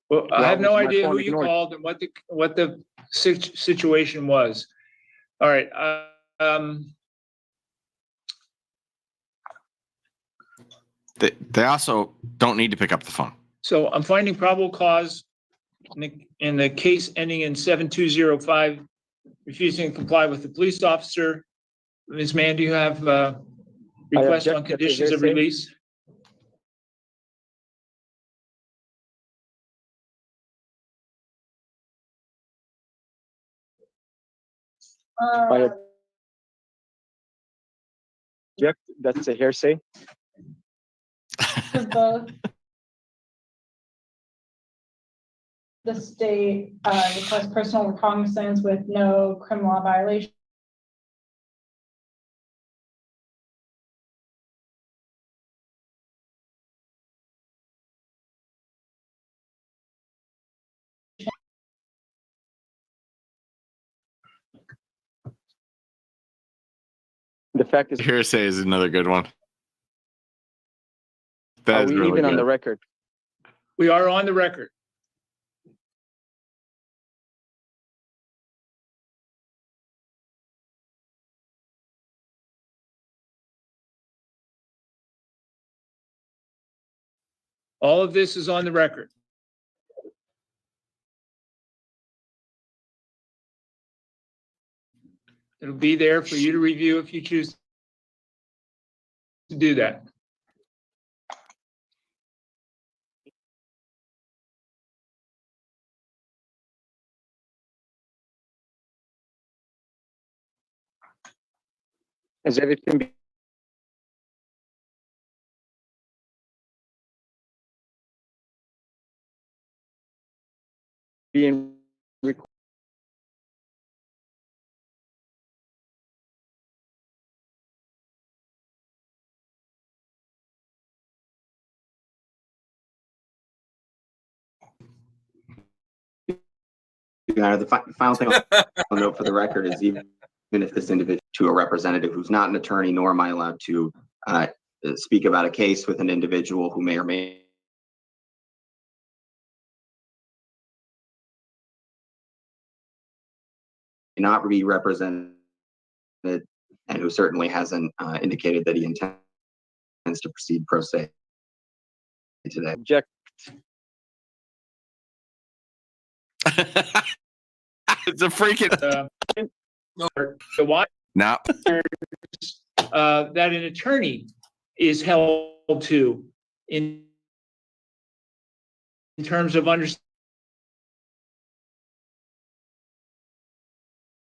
Well, I have no idea who you called and what the situation was. All right. They also don't need to pick up the phone. So I'm finding probable cause in the case ending in 7205, refusing to comply with the police officer. Ms. Mann, do you have request on conditions of release? I object. That's a hearsay. For both the state requests personal recognizance with no criminal law violation. The fact is, Hearsay is another good one. Are That's we really even on good. the record? We are on the record. All of this is on the record. It'll be there for you to review if you choose to do that. Has everything being recorded? The final thing I'll note for the record is even if this individual to a representative who's not an attorney, nor am I allowed to speak about a case with an individual who may or may not be represented, and who certainly hasn't indicated that he intends to proceed pro se today. Object. It's a freaking the why no. That an attorney is held to in terms of understanding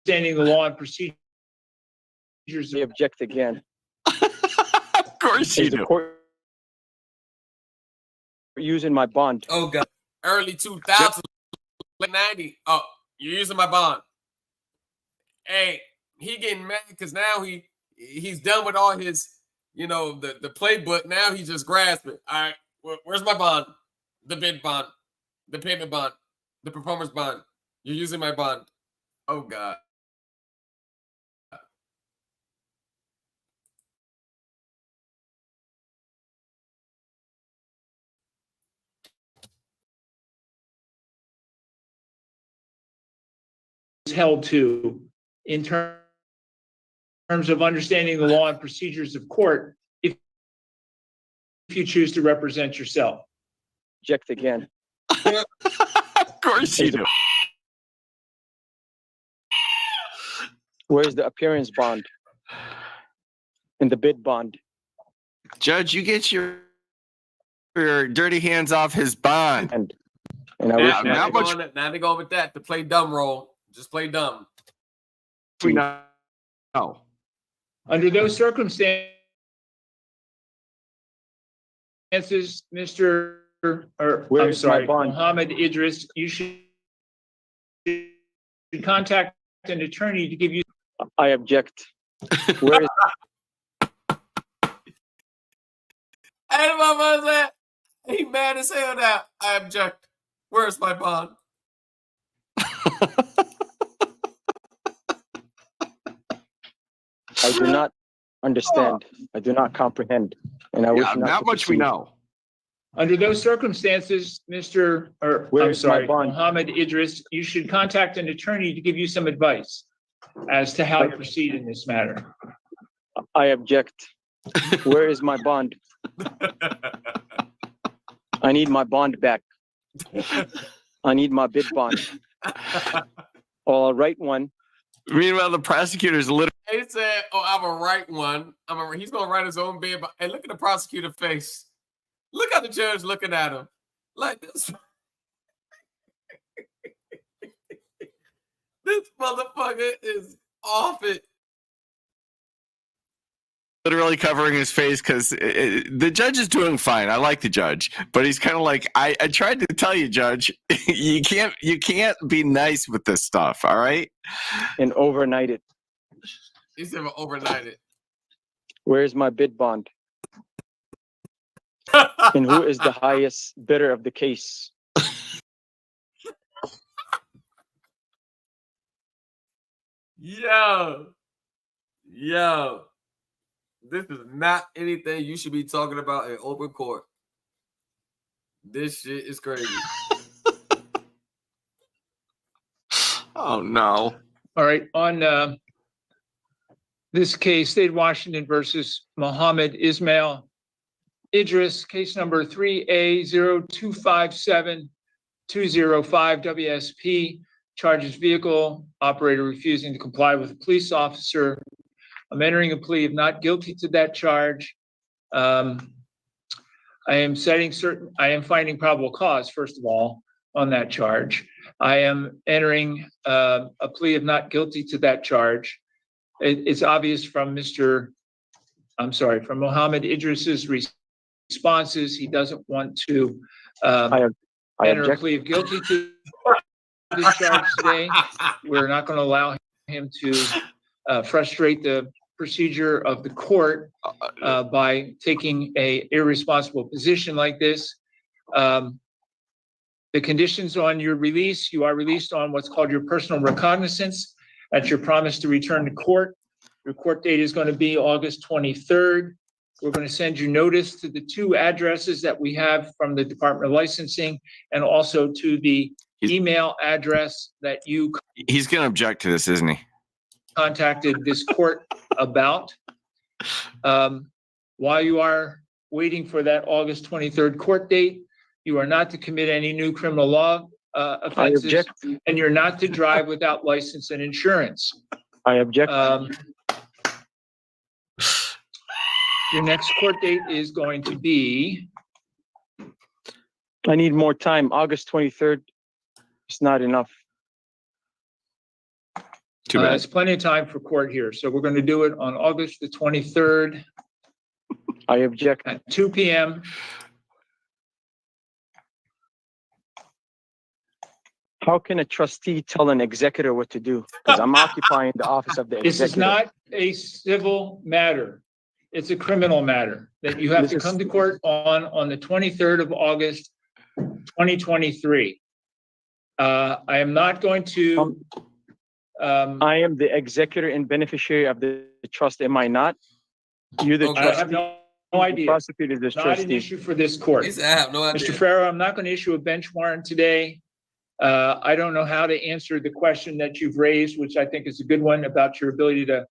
the law and procedures. We object again. Of course you Is the do. court using my bond? Oh God, early 2000s, late 90. Oh, you're using my bond. Hey, he getting mad because now he's done with all his, the playbook. Now he's just grasping. All right, where's my bond? The bid bond, the payment bond, the performance bond. You're using my bond. Oh God. Held to in terms of understanding the law and procedures of court. If if you choose to represent yourself. Object again. Of course you do. Where's the appearance bond and the bid bond? Judge, you get your dirty hands off his bond. And I Now, wish now they go with that to play dumb role. Just play dumb. We know. Under those circumstances, Mr. Mohammed Idris, you should contact an attorney to give you. I object. Where is Hey, my man said, he mad as hell now. I object. Where's my bond? I do not understand. I do not comprehend. And I wish not much we know. Under those circumstances, Mohammed Idris, you should contact an attorney to give you some advice as to how to proceed in this matter. I object. Where is my bond? I need my bond back. I need my bid bond. I'll write one. Meanwhile, the prosecutor's literally. He said, "Oh, I'm gonna write one. He's gonna write his own bid." Hey, look at the prosecutor face. Look at the judge looking at him like this. This motherfucker is off it. Literally covering his face because the judge is doing fine. I like the judge, but he's kind of like, I tried to tell you, Judge, you can't be nice with this stuff. All right. And overnight it. He said overnight it. Where's my bid bond? And who is the highest bidder of the case? Yo. This is not anything you should be talking about in open court. This shit is crazy. Oh, no. All right. On this case, State of Washington versus Mohammed Ismail Idris, case number 3A0257205 WSP, charges vehicle operator refusing to comply with a police officer. I'm entering a plea of not guilty to that charge. I am finding probable cause, first of all, on that charge. I am entering a plea of not guilty to that charge. It's obvious from Mohammed Idris's responses, he doesn't want to enter a plea of guilty to this charge today. We're not going to allow him to frustrate the procedure of the court by taking a irresponsible position like this. The conditions on your release, you are released on what's called your personal recognizance. That's your promise to return to court. Your court date is going to be August 23rd. We're going to send you notice to the two addresses that we have from the Department of Licensing and also to the email address that you He's going to object to this, isn't he? Contacted this court about. While you are waiting for that August 23rd court date, you are not to commit any new criminal law offenses, and you're not to drive without license and insurance. I object. Your next court date is going to be. I need more time. August 23rd. It's not enough. Too bad. There's plenty of time for court here. So we're going to do it on August the 23rd. I object. At 2 p.m. How can a trustee tell an executor what to do? Because I'm occupying the office of the executor. This is not a civil matter. It's a criminal matter that you have to come to court on the 23rd of August, 2023. I am not going to. I am the executor and beneficiary of the trust. Am I not? You're the trustee. I have no idea. Prosecutor this not trustee. An issue for this court. I have no idea. Mr. Ferrer, I'm not going to issue a bench warrant today. I don't know how to answer the question that you've raised, which I think is a good one about your ability to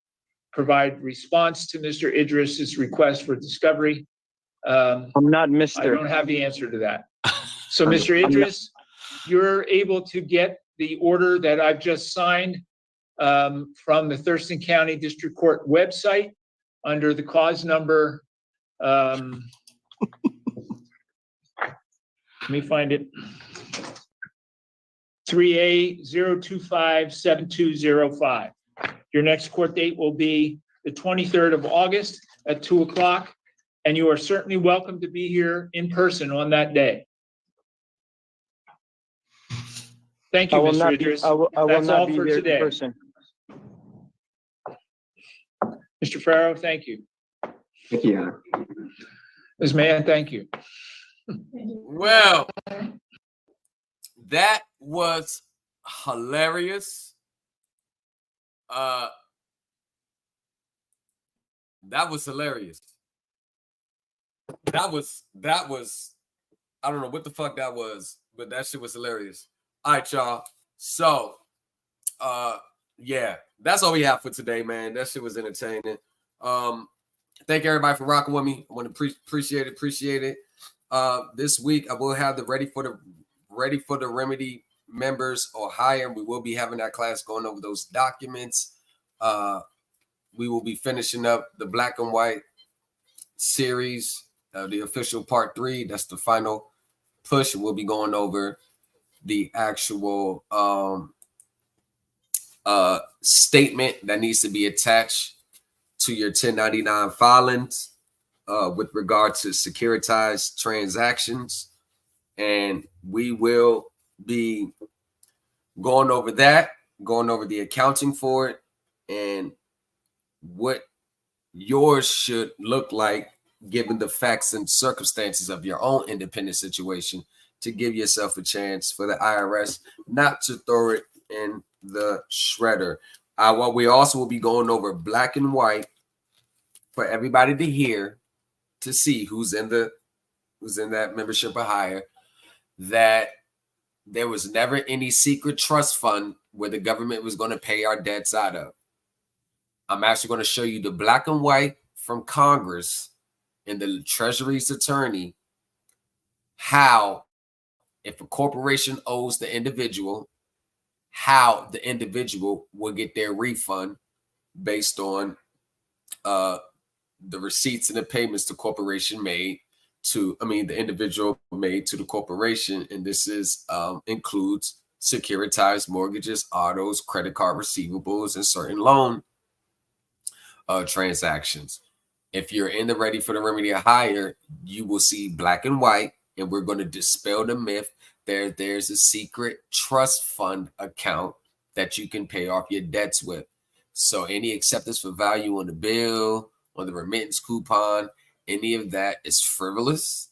provide response to Mr. Idris's request for discovery. I'm not I Mr. don't have the answer to that. So, Mr. Idris, you're able to get the order that I've just signed from the Thurston County District Court website under the cause number. Let me find it. 3A0257205. Your next court date will be the 23rd of August at 2 o'clock, and you are certainly welcome to be here in person on that day. Thank you, Mr. Idris. That's all for today. Mr. Farrow, thank you. Thank you, Your Honor. Ms. Mann, thank you. Well, that was hilarious. That was hilarious. That was, I don't know what the fuck that was, but that shit was hilarious. All right, y'all. So, yeah, that's all we have for today, man. That shit was entertaining. Thank everybody for rocking with me. I want to appreciate it. This week I will have the ready for the remedy members or higher. We will be having that class going over those documents. We will be finishing up the black and white series, the official part 3. That's the final push. We'll be going over the actual statement that needs to be attached to your 1099 filings with regard to securitized transactions. And we will be going over that, going over the accounting for it, and what yours should look like given the facts and circumstances of your own independent situation, to give yourself a chance for the IRS not to throw it in the shredder. What we also will be going over black and white for everybody to hear, to see who's in that membership or higher, that there was never any secret trust fund where the government was going to pay our debts out of. I'm actually going to show you the black and white from Congress and the Treasury's attorney, how, if a corporation owes the individual, how the individual will get their refund based on the receipts and the payments the corporation made to, the individual made to the corporation. And this is includes securitized mortgages, autos, credit card receivables, and certain loan transactions. If you're in the Ready for the Remedy or higher, you will see black and white, and we're going to dispel the myth there's a secret trust fund account that you can pay off your debts with. So any acceptance for value on the bill, on the remittance coupon, any of that is frivolous.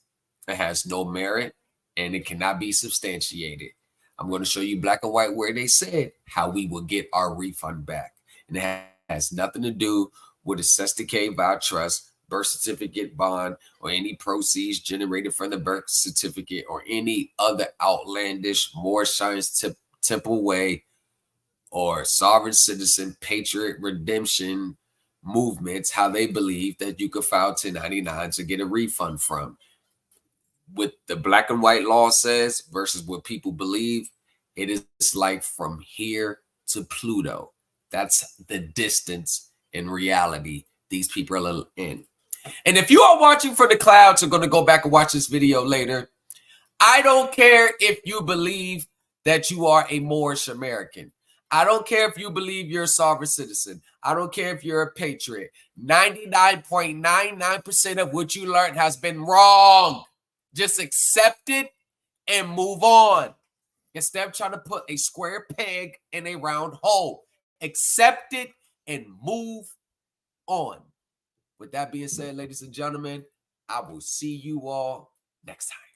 It has no merit, and it cannot be substantiated. I'm going to show you black and white where they said how we will get our refund back. And it has nothing to do with a certificate via trust, birth certificate, bond, or any proceeds generated from the birth certificate or any other outlandish Moorish Science Temple Way or sovereign citizen patriot redemption movements, how they believe that you could file 1099 to get a refund from. What the black and white law says versus what people believe, it is like from here to Pluto. That's the distance in reality these people are in. And if you are watching from the clouds, are going to go back and watch this video later, I don't care if you believe that you are a Moorish American. I don't care if you believe you're a sovereign citizen. I don't care if you're a patriot. 99.99% of what you learned has been wrong. Just accept it and move on. Instead of trying to put a square peg in a round hole. Accept it and move on. With that being said, ladies and gentlemen, I will see you all next time.